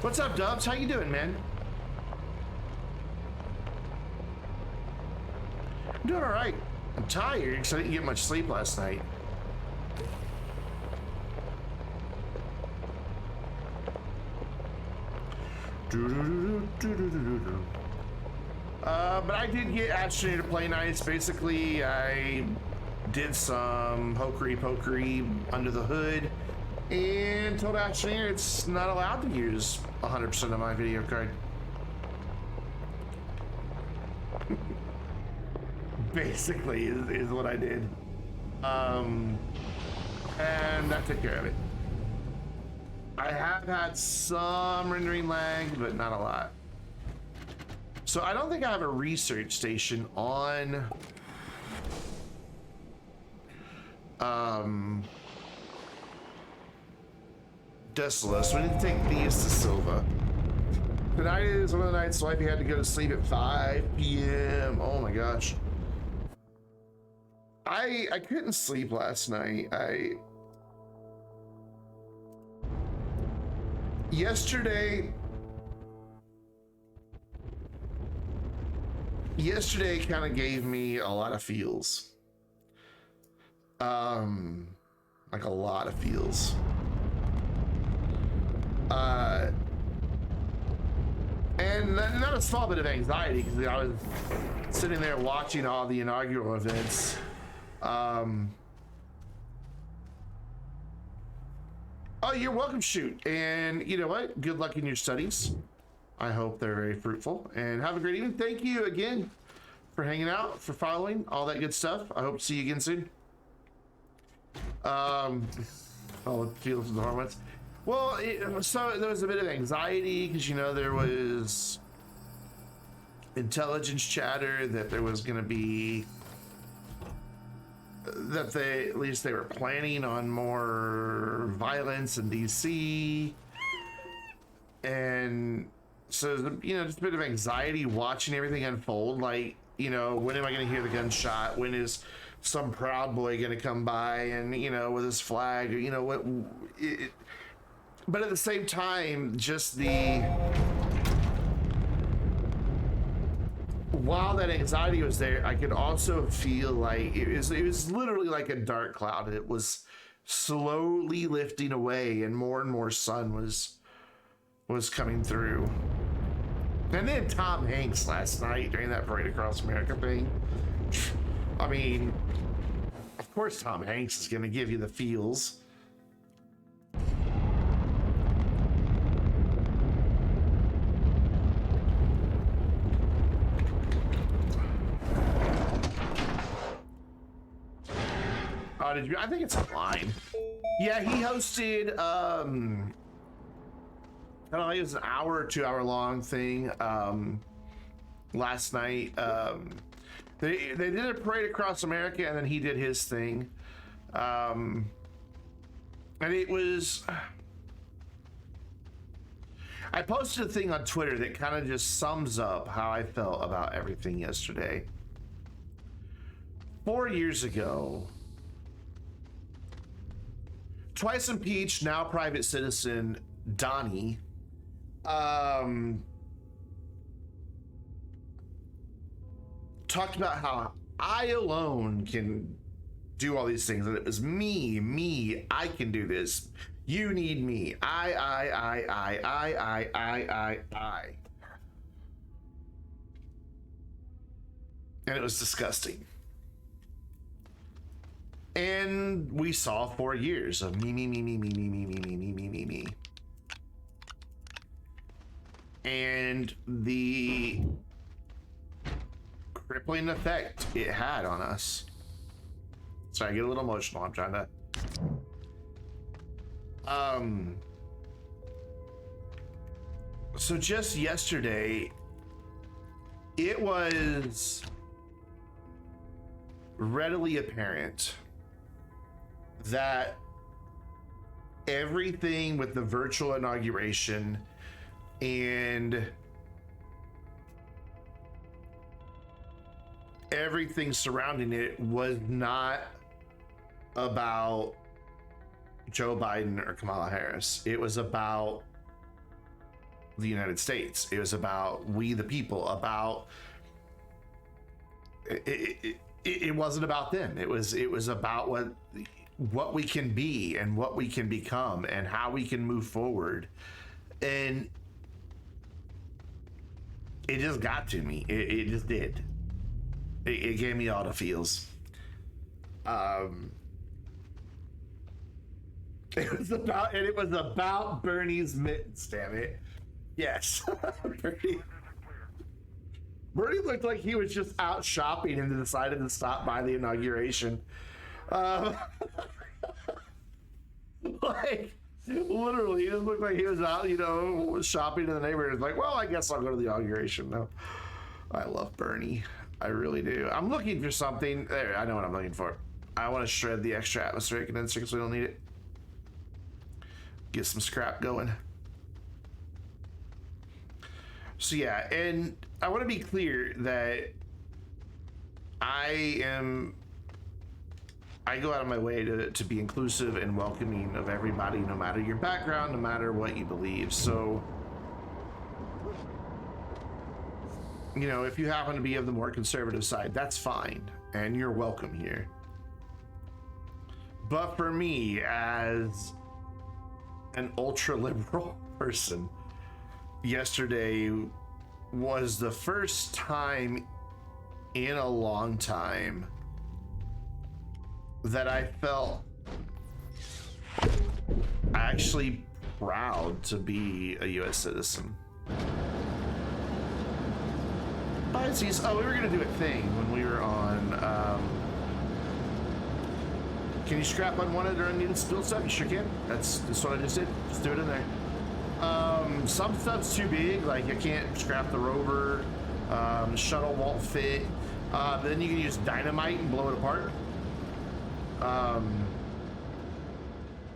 What's up, Dubs? How you doing, man? I'm doing all right. I'm tired because I didn't get much sleep last night. But I did get Astroneer to play nice. Basically, I did some pokery under the hood and told Astroneer it's not allowed to use 100% of my video card. Basically is what I did. And that took care of it. I have had some rendering lag, but not a lot. So I don't think I have a research station on Desolus. We need to take these to Silva. Tonight is one of the nights Swipey had to go to sleep at 5 p.m. Oh my gosh. I couldn't sleep last night. Yesterday kind of gave me a lot of feels. Like a lot of feels. And not a small bit of anxiety, because I was sitting there watching all the inaugural events. Oh, you're welcome, Shoot. And you know what? Good luck in your studies. I hope they're very fruitful. And have a great evening. Thank you again for hanging out, for following, all that good stuff. I hope to see you again soon. All the feels and the hormones. Well, so there was a bit of anxiety because, you know, there was intelligence chatter that there was going to be, that at least they were planning on more violence in DC. And so, you know, just a bit of anxiety watching everything unfold. Like, you know, when am I going to hear the gunshot? When is some Proud Boy going to come by and, you know, with his flag, or, you know, what but at the same time, just while that anxiety was there, I could also feel like it was literally like a dark cloud. It was slowly lifting away, and more sun was coming through. And then Tom Hanks last night during that Parade Across America thing. I mean, of course Tom Hanks is going to give you the feels. Oh, did you? I think it's online. Yeah, he hosted, I don't know, it was an hour or 2 hour long thing last night. They did a Parade Across America, and then he did his thing. And it was... I posted a thing on Twitter that kind of just sums up how I felt about everything yesterday. 4 years ago, twice impeached, now private citizen Donnie talked about how I alone can do all these things, and it was me, I can do this. You need me. I. And it was disgusting. And we saw 4 years of me. And the crippling effect it had on us. Sorry, I get a little emotional. I'm trying to... So just yesterday, it was readily apparent that everything with the virtual inauguration and everything surrounding it was not about Joe Biden or Kamala Harris. It was about the United States. It was about we the people, about it wasn't about them. It was about what we can be and what we can become and how we can move forward. And it just got to me. It just did. It gave me all the feels. It was about Bernie's mittens, damn it. Yes. Bernie looked like he was just out shopping and decided to stop by the inauguration. Like, literally, he just looked like he was out, shopping in the neighborhood. It's like, well, I guess I'll go to the inauguration. No, I love Bernie. I really do. I'm looking for something. There, I know what I'm looking for. I want to shred the extra atmospheric condenser because we don't need it. Get some scrap going. So yeah, and I want to be clear that I go out of my way to be inclusive and welcoming of everybody, no matter your background, no matter what you believe. So, if you happen to be of the more conservative side, that's fine, and you're welcome here. But for me, as an ultra-liberal person, yesterday was the first time in a long time that I felt actually proud to be a U.S. citizen. Oh, we were gonna do a thing when we were on. Can you strap unwanted or unneeded spill stuff? You sure can. That's what I just did. Just do it in there. Some stuff's too big, like you can't scrap the rover. The shuttle won't fit. Then you can use dynamite and blow it apart.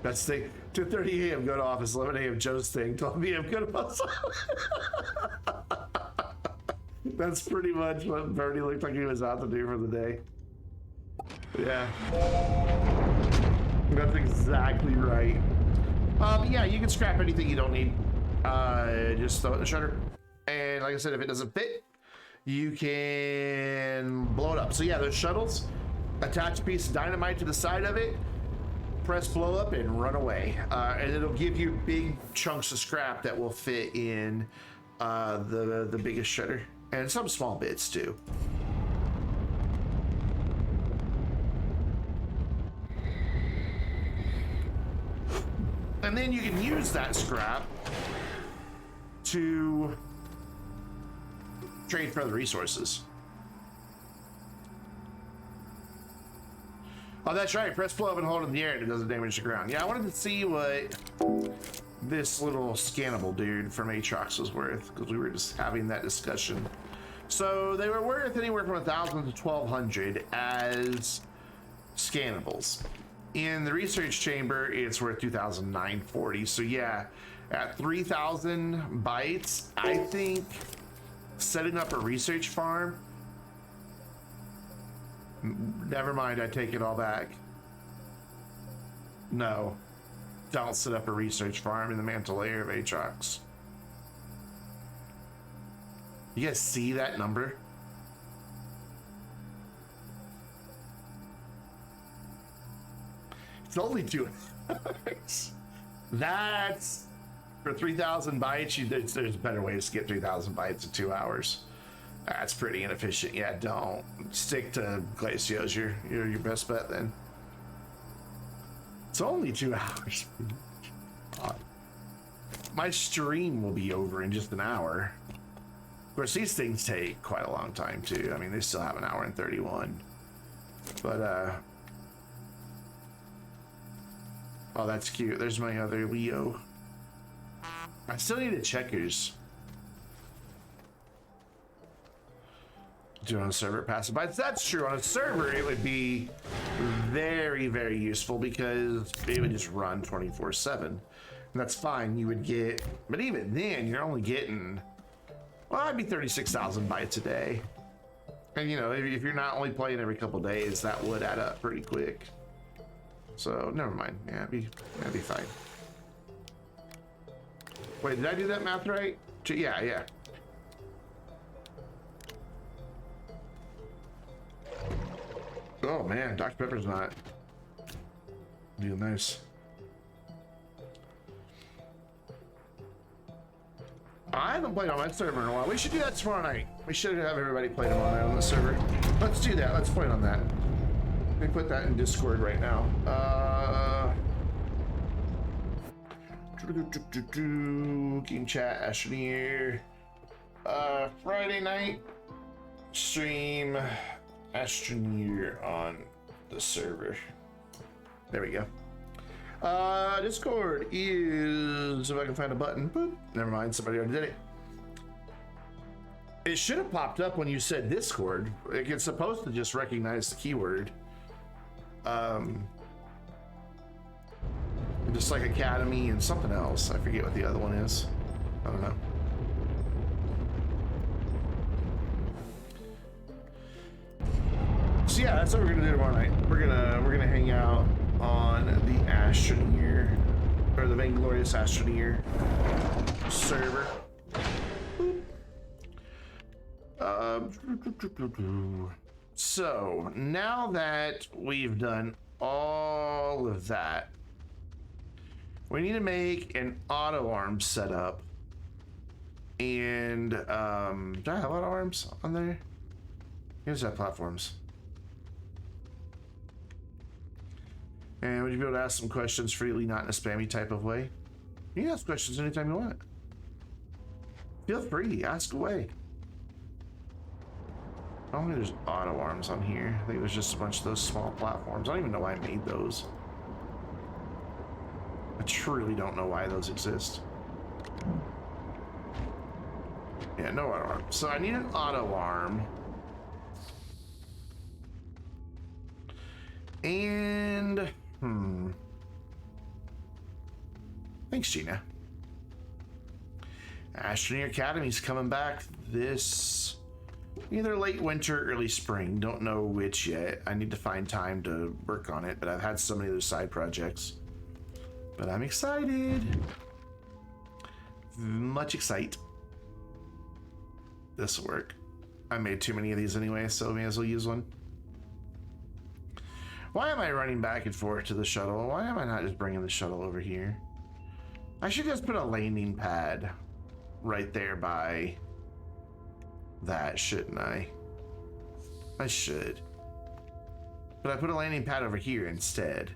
That's the 2:30 a.m. go to office, 11 a.m. Joe's thing, 12 p.m. go to bus. That's pretty much what Bernie looked like he was out to do for the day. Yeah. That's exactly right. Yeah, you can scrap anything you don't need. Just throw it in the shredder. And like I said, if it doesn't fit, you can blow it up. So yeah, those shuttles, attach a piece of dynamite to the side of it, press blow up and run away. And it'll give you big chunks of scrap that will fit in the biggest shredder, and some small bits too. And then you can use that scrap to trade for other resources. Oh, that's right. Press flow up and hold in the air and it doesn't damage the ground. Yeah, I wanted to see what this little scannable dude from Aatrox was worth, because we were just having that discussion. So they were worth anywhere from 1,000 to 1,200 as scannables. In the research chamber, it's worth 2,940. So yeah, at 3,000 bytes, I think setting up a research farm. Never mind, I take it all back. No, don't set up a research farm in the mantle layer of Aatrox. You guys see that number? It's only 2 hours. That's for 3,000 bytes. There's better ways to get 3,000 bytes in 2 hours. That's pretty inefficient. Yeah, don't stick to Glacios. You're your best bet then. It's only 2 hours. My stream will be over in just an hour. Of course, these things take quite a long time too. I mean, they still have an hour and 31. But oh, that's cute. There's my other Leo. I still need a checkers. Do on a server passive bytes. That's true. On a server, it would be very, very useful because it would just run 24/7. And that's fine. You would get, but even then, you're only getting, well, I'd be 36,000 bytes a day. And you know, if you're not only playing every couple days, that would add up pretty quick. So never mind. Yeah, that'd be fine. Wait, did I do that math right? Yeah. Oh man, Dr. Pepper's not doing nice. I haven't played on my server in a while. We should do that tomorrow night. We should have everybody play tomorrow night on the server. Let's do that. Let's play on that. Let me put that in Discord right now. Game chat, Astroneer. Friday night stream Astroneer on the server. There we go. Discord is, if I can find a button. Boop. Never mind, somebody already did it. It should have popped up when you said Discord. It's supposed to just recognize the keyword. Just like Academy and something else. I forget what the other one is. I don't know. So yeah, that's what we're gonna do tomorrow night. We're gonna hang out on the Astroneer, or the Vainglorious Astroneer server. So now that we've done all of that, we need to make an auto arm setup. And do I have auto arms on there? Here's that platforms. And would you be able to ask some questions freely, not in a spammy type of way? You can ask questions anytime you want. Feel free, ask away. I don't think there's auto arms on here. I think it was just a bunch of those small platforms. I don't even know why I made those. I truly don't know why those exist. Yeah, no auto arm. So I need an auto arm. And thanks, Gina. Astroneer Academy's coming back this either late winter, early spring. Don't know which yet. I need to find time to work on it, but I've had so many other side projects. But I'm excited. Much excite. This will work. I made too many of these anyway, so may as well use one. Why am I running back and forth to the shuttle? Why am I not just bringing the shuttle over here? I should just put a landing pad right there by that, shouldn't I? I should. But I put a landing pad over here instead.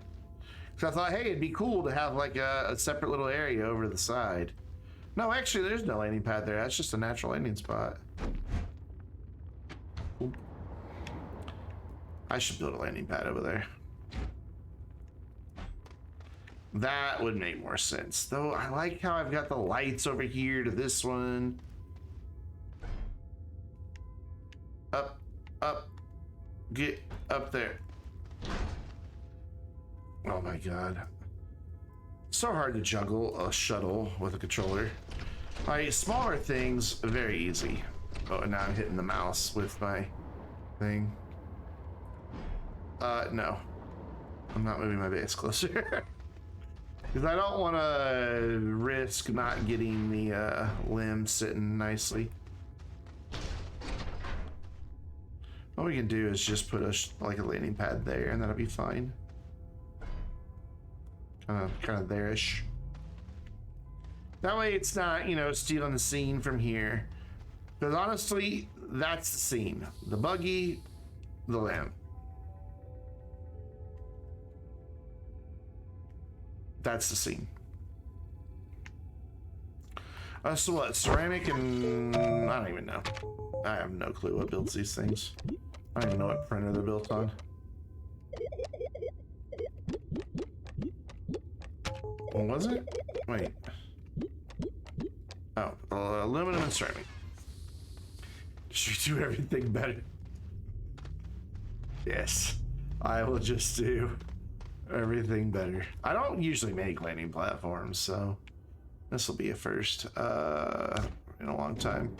So I thought, hey, it'd be cool to have like a separate little area over the side. No, actually, there's no landing pad there. That's just a natural landing spot. Cool. I should build a landing pad over there. That would make more sense. Though I like how I've got the lights over here to this one. Up, up, get up there. Oh my god. So hard to juggle a shuttle with a controller. Like, smaller things, very easy. Oh, and now I'm hitting the mouse with my thing. No. I'm not moving my base closer. Because I don't want to risk not getting the limb sitting nicely. What we can do is just put like a landing pad there, and that'll be fine. Kind of there-ish. That way it's not, you know, stealing the scene from here. Because honestly, that's the scene. The buggy, the lamp. That's the scene. So what, ceramic and... I don't even know. I have no clue what builds these things. I don't even know what printer they're built on. What was it? Wait. Oh, aluminum and ceramic. Should we do everything better? Yes, I will just do everything better. I don't usually make landing platforms, so this will be a first in a long time.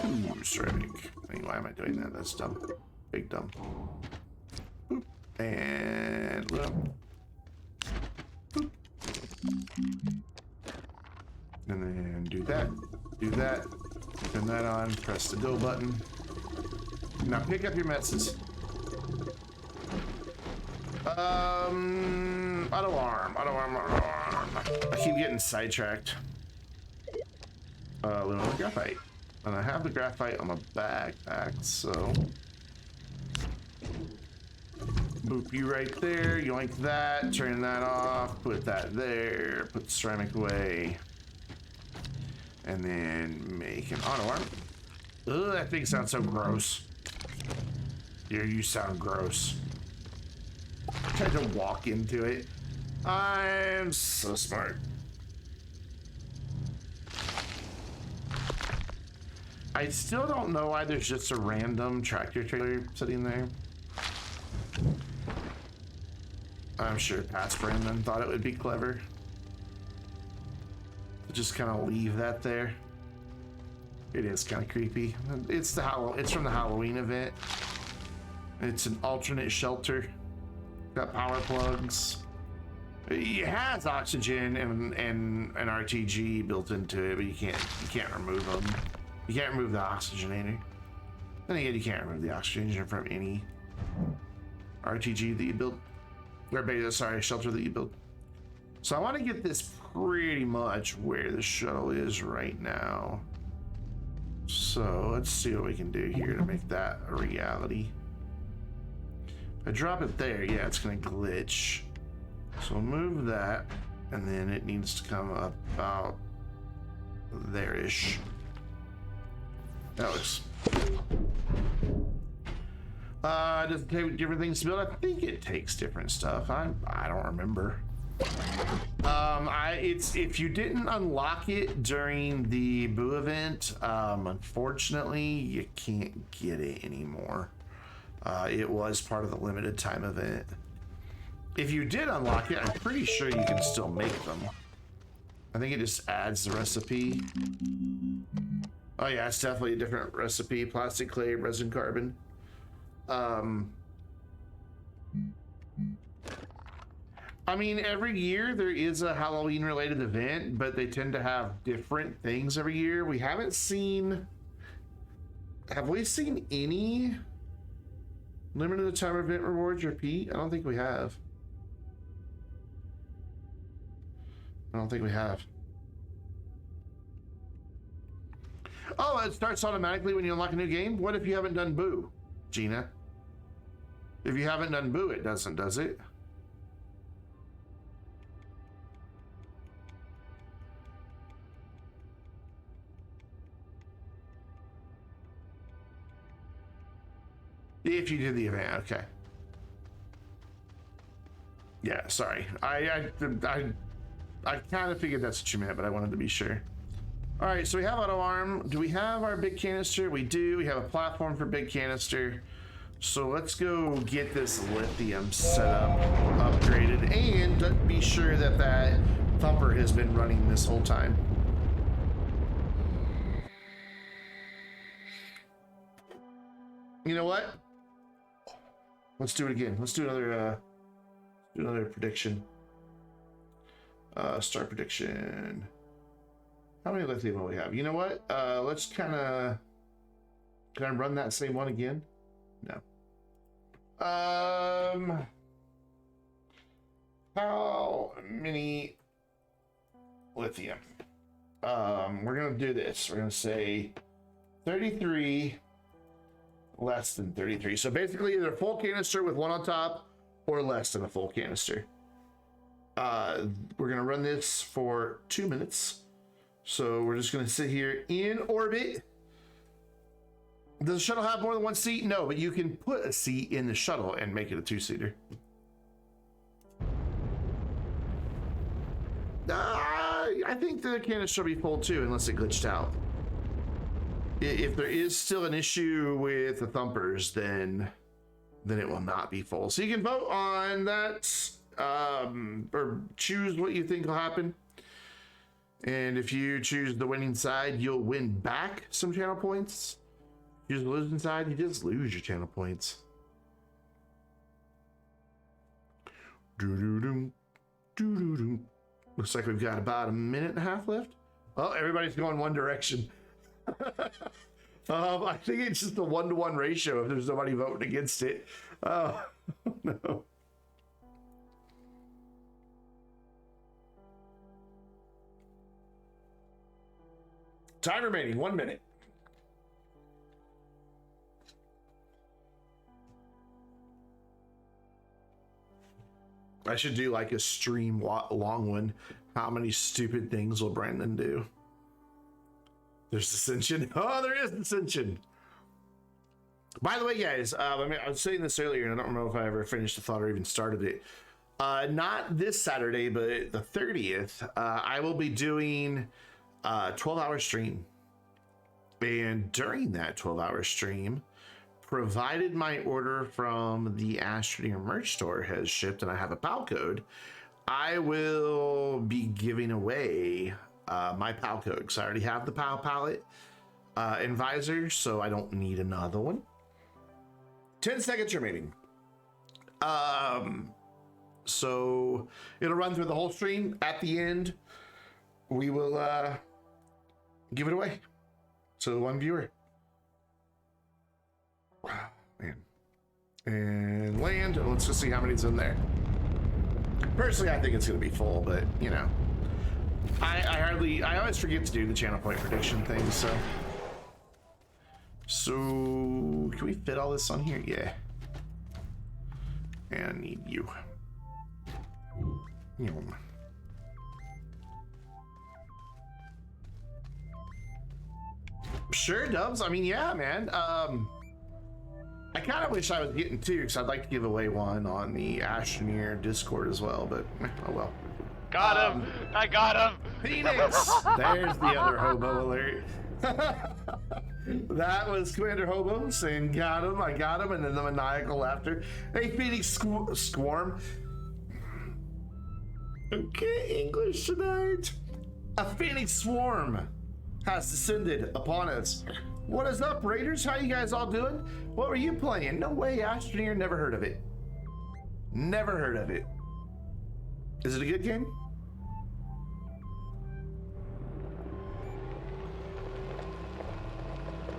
Ooh, ceramic. I mean, why am I doing that? That's dumb. Big dumb. Boop. And boop. Boop. And then do that. Do that. Turn that on. Press the go button. Now pick up your messes. Auto arm. I keep getting sidetracked. Aluminum graphite. And I have the graphite on my backpack, so boop you right there, yoink that, turn that off, put that there, put the ceramic away, and then make an auto arm. Ugh, that thing sounds so gross. You sound gross. I tried to walk into it. I'm so smart. I still don't know why there's just a random tractor trailer sitting there. I'm sure Pat's Brandon thought it would be clever to just kind of leave that there. It is kind of creepy. It's from the Halloween event. It's an alternate shelter. Got power plugs. It has oxygen and an RTG built into it, but you can't remove them. You can't remove the oxygenator. Then again, you can't remove the oxygenator from any RTG that you build. Or sorry, shelter that you build. So I want to get this pretty much where the shuttle is right now. So let's see what we can do here to make that a reality. If I drop it there, yeah, it's gonna glitch. So we'll move that, and then it needs to come up about there-ish. That looks. Does it take different things to build? I think it takes different stuff. I don't remember. It's if you didn't unlock it during the Boo event, unfortunately you can't get it anymore. It was part of the limited time event. If you did unlock it, I'm pretty sure you can still make them. I think it just adds the recipe. Oh yeah, it's definitely a different recipe. Plastic, clay, resin, carbon. I mean, every year there is a Halloween related event, but they tend to have different things every year. We haven't seen... Have we seen any limited time event rewards repeat? I don't think we have. I don't think we have. Oh, it starts automatically when you unlock a new game? What if you haven't done Boo, Gina? If you haven't done Boo, it doesn't, does it? If you did the event, okay. Yeah, sorry. I kind of figured that's what you meant, but I wanted to be sure. All right, so we have auto arm. Do we have our big canister? We do. We have a platform for big canister. So let's go get this lithium set up, upgraded, and be sure that that thumper has been running this whole time. You know what? Let's do it again. Let's do another prediction. Start prediction. How many lithium will we have? You know what? Let's kind of. Can I run that same one again? No. How many lithium? We're gonna do this. We're gonna say 33. Less than 33. So basically either full canister with one on top or less than a full canister. We're gonna run this for 2 minutes. So we're just gonna sit here in orbit. Does the shuttle have more than one seat? No, but you can put a seat in the shuttle and make it a 2-seater. I think the canister will be full too, unless it glitched out. If there is still an issue with the thumpers, then it will not be full. So you can vote on that, or choose what you think will happen. And if you choose the winning side, you'll win back some channel points. If you choose the losing side, you just lose your channel points. Looks like we've got about 1.5 minutes left. Oh, everybody's going one direction. I think it's just a 1-to-1 ratio if there's nobody voting against it. Oh, no. Time remaining, 1 minute. I should do like a stream long one. How many stupid things will Brandon do? There's dissension. Oh, there is dissension. By the way, guys, I was saying this earlier, and I don't know if I ever finished the thought or even started it. Not this Saturday, but the 30th, I will be doing a 12-hour stream. And during that 12-hour stream, provided my order from the Astroneer merch store has shipped and I have a PAL code, I will be giving away my PAL code, because I already have the PAL palette and visor, so I don't need another one. 10 seconds remaining. So it'll run through the whole stream. At the end, we will give it away to one viewer. Wow, man. And land, and let's just see how many's in there. Personally, I think it's going to be full, but you know, I always forget to do the channel point prediction thing, so can we fit all this on here? Yeah. And I need you. Sure, Dubs. I mean, yeah, man. I kind of wish I was getting two, because I'd like to give away one on the Astroneer Discord as well, but oh well. Got him! I got him! Phoenix! There's the other hobo alert. That was Commander Hobo saying, got him, I got him, and then the maniacal laughter. Hey, Phoenix Swarm. Okay, English tonight. A Phoenix Swarm has descended upon us. What is up, Raiders? How you guys all doing? What were you playing? No way, Astroneer, never heard of it. Never heard of it. Is it a good game?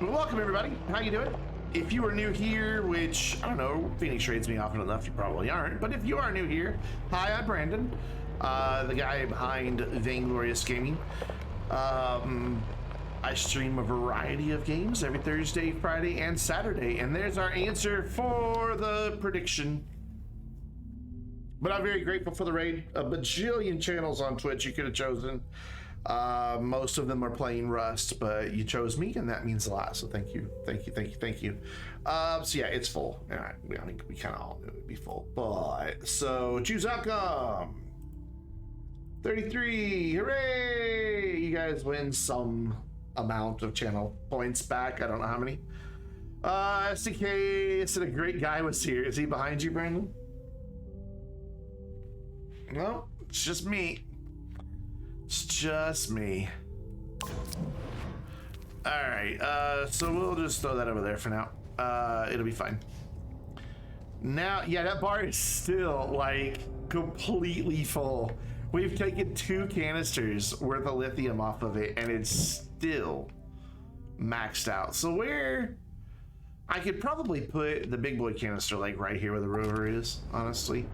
Welcome, everybody. How you doing? If you are new here, which, I don't know, Phoenix trades me often enough, you probably aren't, but if you are new here, hi, I'm Brandon, the guy behind Vainglorious Gaming. I stream a variety of games every Thursday, Friday, and Saturday, and there's our answer for the prediction. But I'm very grateful for the raid. A bajillion channels on Twitch you could have chosen. Most of them are playing Rust, but you chose me, and that means a lot. So thank you. So yeah, it's full. I think we kind of all knew it would be full. But so choose outcome. 33, hooray! You guys win some amount of channel points back. I don't know how many. SDK said a great guy was here. Is he behind you, Brandon? No, it's just me. It's just me. All right, so we'll just throw that over there for now. It'll be fine. Now, yeah, that bar is still like completely full. We've taken 2 canisters worth of lithium off of it, and it's still maxed out. So I could probably put the big boy canister like right here where the rover is, honestly.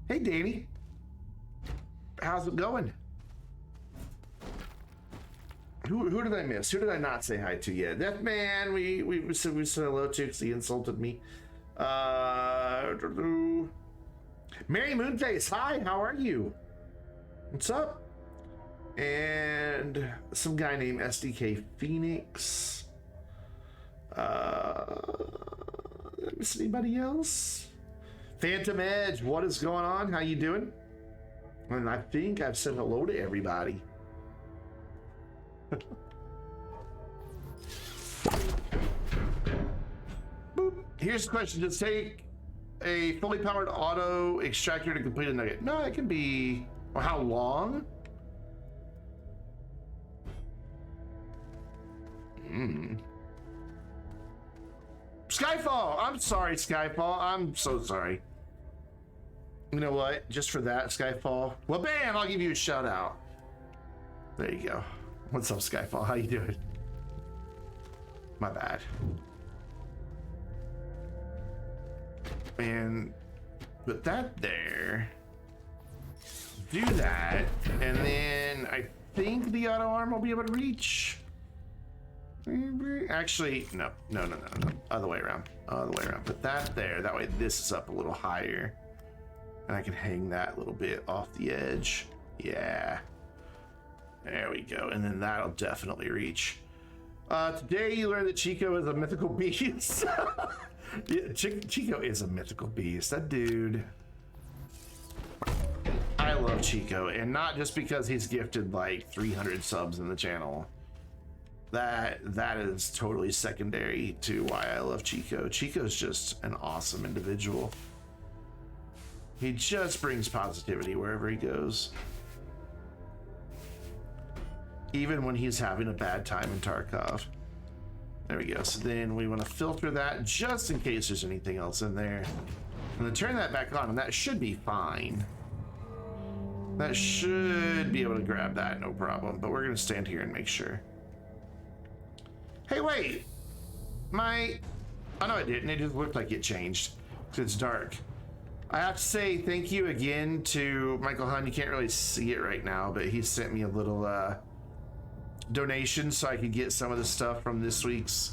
Hey, Danny. How's it going? Who did I miss? Who did I not say hi to yet? That man we said hello to because he insulted me. Mary Moonface, hi, how are you? What's up? And some guy named SDK Phoenix. Did I miss anybody else? Phantom Edge, what is going on? How you doing? And I think I've said hello to everybody. Boop. Here's the question. Does it take a fully powered auto extractor to complete a nugget? No, it can be... Or how long? Skyfall! I'm sorry, Skyfall. I'm so sorry. You know what? Just for that, Skyfall. Well, bam! I'll give you a shout out. There you go. What's up, Skyfall? How you doing? My bad. And put that there. Do that. And then I think the auto arm will be able to reach. Actually, no. Other way around. Put that there. That way this is up a little higher. And I can hang that a little bit off the edge. Yeah. There we go. And then that'll definitely reach. Today you learned that Chico is a mythical beast. Yeah, Chico is a mythical beast. That dude. I love Chico. And not just because he's gifted like 300 subs in the channel. That is totally secondary to why I love Chico. Chico's just an awesome individual. He just brings positivity wherever he goes. Even when he's having a bad time in Tarkov. There we go. So then we want to filter that just in case there's anything else in there. And then turn that back on, and that should be fine. That should be able to grab that, no problem. But we're going to stand here and make sure. Hey, wait. Oh, no, it didn't. It just looked like it changed because it's dark. I have to say thank you again to Michael Hun. You can't really see it right now, but he sent me a little donation so I could get some of the stuff from this week's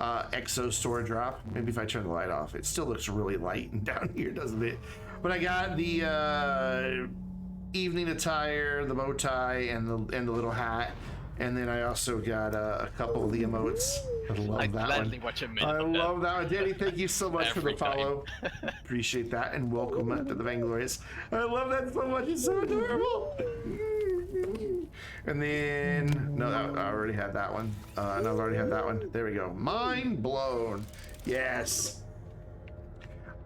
EXO store drop. Maybe if I turn the light off. It still looks really light and down here, doesn't it? But I got the evening attire, the bow tie, and the little hat. And then I also got a couple of the emotes. I love that one. Watch a I love that one. Danny, thank you so much for the follow. Appreciate that, and welcome to the Vainglorious. I love that so much. It's so adorable. And then, no, I already had that one. No, I've already had that one. There we go. Mind blown. Yes.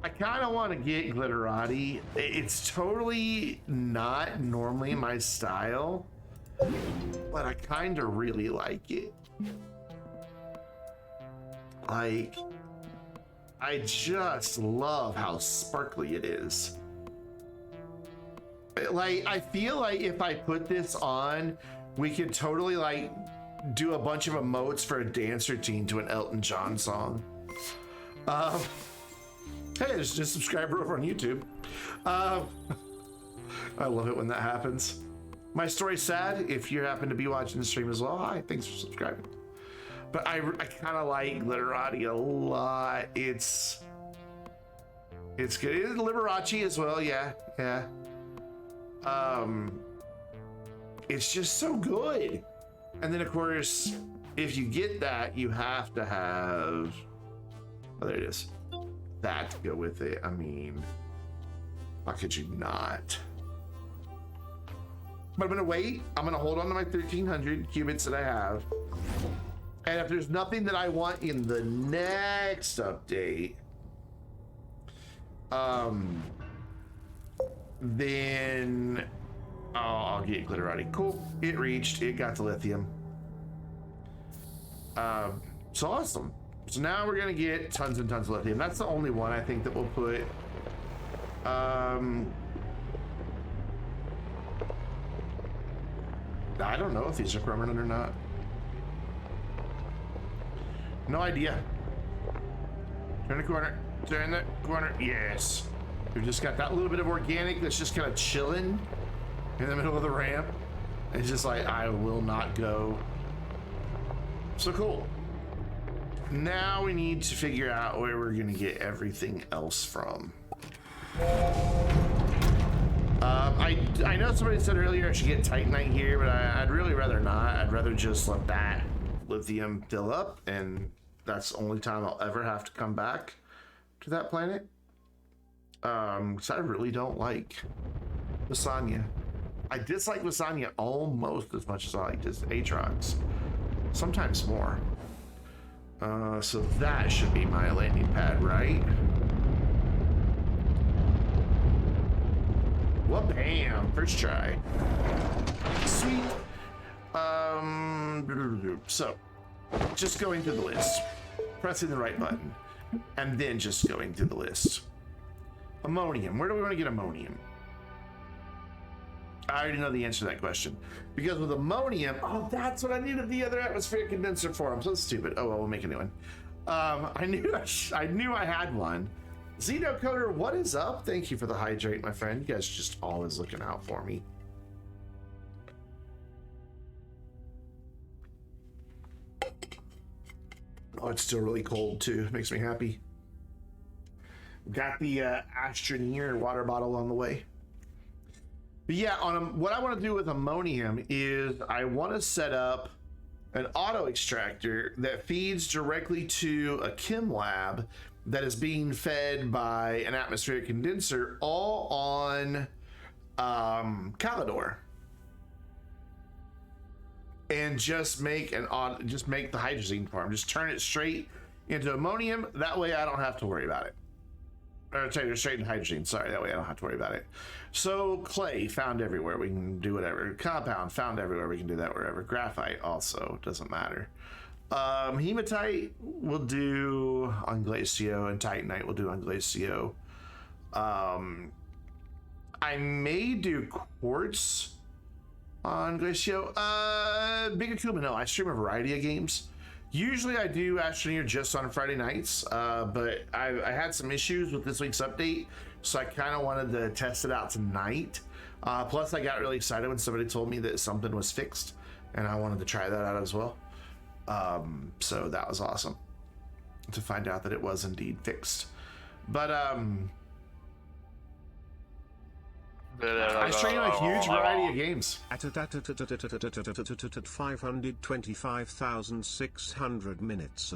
I kind of want to get Glitterati. It's totally not normally my style. But I kind of really like it. Like, I just love how sparkly it is. Like, I feel like if I put this on, we could totally like do a bunch of emotes for a dance routine to an Elton John song. Hey, there's just a subscriber over on YouTube. I love it when that happens. My story's sad. If you happen to be watching the stream as well, hi, thanks for subscribing. But I kind of like Glitterati a lot. It's good. It's Liberace as well, yeah. It's just so good. And then of course, if you get that, you have to have, oh, there it is, that to go with it. I mean, how could you not? But I'm gonna wait. I'm gonna hold on to my 1,300 qubits that I have. And if there's nothing that I want in the next update, then I'll get Glitterati. Cool. It reached. It got the lithium. So awesome. So now we're gonna get tons and tons of lithium. That's the only one I think that we'll put. I don't know if these are permanent or not. No idea. Turn the corner. Turn the corner. Yes. We've just got that little bit of organic that's just kind of chilling in the middle of the ramp. It's just like, I will not go. So cool. Now we need to figure out where we're gonna get everything else from. I know somebody said earlier I should get Titanite here, but I'd really rather not. I'd rather just let that lithium fill up, and that's the only time I'll ever have to come back to that planet. Because I really don't like Lasagna. I dislike Lasagna almost as much as I like just Aatrox. Sometimes more. So that should be my landing pad, right? Well, bam, first try. Sweet. So, just going through the list, pressing the right button, and then just going through the list. Ammonium, where do we want to get ammonium? I already know the answer to that question. Because with ammonium, oh, that's what I needed the other atmospheric condenser for. I'm so stupid. Oh, well, we'll make a new one. I knew I had one. Xenocoder, what is up? Thank you for the hydrate, my friend. You guys are just always looking out for me. Oh, it's still really cold too. Makes me happy. Got the Astroneer water bottle on the way. But yeah, what I want to do with ammonium is I want to set up an auto-extractor that feeds directly to a chem lab that is being fed by an atmospheric condenser, all on Calidor, and just make the hydrazine farm. Just turn it straight into ammonium. That way I don't have to worry about it. Or straight into hydrazine. Sorry, that way I don't have to worry about it. So clay found everywhere. We can do whatever. Compound found everywhere. We can do that wherever. Graphite also doesn't matter. Hematite we'll do on Glacio, and Titanite we'll do on Glacio. I may do quartz on Glacio. Big Akuma, no, I stream a variety of games. Usually I do Astroneer just on Friday nights, but I had some issues with this week's update, so I kind of wanted to test it out tonight. Plus I got really excited when somebody told me that something was fixed, and I wanted to try that out as well. So that was awesome to find out that it was indeed fixed. But I stream a huge variety of games. At 525,600 minutes.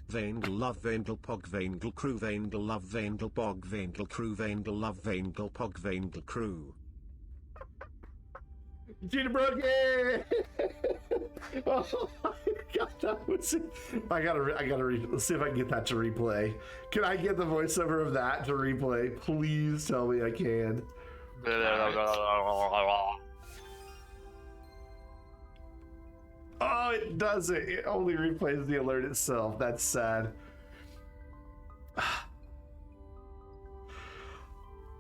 Vaingle love Vaingle pog Vaingle crew Vaingle love Vaingle pog Vaingle crew Vaingle love Vaingle pog Vaingle crew. Gina Brookie! Oh my god, that was it. I gotta let's see if I can get that to replay. Can I get the voiceover of that to replay? Please tell me I can. Oh, it doesn't. It only replays the alert itself. That's sad.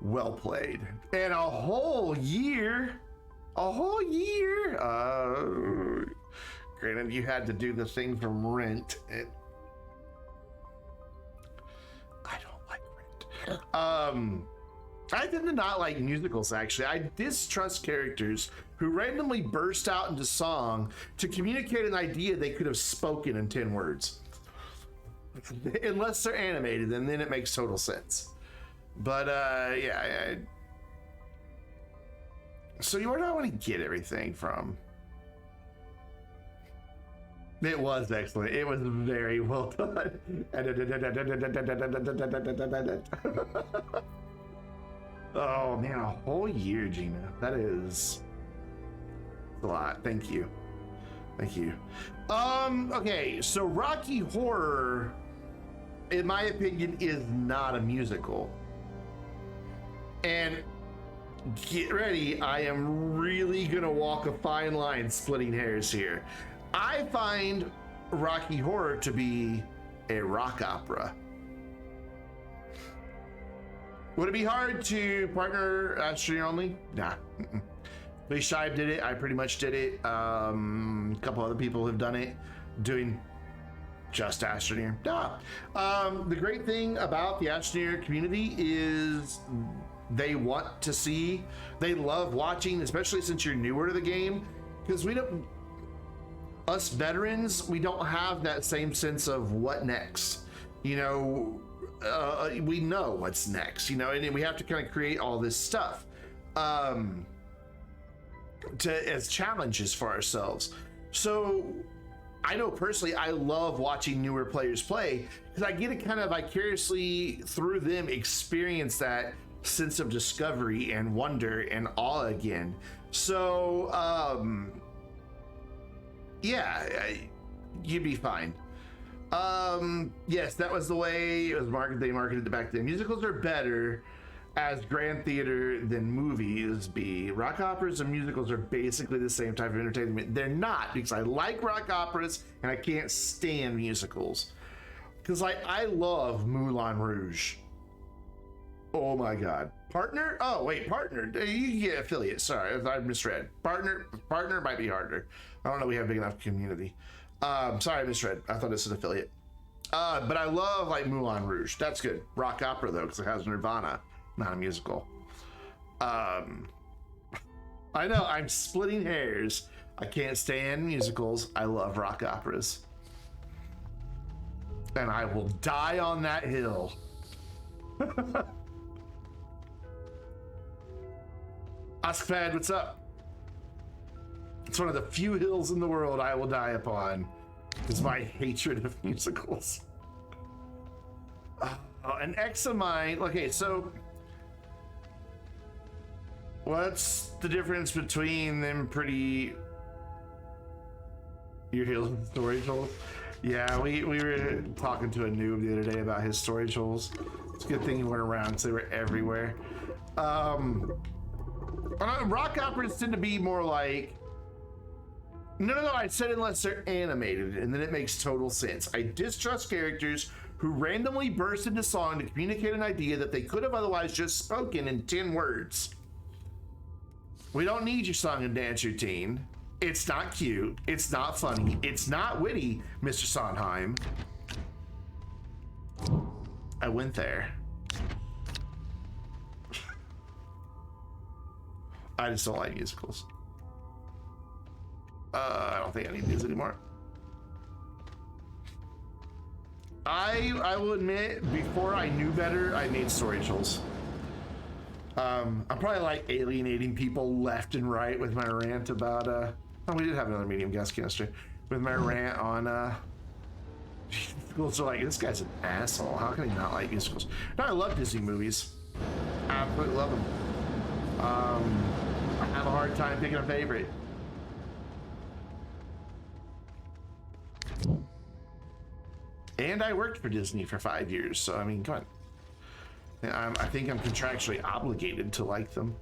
Well played. And a whole year. A whole year. Granted, you had to do the thing from Rent. I don't like Rent. I tend to not like musicals, actually. I distrust characters who randomly burst out into song to communicate an idea they could have spoken in 10 words. Unless they're animated, and then it makes total sense. But, yeah. So where do I want to get everything from? It was excellent. It was very well done. Oh man, a whole year, Gina. That is a lot. Thank you. Thank you. Okay, so Rocky Horror, in my opinion, is not a musical. And get ready, I am really gonna walk a fine line splitting hairs here. I find Rocky Horror to be a rock opera. Would it be hard to partner Astroneer only? Nah. Lee Shive did it. I pretty much did it. A couple other people have done it, doing just Astroneer. Nah. The great thing about the Astroneer community is they want to see, they love watching, especially since you're newer to the game, because us veterans, we don't have that same sense of what next. You know, we know what's next, you know, and we have to kind of create all this stuff as challenges for ourselves. So I know personally, I love watching newer players play because I get to kind of vicariously through them experience that sense of discovery and wonder and awe again. So yeah, you'd be fine. Yes, that was the way it was marketed. They marketed it back then. Musicals are better as grand theater than movies be. Rock operas and musicals are basically the same type of entertainment. They're not, because I like rock operas and I can't stand musicals. Because I love Moulin Rouge. Oh my God. Partner? Oh wait, partner. You get affiliate. Sorry, I misread. Partner might be harder. I don't know. We have a big enough community. Sorry, I misread. I thought it was an affiliate. But I love like Moulin Rouge. That's good. Rock opera though, because it has Nirvana, not a musical. I know I'm splitting hairs. I can't stand musicals. I love rock operas, and I will die on that hill. Oskpad, what's up? It's one of the few hills in the world I will die upon. Is my hatred of musicals. An ex of mine. Okay, so what's the difference between them pretty? Your heels and storage holes? Yeah, we were talking to a noob the other day about his storage holes. It's a good thing he went around because they were everywhere. Rock operas tend to be more like, no, I said unless they're animated, and then it makes total sense. I distrust characters who randomly burst into song to communicate an idea that they could have otherwise just spoken in 10 words. We don't need your song and dance routine. It's not cute. It's not funny. It's not witty, Mr. Sondheim. I went there. I just don't like musicals. I don't think I need these anymore. I will admit, before I knew better, I made storage holes. I'm probably like alienating people left and right with my rant about oh, we did have another medium gas canister with my rant on musicals. Are like, this guy's an asshole. How can he not like musicals? No, I love Disney movies. I absolutely love them. I have a hard time picking a favorite. And I worked for Disney for 5 years, so I mean, come on. I think I'm contractually obligated to like them.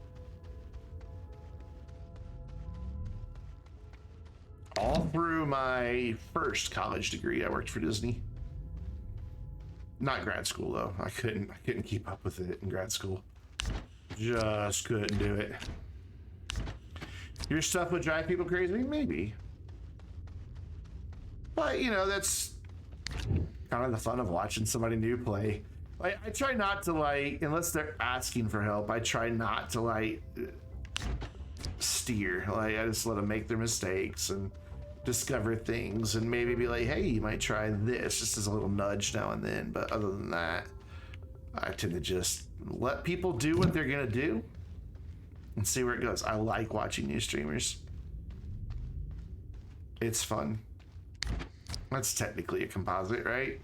All through my first college degree, I worked for Disney. Not grad school though. I couldn't keep up with it in grad school. Just couldn't do it. Your stuff would drive people crazy? Maybe. But you know, that's kind of the fun of watching somebody new play I try not to like, unless they're asking for help, I try not to like steer. Like I just let them make their mistakes and discover things and maybe be like, hey, you might try this, just as a little nudge now and then. But other than that, I tend to just let people do what they're gonna do and see where it goes. I like watching new streamers. It's fun. That's technically a composite, right?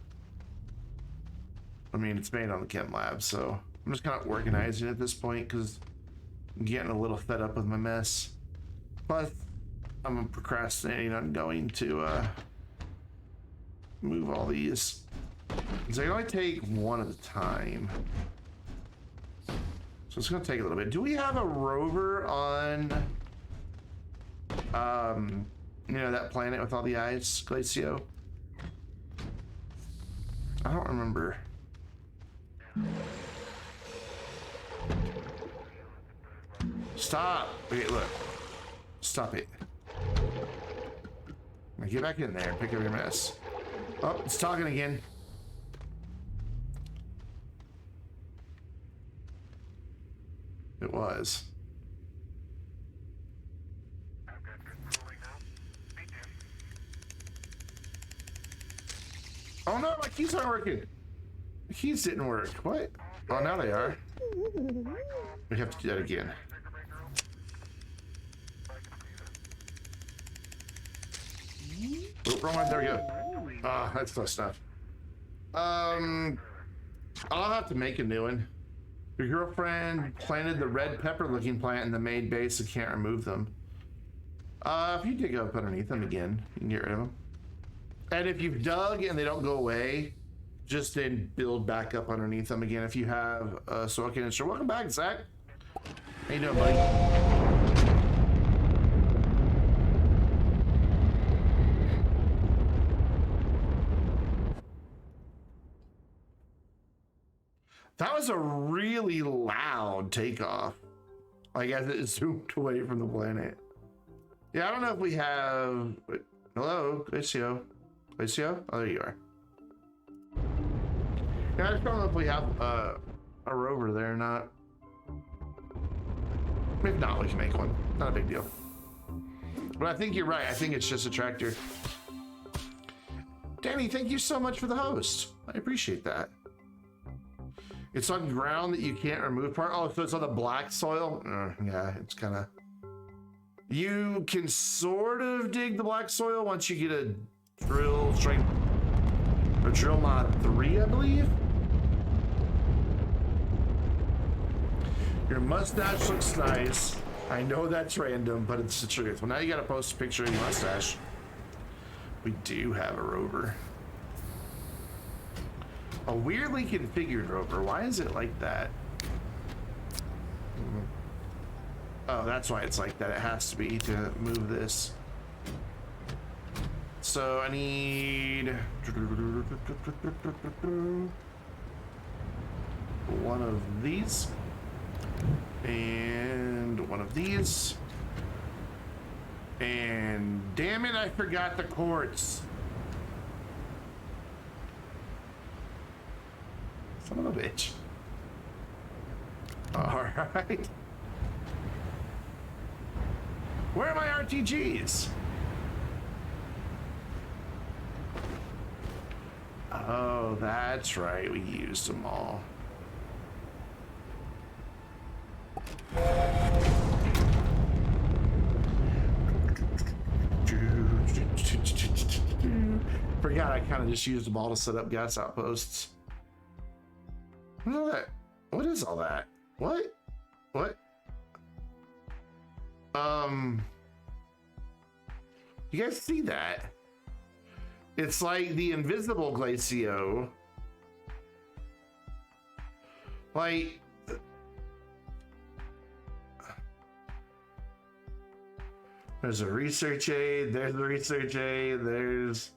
I mean, it's made on the Chem Lab, so I'm just kind of organizing at this point because I'm getting a little fed up with my mess. Plus, I'm procrastinating on going to move all these. So I can only take one at a time. So it's gonna take a little bit. Do we have a rover on you know, that planet with all the ice, Glacio? I don't remember. Stop. Okay, look. Stop it. Now get back in there and pick up your mess. Oh, it's talking again. It was. Oh no, my keys aren't working. The keys didn't work. What? Oh, now they are. We have to do that again. Oh, wrong one. There we go. Ah, that's close enough. I'll have to make a new one. Your girlfriend planted the red pepper looking plant in the main base and can't remove them. If you dig up underneath them again, you can get rid of them. And if you've dug and they don't go away, just then build back up underneath them again if you have soil canister. Welcome back, Zach. How you doing, buddy? That was a really loud takeoff. Like as it zoomed away from the planet. Yeah, I don't know if we have... Wait, hello, Glacio. Glacio? Oh, there you are. Yeah, I just don't know if we have a rover there or not. If not, we can make one. Not a big deal. But I think you're right. I think it's just a tractor. Danny, thank you so much for the host. I appreciate that. It's on ground that you can't remove part. Oh, so it's on the black soil? Yeah, it's kind of... You can sort of dig the black soil once you get a drill strength... Or drill mod 3, I believe? Your mustache looks nice. I know that's random, but it's the truth. Well, now you gotta post a picture of your mustache. We do have a rover. A weirdly configured rover. Why is it like that? Oh, that's why it's like that. It has to be to move this. So I need one of these and one of these. And damn it, I forgot the quartz. Son of a bitch. All right. Where are my RTGs? Oh, that's right. We used them all. Forgot I kind of just used them all to set up gas outposts. What is all that? What is all that? What? What? You guys see that? It's like the invisible Glacio. Like, there's a research aid, there's the research aid, there's...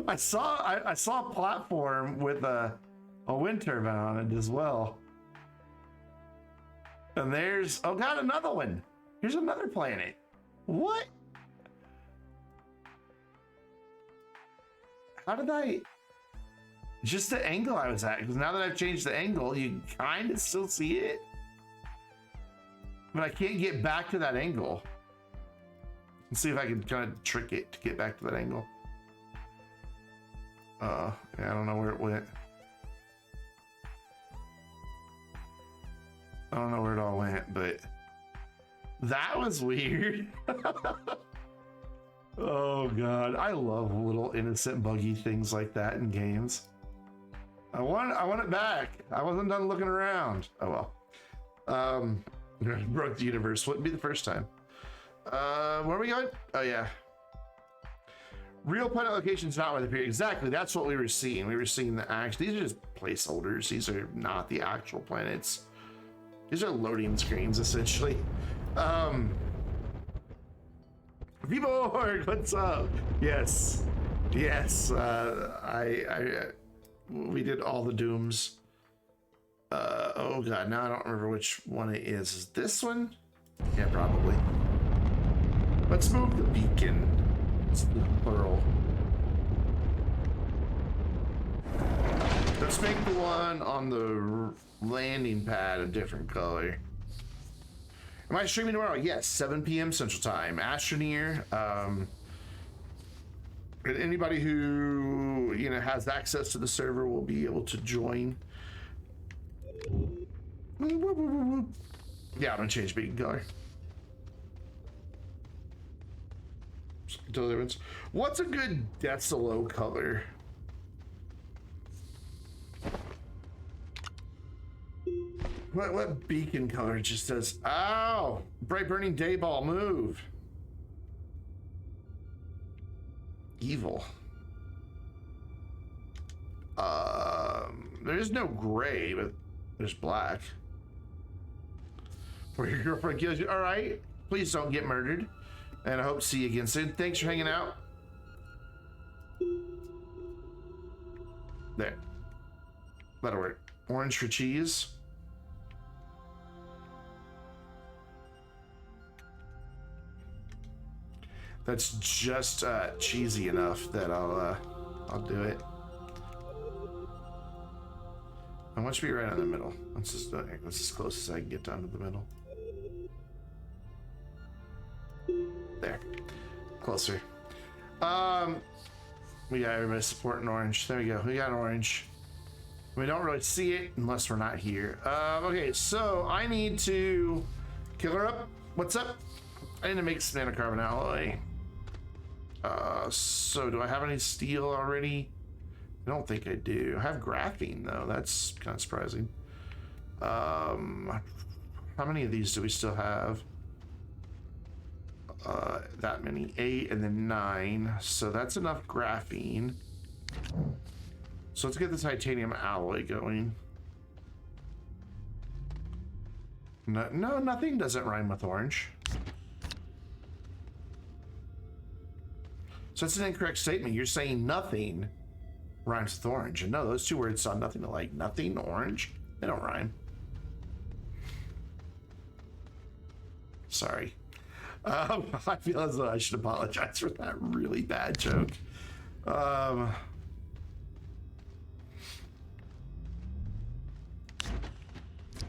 I saw a platform with a wind turbine on it as well. And there's, oh god, another one. Here's another planet. What? How did I? Just the angle I was at, because now that I've changed the angle, you kind of still see it. But I can't get back to that angle. Let's see if I can kind of trick it to get back to that angle. Yeah, I don't know where it went. I don't know where it all went, but that was weird. Oh God, I love little innocent buggy things like that in games. I want it back. I wasn't done looking around. Oh well. Broke the universe. Wouldn't be the first time. Where are we going? Oh yeah. Real planet locations not where they appear. Exactly. That's what we were seeing. We were seeing the actual. These are just placeholders. These are not the actual planets. These are loading screens essentially. V-Borg, what's up? Yes. Yes. We did all the dooms. Oh God, now I don't remember which one it is. Is this one? Yeah, probably. Let's move the beacon. It's the plural. Let's make the one on the landing pad a different color. Am I streaming tomorrow? Yes, 7 p.m. Central Time. Astroneer. And anybody who has access to the server will be able to join. Yeah, I'm gonna change beacon color. Tell the difference. What's a good Decilo color? What beacon color just says? Ow! Bright burning day ball, move. Evil. There is no gray, but there's black. For your girlfriend kills you. All right. Please don't get murdered. And I hope to see you again soon. Thanks for hanging out. There. That'll work. Orange for cheese. That's just cheesy enough that I'll do it. I want you to be right in the middle. That's as close as I can get down to the middle. There. Closer. We got everybody supporting orange. There we go. We got orange. We don't really see it unless we're not here. Okay, so I need to kill her up. What's up? I need to make some nanocarbon alloy. So do I have any steel already? I don't think I do. I have graphene though. That's kind of surprising. How many of these do we still have? That many. 8 and then 9. So that's enough graphene. So let's get the titanium alloy going. No, nothing doesn't rhyme with orange. So that's an incorrect statement. You're saying nothing rhymes with orange. And no, those two words sound nothing alike. Nothing, orange, they don't rhyme. Sorry. I feel as though I should apologize for that really bad joke. And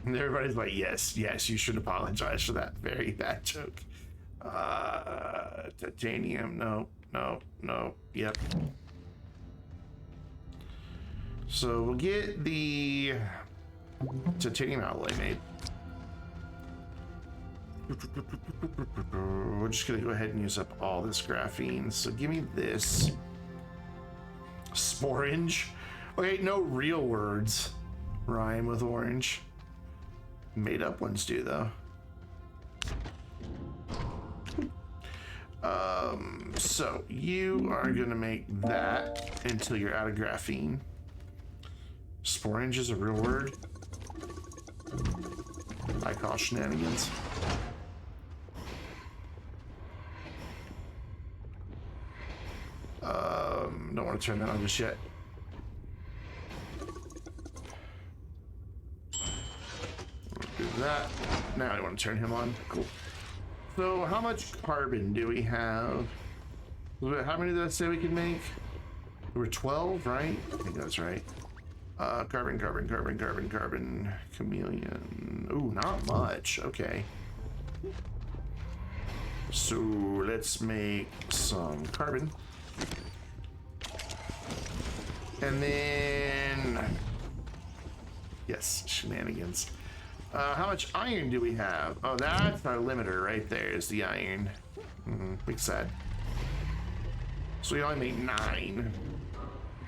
everybody's like, yes, you should apologize for that very bad joke. Titanium, no, yep. So we'll get the titanium alloy made. We're just gonna go ahead and use up all this graphene. So give me this. Sporange. Okay, no real words rhyme with orange. Made up ones do though. So you are gonna make that until you're out of graphene. Sporange is a real word. I call shenanigans. Don't want to turn that on just yet. Do that. Now I want to turn him on. Cool. So how much carbon do we have? How many did I say we could make? There were 12, right? I think that's right. Carbon, carbon, carbon, carbon, carbon, chameleon. Ooh, not much. Okay. So let's make some carbon. And then, yes, shenanigans. How much iron do we have? Oh, that's our limiter right there is the iron. Big sad. So we only made 9.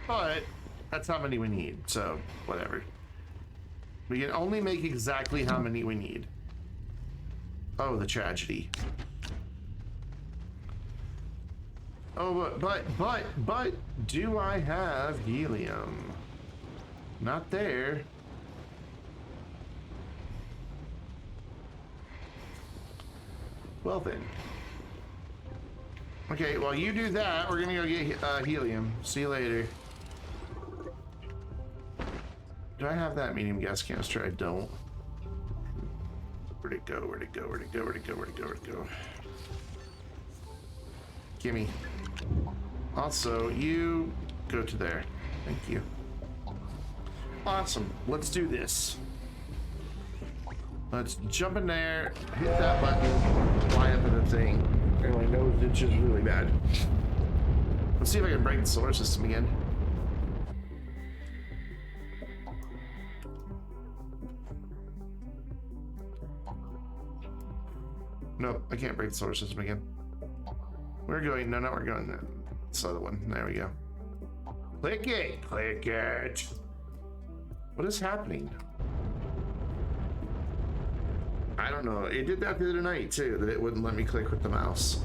But that's how many we need, so whatever. We can only make exactly how many we need. Oh, the tragedy. Oh, but, do I have helium? Not there. Well then. Okay, while you do that, we're gonna go get helium. See you later. Do I have that medium gas canister? I don't. Where'd it go? Where'd it go? Where'd it go? Where'd it go? Where'd it go? Where'd it go? Gimme. Also, you go to there. Thank you. Awesome. Let's do this. Let's jump in there, hit that button, fly up in the thing. And my nose itches really bad. Let's see if I can break the solar system again. Nope, I can't break the solar system again. We're going, no, we're going there. This other one, there we go. Click it, click it. What is happening? I don't know, it did that the other night too, that it wouldn't let me click with the mouse.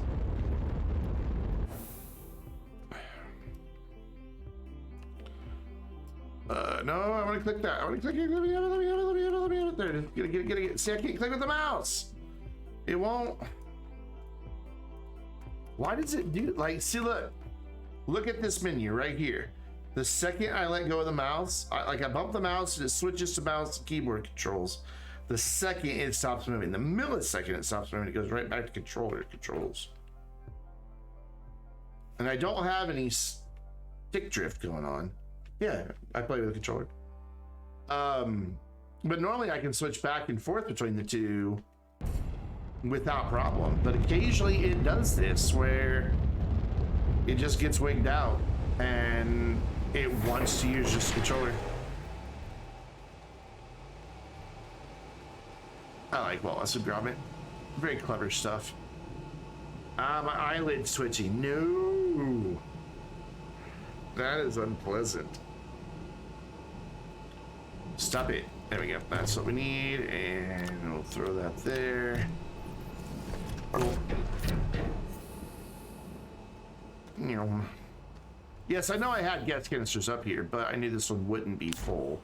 No, I want to click that. I want to click it. Let me there. Get it. See, I can't click with the mouse. It won't. Why does it do, like, see, look at this menu right here. The second I let go of the mouse, I bump the mouse and it switches to mouse and keyboard controls. The second it stops moving, the millisecond it stops moving, it goes right back to controller controls. And I don't have any stick drift going on. Yeah, I play with a controller. But normally I can switch back and forth between the two without problem. But occasionally it does this where it just gets wigged out and it wants to use just a controller. I like Wallace and Gromit. Very clever stuff. My eyelid switching. No. That is unpleasant. Stop it. There we go. That's what we need. And we'll throw that there. Oh. Yes, I know I had gas canisters up here, but I knew this one wouldn't be full.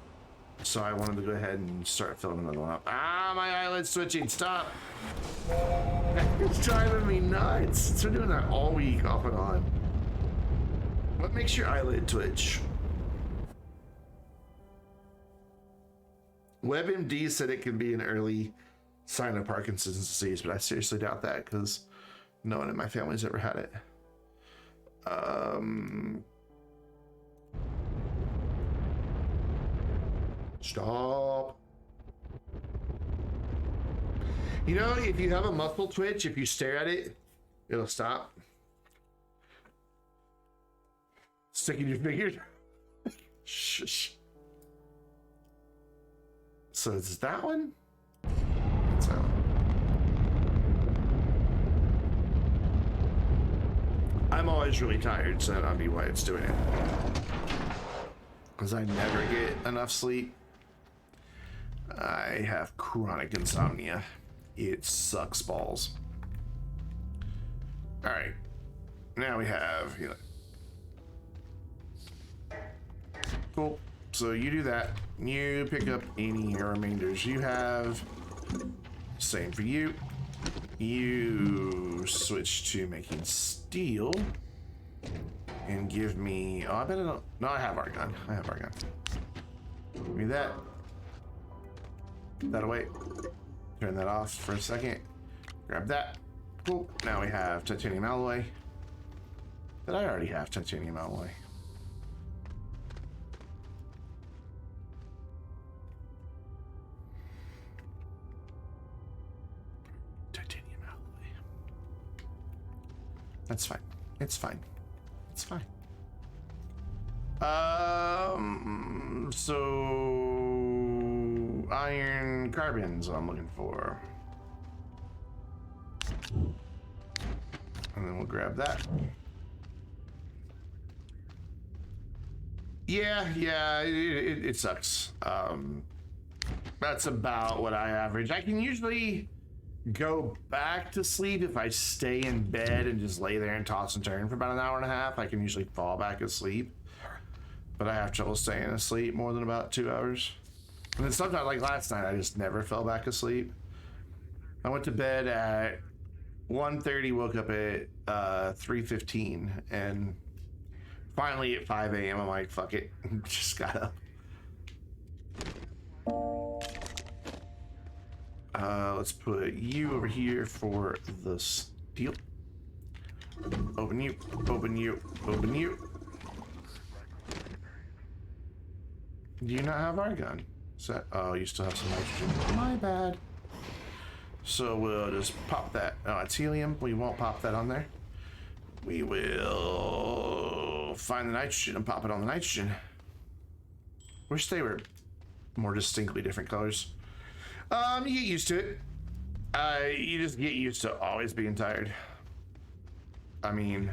So I wanted to go ahead and start filling another one up. Ah, my eyelid's switching. Stop. It's driving me nuts. It's been doing that all week, off and on. What makes your eyelid twitch? WebMD said it can be an early sign of Parkinson's disease, but I seriously doubt that because no one in my family's ever had it. Stop. You know, if you have a muscle twitch, if you stare at it, it'll stop. Sticking your fingers. Shh. So it's that one? It's that one. I'm always really tired, so that'll be why it's doing it. Because I never get enough sleep. I have chronic insomnia. It sucks balls. All right. Now we have, cool. So you do that. You pick up any remainders you have. Same for you. You switch to making steel. And give me, oh, I bet I don't, no, I have argon. Give me that. That away. Turn that off for a second. Grab that. Cool. Now we have titanium alloy. Did I already have titanium alloy? That's fine. It's fine. It's fine. So iron carbons I'm looking for. And then we'll grab that. Yeah, it sucks. That's about what I average. I can usually go back to sleep if I stay in bed and just lay there and toss and turn for about an hour and a half. I can usually fall back asleep, but I have trouble staying asleep more than about 2 hours. And then sometimes, like last night, I just never fell back asleep. I went to bed at 1:30, woke up at 3:15, and finally at 5 a.m. I'm like, fuck it, just got up. Let's put you over here for the steel. Open you, open you, open you. Do you not have argon? Is that, oh, you still have some nitrogen. My bad. So we'll just pop that. Oh, it's helium. We won't pop that on there. We will find the nitrogen and pop it on the nitrogen. Wish they were more distinctly different colors. You get used to it. You just get used to always being tired. I mean,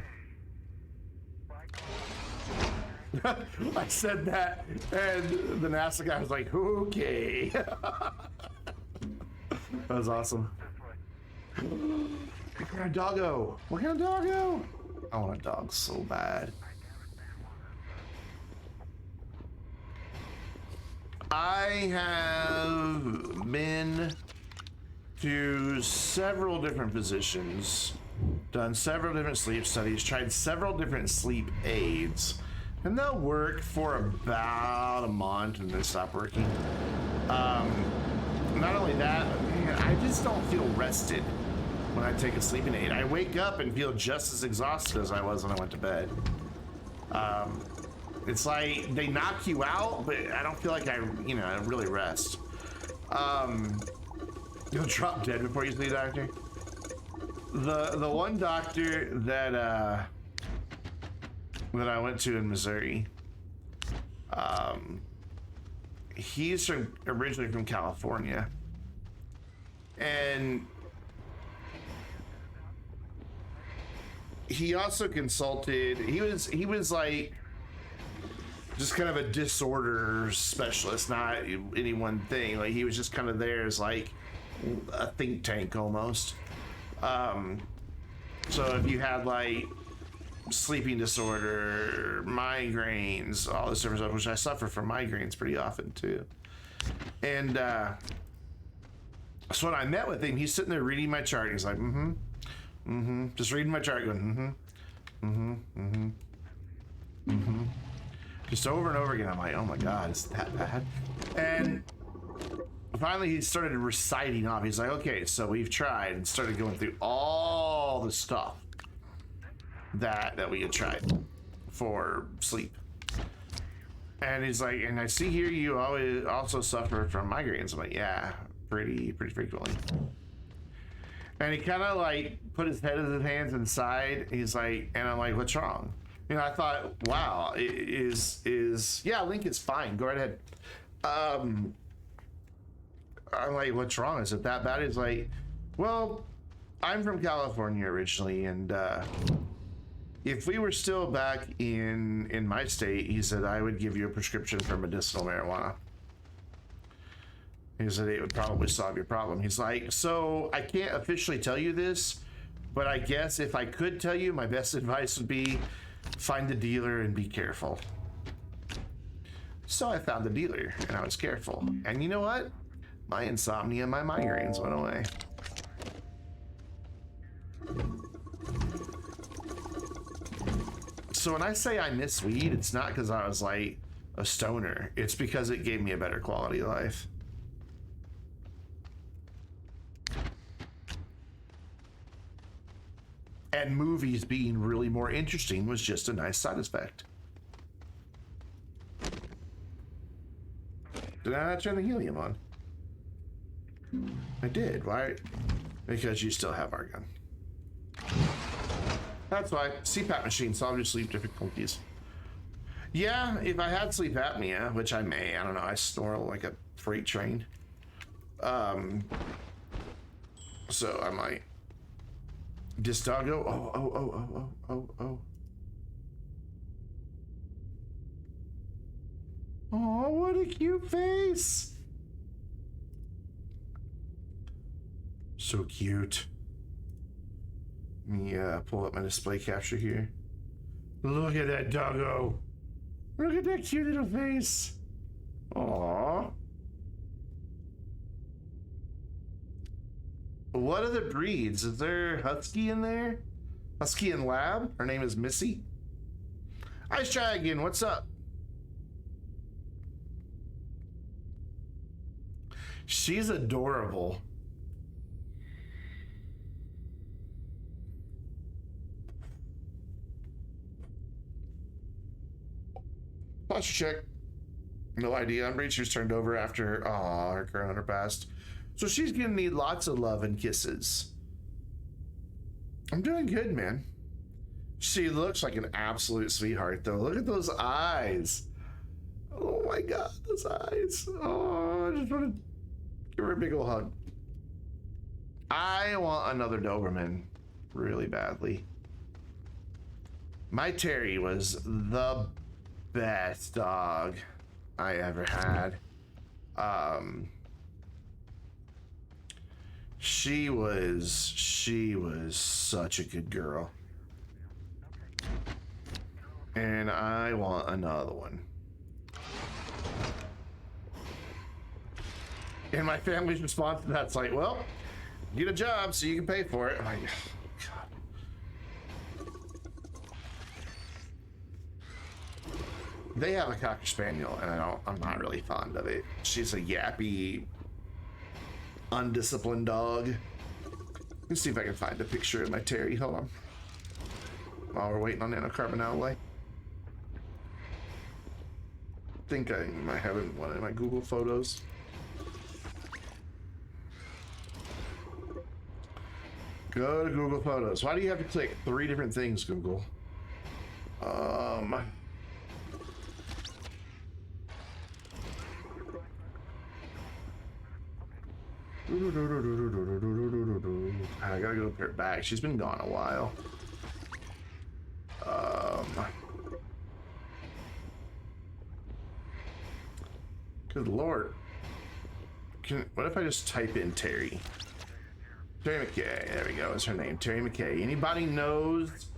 I said that, and the NASA guy was like, okay. That was awesome. What kind of doggo? What kind of doggo? I want a dog so bad. I have been to several different physicians, done several different sleep studies, tried several different sleep aids, and they'll work for about a month and then stop working. Not only that, man, I just don't feel rested when I take a sleeping aid. I wake up and feel just as exhausted as I was when I went to bed. It's like they knock you out, but I don't feel like I really rest. You'll drop dead before you see the doctor. The one doctor that I went to in Missouri, he's originally from California, and he also consulted. He was like just kind of a disorder specialist, not any one thing. Like he was just kind of there as like a think tank almost. So if you had like sleeping disorder, migraines, all this different stuff, which I suffer from migraines pretty often too. And so when I met with him, he's sitting there reading my chart. He's like, just reading my chart, going, just over and over again. I'm like, oh my God, is that bad? And finally he started reciting off. He's like, okay, so we've tried, and started going through all the stuff that we had tried for sleep. And he's like, and I see here you always also suffer from migraines. I'm like, yeah, pretty frequently. And he kind of like put his head in his hands inside. He's like, and I'm like, what's wrong? You know, I thought, wow, yeah, Link is fine. Go right ahead. I'm like, what's wrong? Is it that bad? He's like, well, I'm from California originally, and if we were still back in my state, he said, I would give you a prescription for medicinal marijuana. He said it would probably solve your problem. He's like, so I can't officially tell you this, but I guess if I could tell you, my best advice would be find a dealer and be careful. So I found the dealer and I was careful. And you know what? My insomnia, my migraines went away. So when I say I miss weed, it's not because I was like a stoner. It's because it gave me a better quality of life. And movies being really more interesting was just a nice side effect. Did I not turn the helium on? I did. Why? Because you still have argon. That's why CPAP machine, so obviously sleep difficulties. Yeah, if I had sleep apnea, which I may, I don't know, I snore like a freight train. So I might. This doggo. Oh. Oh, what a cute face. So cute. Let me pull up my display capture here. Look at that doggo. Look at that cute little face. Aww. What other breeds? Is there Husky in there? Husky and Lab? Her name is Missy. Let's try again. What's up? She's adorable. Posture check. No idea. I'm pretty sure she's turned over after her current owner passed. So she's gonna need lots of love and kisses. I'm doing good, man. She looks like an absolute sweetheart, though. Look at those eyes. Oh my God, those eyes. Oh, I just want to give her a big old hug. I want another Doberman really badly. My Terry was the best dog I ever had. She was such a good girl. And I want another one. And my family's response to that's like, well, get a job so you can pay for it. I'm like, oh, God. They have a Cocker Spaniel, and I'm not really fond of it. She's a yappy, undisciplined dog. Let's see if I can find a picture of my Terry. Hold on. While we're waiting on nanocarbon outlay. I think I might have it in one of my Google photos. Go to Google Photos. Why do you have to click 3 different things, Google? I gotta go put her back. She's been gone a while. Good Lord. What if I just type in Terry? Terry McKay, there we go, is her name, Terry McKay. Anybody knows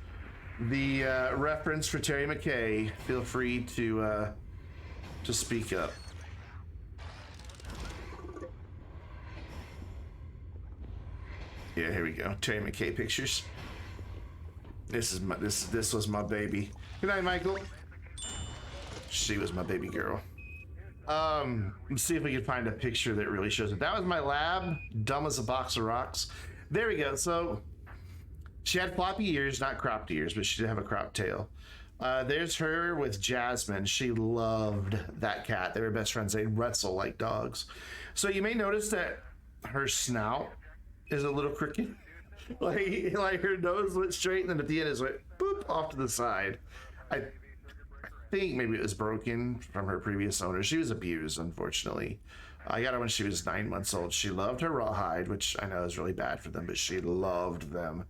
the reference for Terry McKay, feel free to speak up. Yeah, here we go, Terry McKay pictures. This was my baby. Good night, Michael. She was my baby girl. Let's see if we can find a picture that really shows it. That was my lab, dumb as a box of rocks. There we go. So she had floppy ears, not cropped ears, but she did have a cropped tail. There's her with Jasmine. She loved that cat. They were best friends. They wrestle like dogs. So you may notice that her snout is a little crooked. like her nose went straight, and then at the end is like boop off to the side. I think maybe it was broken from her previous owner. She was abused, unfortunately. I got her when she was 9 months old. She loved her rawhide, which I know is really bad for them, but she loved them.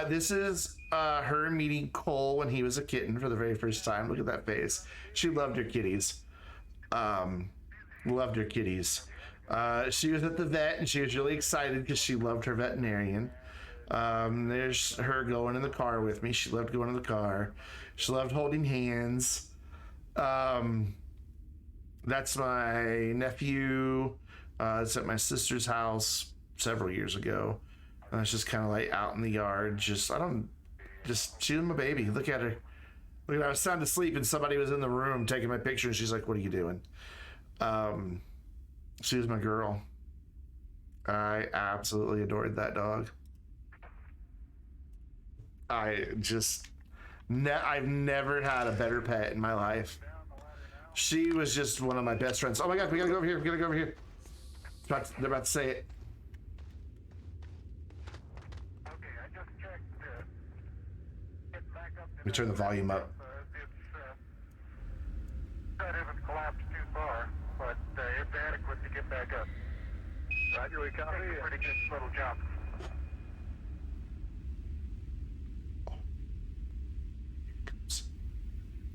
This is her meeting Cole when he was a kitten for the very first time. Look at that face. She loved her kitties. Loved her kitties. She was at the vet, and she was really excited because she loved her veterinarian. There's her going in the car with me. She loved going in the car. She loved holding hands. That's my nephew. It's at my sister's house several years ago. It's just kind of like out in the yard. She was my baby. Look at her. Look at her. I was sound asleep and somebody was in the room taking my picture, and she's like, "What are you doing?" She was my girl. I absolutely adored that dog. I've never had a better pet in my life. She was just one of my best friends. Oh my God, we gotta go over here. We gotta go over here. They're about to say it. Okay, I just checked. me turn the volume up. That hasn't collapsed too far, but it's adequate to get back up. Roger, we copy. It's a pretty good little jump.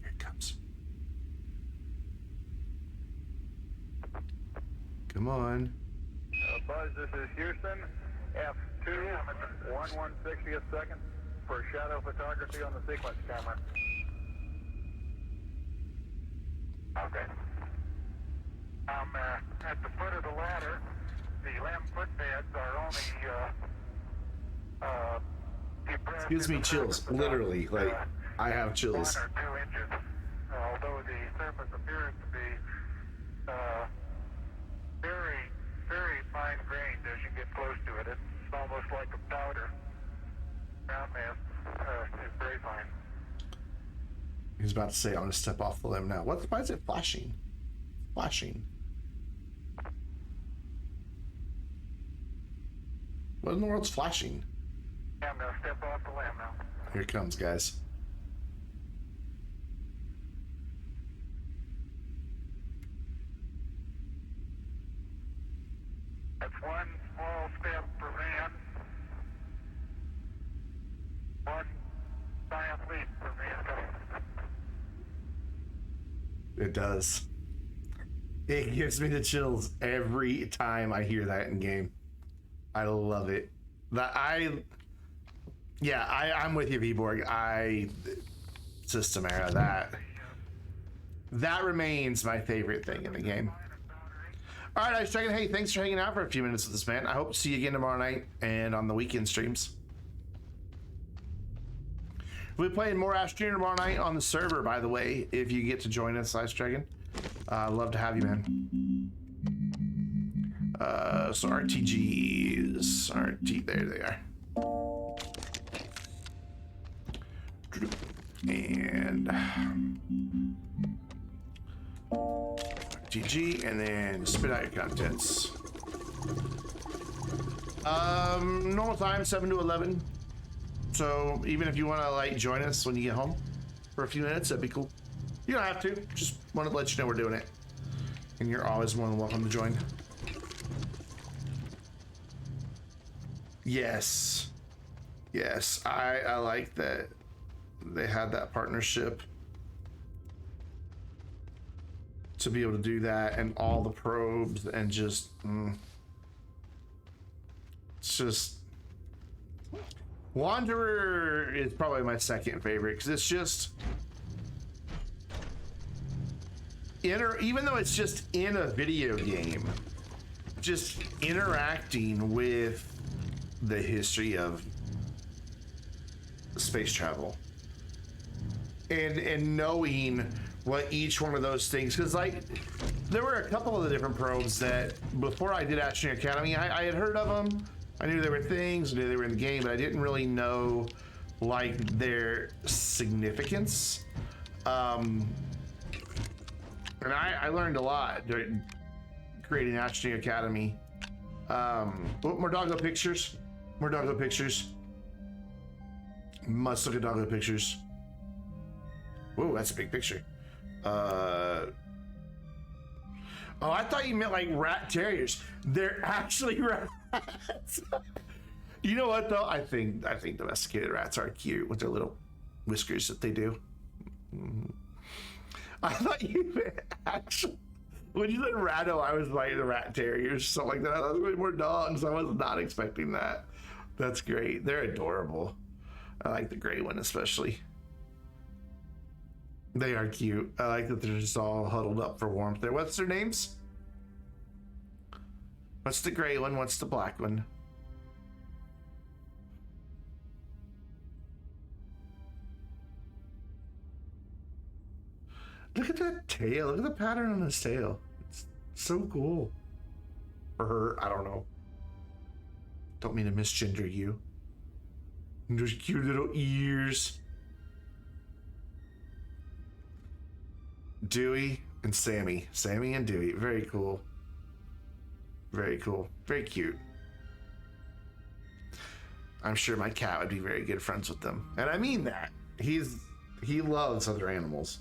Here it comes. Come on. Buzz, this is Houston. F2, 1/160th second for shadow photography on the sequence camera. Okay. I'm at the foot of the ladder. The limb footbeds are only depressed. Gives me chills, literally. Like, I have chills. 1 or 2 inches. Although the surface appears to be very, very fine-grained as you get close to it. It's almost like a powder. Ground mass is very fine. He's about to say, I'm going to step off the limb now. Why is it flashing? Flashing. What in the world's flashing? Yeah, I'm going to step off the limb now. Here it comes, guys. That's one small step for man. One giant leap for mankind. It does. It gives me the chills every time I hear that in game. I love it. I'm with you, Vborg. System era, that remains my favorite thing in the game. All right, I was checking. Hey, thanks for hanging out for a few minutes with this, man. I hope to see you again tomorrow night and on the weekend streams. We'll be playing more Astroneer tomorrow night on the server, by the way, if you get to join us, Ice Dragon. Love to have you, man. So RTGs. There they are. And RTG, and then spit out your contents. Normal time, 7 to 11. So even if you want to like join us when you get home for a few minutes, that'd be cool. You don't have to. Just wanted to let you know we're doing it, and you're always more than welcome to join. Yes, I like that they had that partnership to be able to do that, and all the probes, and just it's just Wanderer is probably my second favorite because it's just even though it's just in a video game, just interacting with the history of space travel and knowing what each one of those things, because like there were a couple of the different probes that before I did Astroneer Academy, I had heard of them. I knew there were things, I knew they were in the game, but I didn't really know like their significance. And I learned a lot during creating Astroneer Academy. More doggo pictures. More doggo pictures. Must look at doggo pictures. Whoa, that's a big picture. Oh, I thought you meant like rat terriers. They're actually rats. You know what though? I think domesticated rats are cute with their little whiskers that they do. I thought you meant actually. When you said ratto, I was like the rat terriers, something like that. I thought there were more dogs. I was not expecting that. That's great. They're adorable. I like the gray one especially. They are cute. I like that they're just all huddled up for warmth there. What's their names? What's the gray one? What's the black one? Look at that tail. Look at the pattern on his tail. It's so cool. Or her, I don't know. Don't mean to misgender you. And those cute little ears. Dewey and Sammy. Sammy and Dewey. Very cool. Very cool. Very cute. I'm sure my cat would be very good friends with them. And I mean that. He's He loves other animals.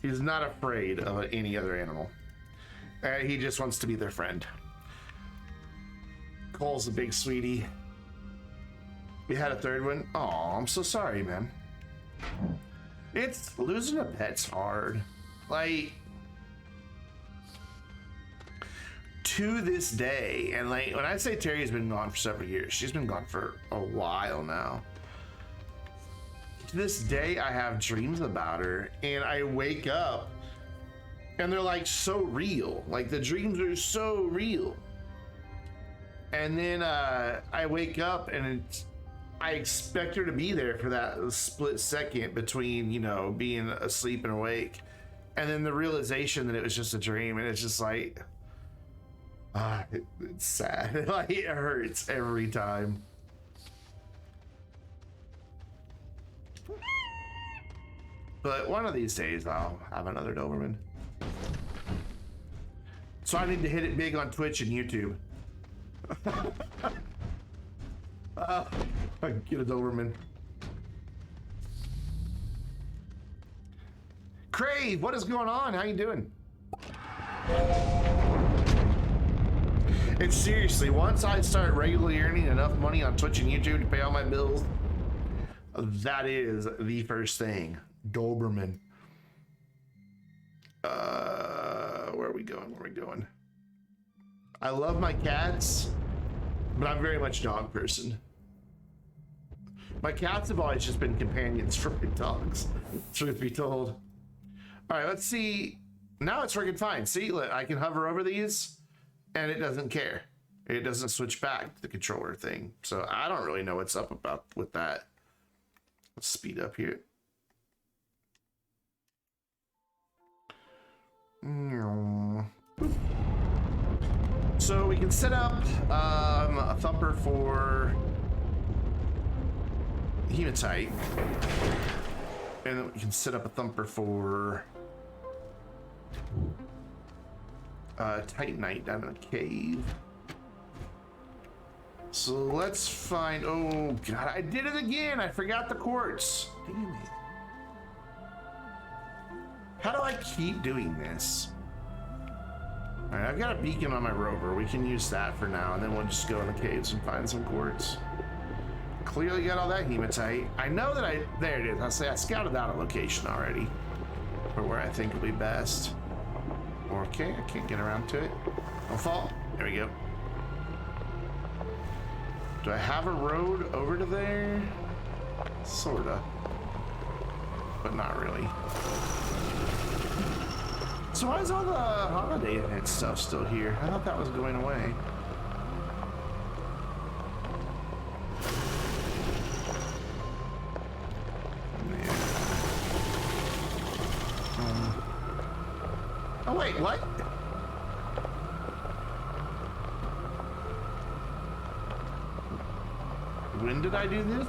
He's not afraid of any other animal. He just wants to be their friend. Cole's a big sweetie. We had a third one. Oh, I'm so sorry, man. It's losing a pet's hard. Like, to this day, and like when I say Terry's been gone for several years, she's been gone for a while now. To this day, I have dreams about her, and I wake up and they're like so real. Like the dreams are so real. And then I wake up and I expect her to be there for that split second between, you know, being asleep and awake. And then the realization that it was just a dream, and it's just like, it's sad. Like it hurts every time. But one of these days I'll have another Doberman. So I need to hit it big on Twitch and YouTube. Get a Doberman. Crave, what is going on? How you doing? It's seriously, once I start regularly earning enough money on Twitch and YouTube to pay all my bills, that is the first thing. Doberman. Where are we going? Where are we going? I love my cats, but I'm very much a dog person. My cats have always just been companions for my dogs, truth be told. All right, let's see. Now it's working fine. See, look, I can hover over these and it doesn't care. It doesn't switch back to the controller thing. So I don't really know what's up about with that. Let's speed up here. So we can set up a thumper for hematite, and then we can set up a thumper for titanite down in the cave. So let's find, oh god, I did it again. I forgot the quartz. Damn it. How do I keep doing this? All right, I've got a beacon on my rover. We can use that for now, and then we'll just go in the caves and find some quartz. Clearly got all that hematite. I know that there it is. I say I scouted out a location already for where I think will be best. Okay, I can't get around to it. Don't fall. There we go. Do I have a road over to there? Sorta. But not really. So why is all the holiday event stuff still here? I thought that was going away. Oh wait, what? When did I do this?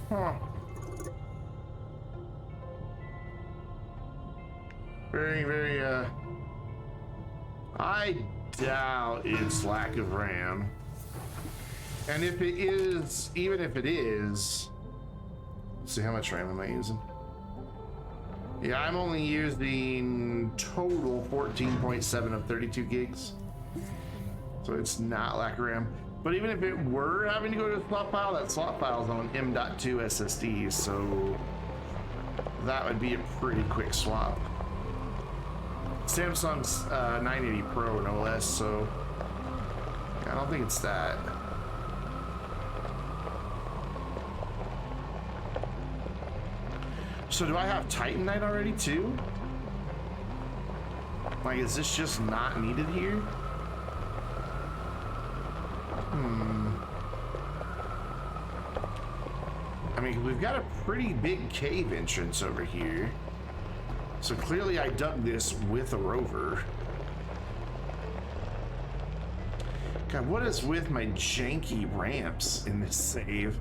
Huh. Very, I doubt it's lack of RAM. And if it is, even if it is, let's see, how much RAM am I using? Yeah, I'm only using total 14.7 of 32 gigs. So it's not lack of RAM. But even if it were having to go to a slot file, that slot file is on M.2 SSD, so that would be a pretty quick swap. Samsung's 980 Pro, no less, so I don't think it's that. So do I have Titanite already too? Like, is this just not needed here? I mean, we've got a pretty big cave entrance over here. So clearly I dug this with a rover. God, what is with my janky ramps in this save?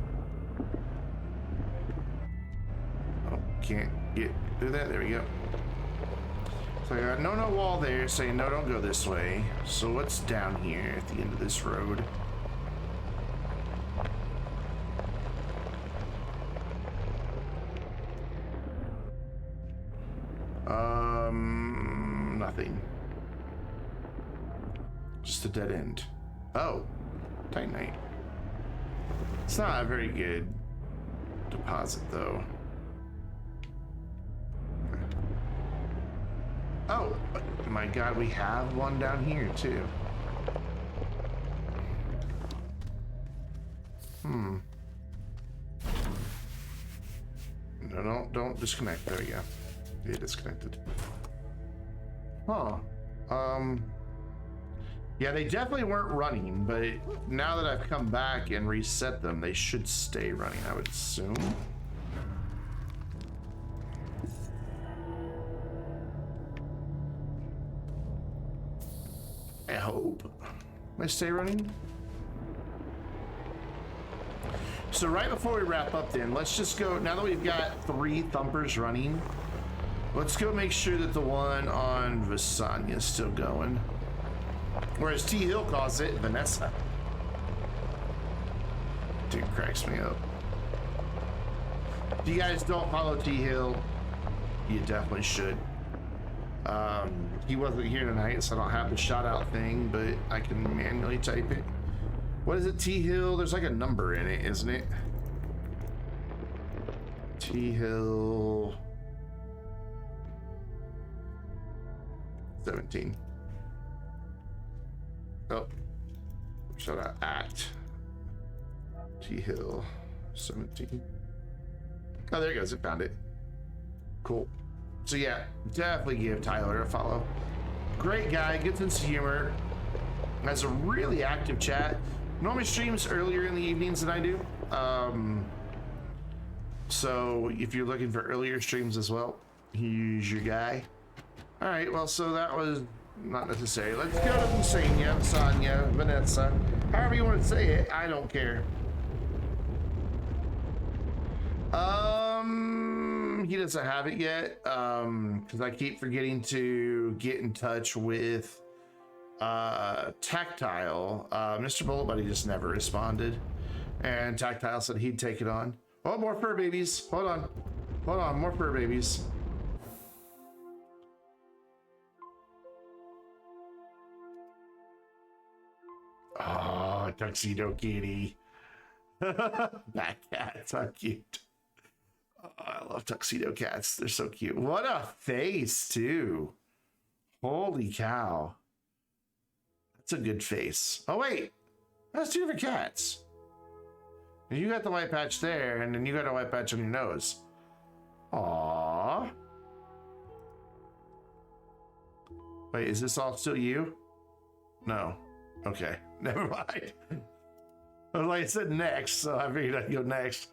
Oh can't get through that. There we go. So I got no wall there saying no, don't go this way. So what's down here at the end of this road? Nothing. Just a dead end. Oh, Titanite. It's not a very good deposit though. Oh, my God, we have one down here too. No, don't disconnect. There we go. It disconnected. Huh. Yeah, they definitely weren't running, but now that I've come back and reset them, they should stay running, I would assume. I hope. They stay running? So right before we wrap up then, let's just go, now that we've got 3 Thumpers running, let's go make sure that the one on Vasanya is still going. Or as T. Hill calls it, Vanessa. Dude cracks me up. If you guys don't follow T. Hill, you definitely should. He wasn't here tonight, so I don't have the shout out thing, but I can manually type it. What is it, T. Hill? There's like a number in it, isn't it? T. Hill 17. Oh, shout out at T. Hill 17. Oh, there it goes. It found it. Cool. So yeah, definitely give Tyler a follow. Great guy, good sense of humor, has a really active chat. Normally streams earlier in the evenings than I do. So if you're looking for earlier streams as well, he's your guy. All right, well, so that was not necessary. Let's go to Vasanya, Vanessa, however you want to say it. I don't care. He doesn't have it yet, because I keep forgetting to get in touch with Tactile. Mr. Bullet Buddy just never responded, and Tactile said he'd take it on. Oh, more fur babies. Hold on, more fur babies. Oh, Tuxedo Kitty. That cat's so cute. Oh, I love tuxedo cats. They're so cute. What a face, too. Holy cow. That's a good face. Oh, wait. That's 2 different cats. You got the white patch there, and then you got a white patch on your nose. Aww. Wait, is this all still you? No. Okay. Never mind. Well, like I said next, so I figured I'd go next.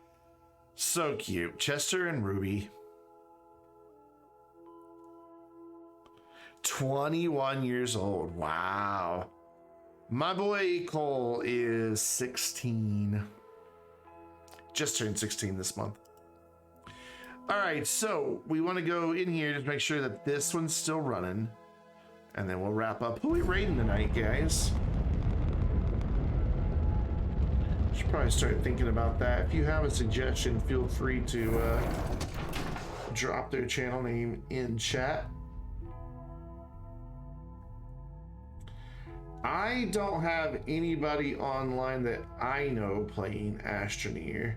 So cute. Chester and Ruby. 21 years old. Wow. My boy Cole is 16. Just turned 16 this month. All right, so we want to go in here to make sure that this one's still running. And then we'll wrap up. Who are we raiding tonight, guys? Should probably start thinking about that. If you have a suggestion, feel free to drop their channel name in chat. I don't have anybody online that I know playing Astroneer,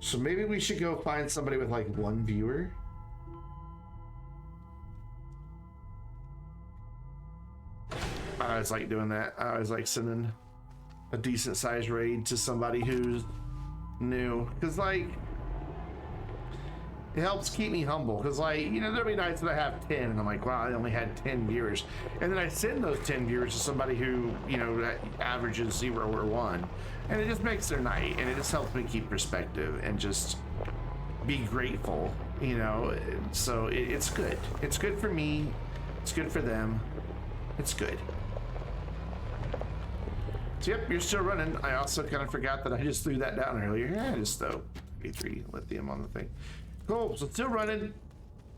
so maybe we should go find somebody with like 1 viewer. I always like doing that. I always like sending a decent sized raid to somebody who's new, because like it helps keep me humble, because like, you know, there'll be nights that I have 10 and I'm like, wow, I only had 10 viewers, and then I send those 10 viewers to somebody who, you know, averages 0 or 1, and it just makes their night, and it just helps me keep perspective and just be grateful, you know. So it's good. It's good for me, it's good for them, it's good. So yep, you're still running. I also kind of forgot that I just threw that down earlier. Yeah, I just throw B3 lithium on the thing. Cool, so still running.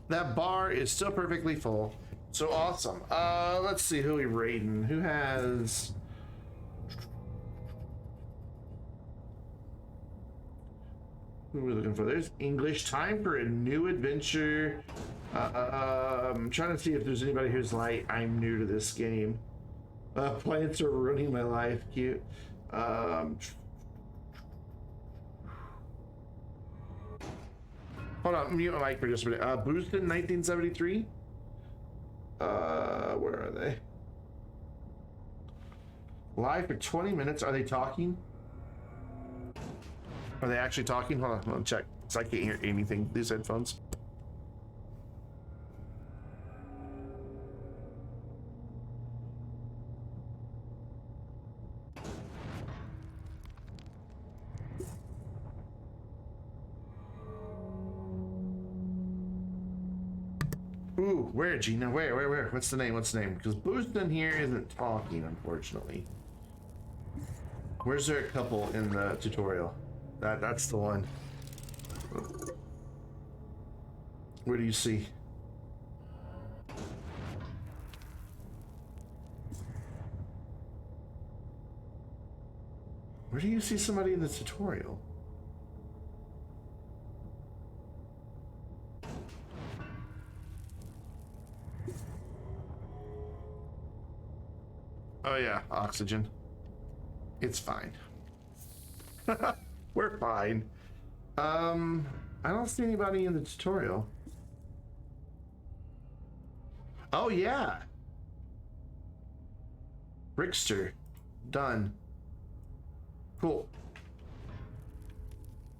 That bar is still perfectly full. So awesome. Let's see who we raiding. Who has... Who are we looking for? There's English. Time for a new adventure. I'm trying to see if there's anybody who's like, I'm new to this game. Plants are ruining my life. Cute. Hold on, mute my mic for just a minute. Boosted 1973. Where are they? Live for 20 minutes. Are they talking? Are they actually talking? Hold on, let me check. So I can't hear anything. These headphones. Ooh, where, Gina? Where? What's the name? Because Boostin here isn't talking, unfortunately. Where's there a couple in the tutorial? That's the one. Where do you see? Where do you see somebody in the tutorial? Oh yeah, oxygen. It's fine. We're fine. I don't see anybody in the tutorial. Oh yeah. Rickster. Done. Cool.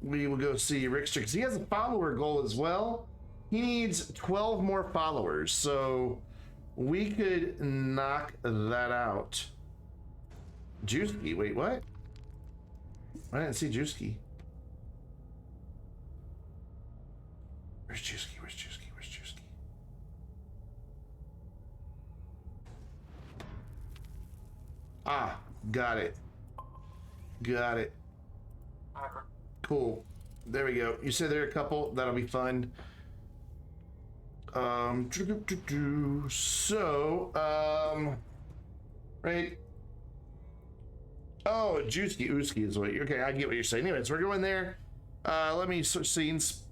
We will go see Rickster because he has a follower goal as well. He needs 12 more followers, so we could knock that out. Juicy, wait, what? I didn't see Juicy. Where's Juicy? Where's Juicy? Where's Juicy? Ah, got it. Got it. Cool. There we go. You said there are a couple. That'll be fun. So, right. Oh, Juicy Ooski is what you, okay, I get what you're saying. Anyways, we're going there. Let me switch scenes.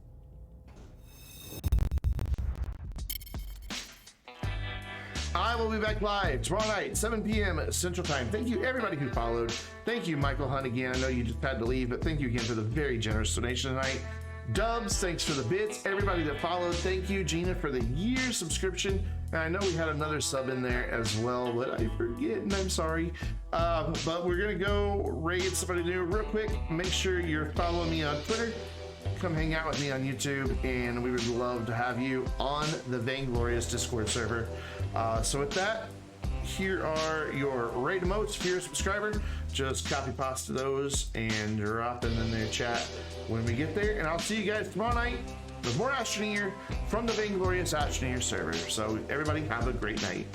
I will be back live tomorrow night, 7 p.m. Central Time. Thank you, everybody who followed. Thank you, Michael Hunt, again. I know you just had to leave, but thank you again for the very generous donation tonight. Dubs, thanks for the bits. Everybody that followed, thank you. Gina for the year subscription. And I know we had another sub in there as well, but I forget, and I'm sorry. But we're gonna go raid somebody new real quick. Make sure you're following me on Twitter. Come hang out with me on YouTube, and we would love to have you on the Vainglorious Discord server. So with that, here are your raid emotes. If you're a subscriber, just copy pasta those and drop them in their chat when we get there. And I'll see you guys tomorrow night with more Astroneer from the Vainglorious Astroneer server. So everybody have a great night.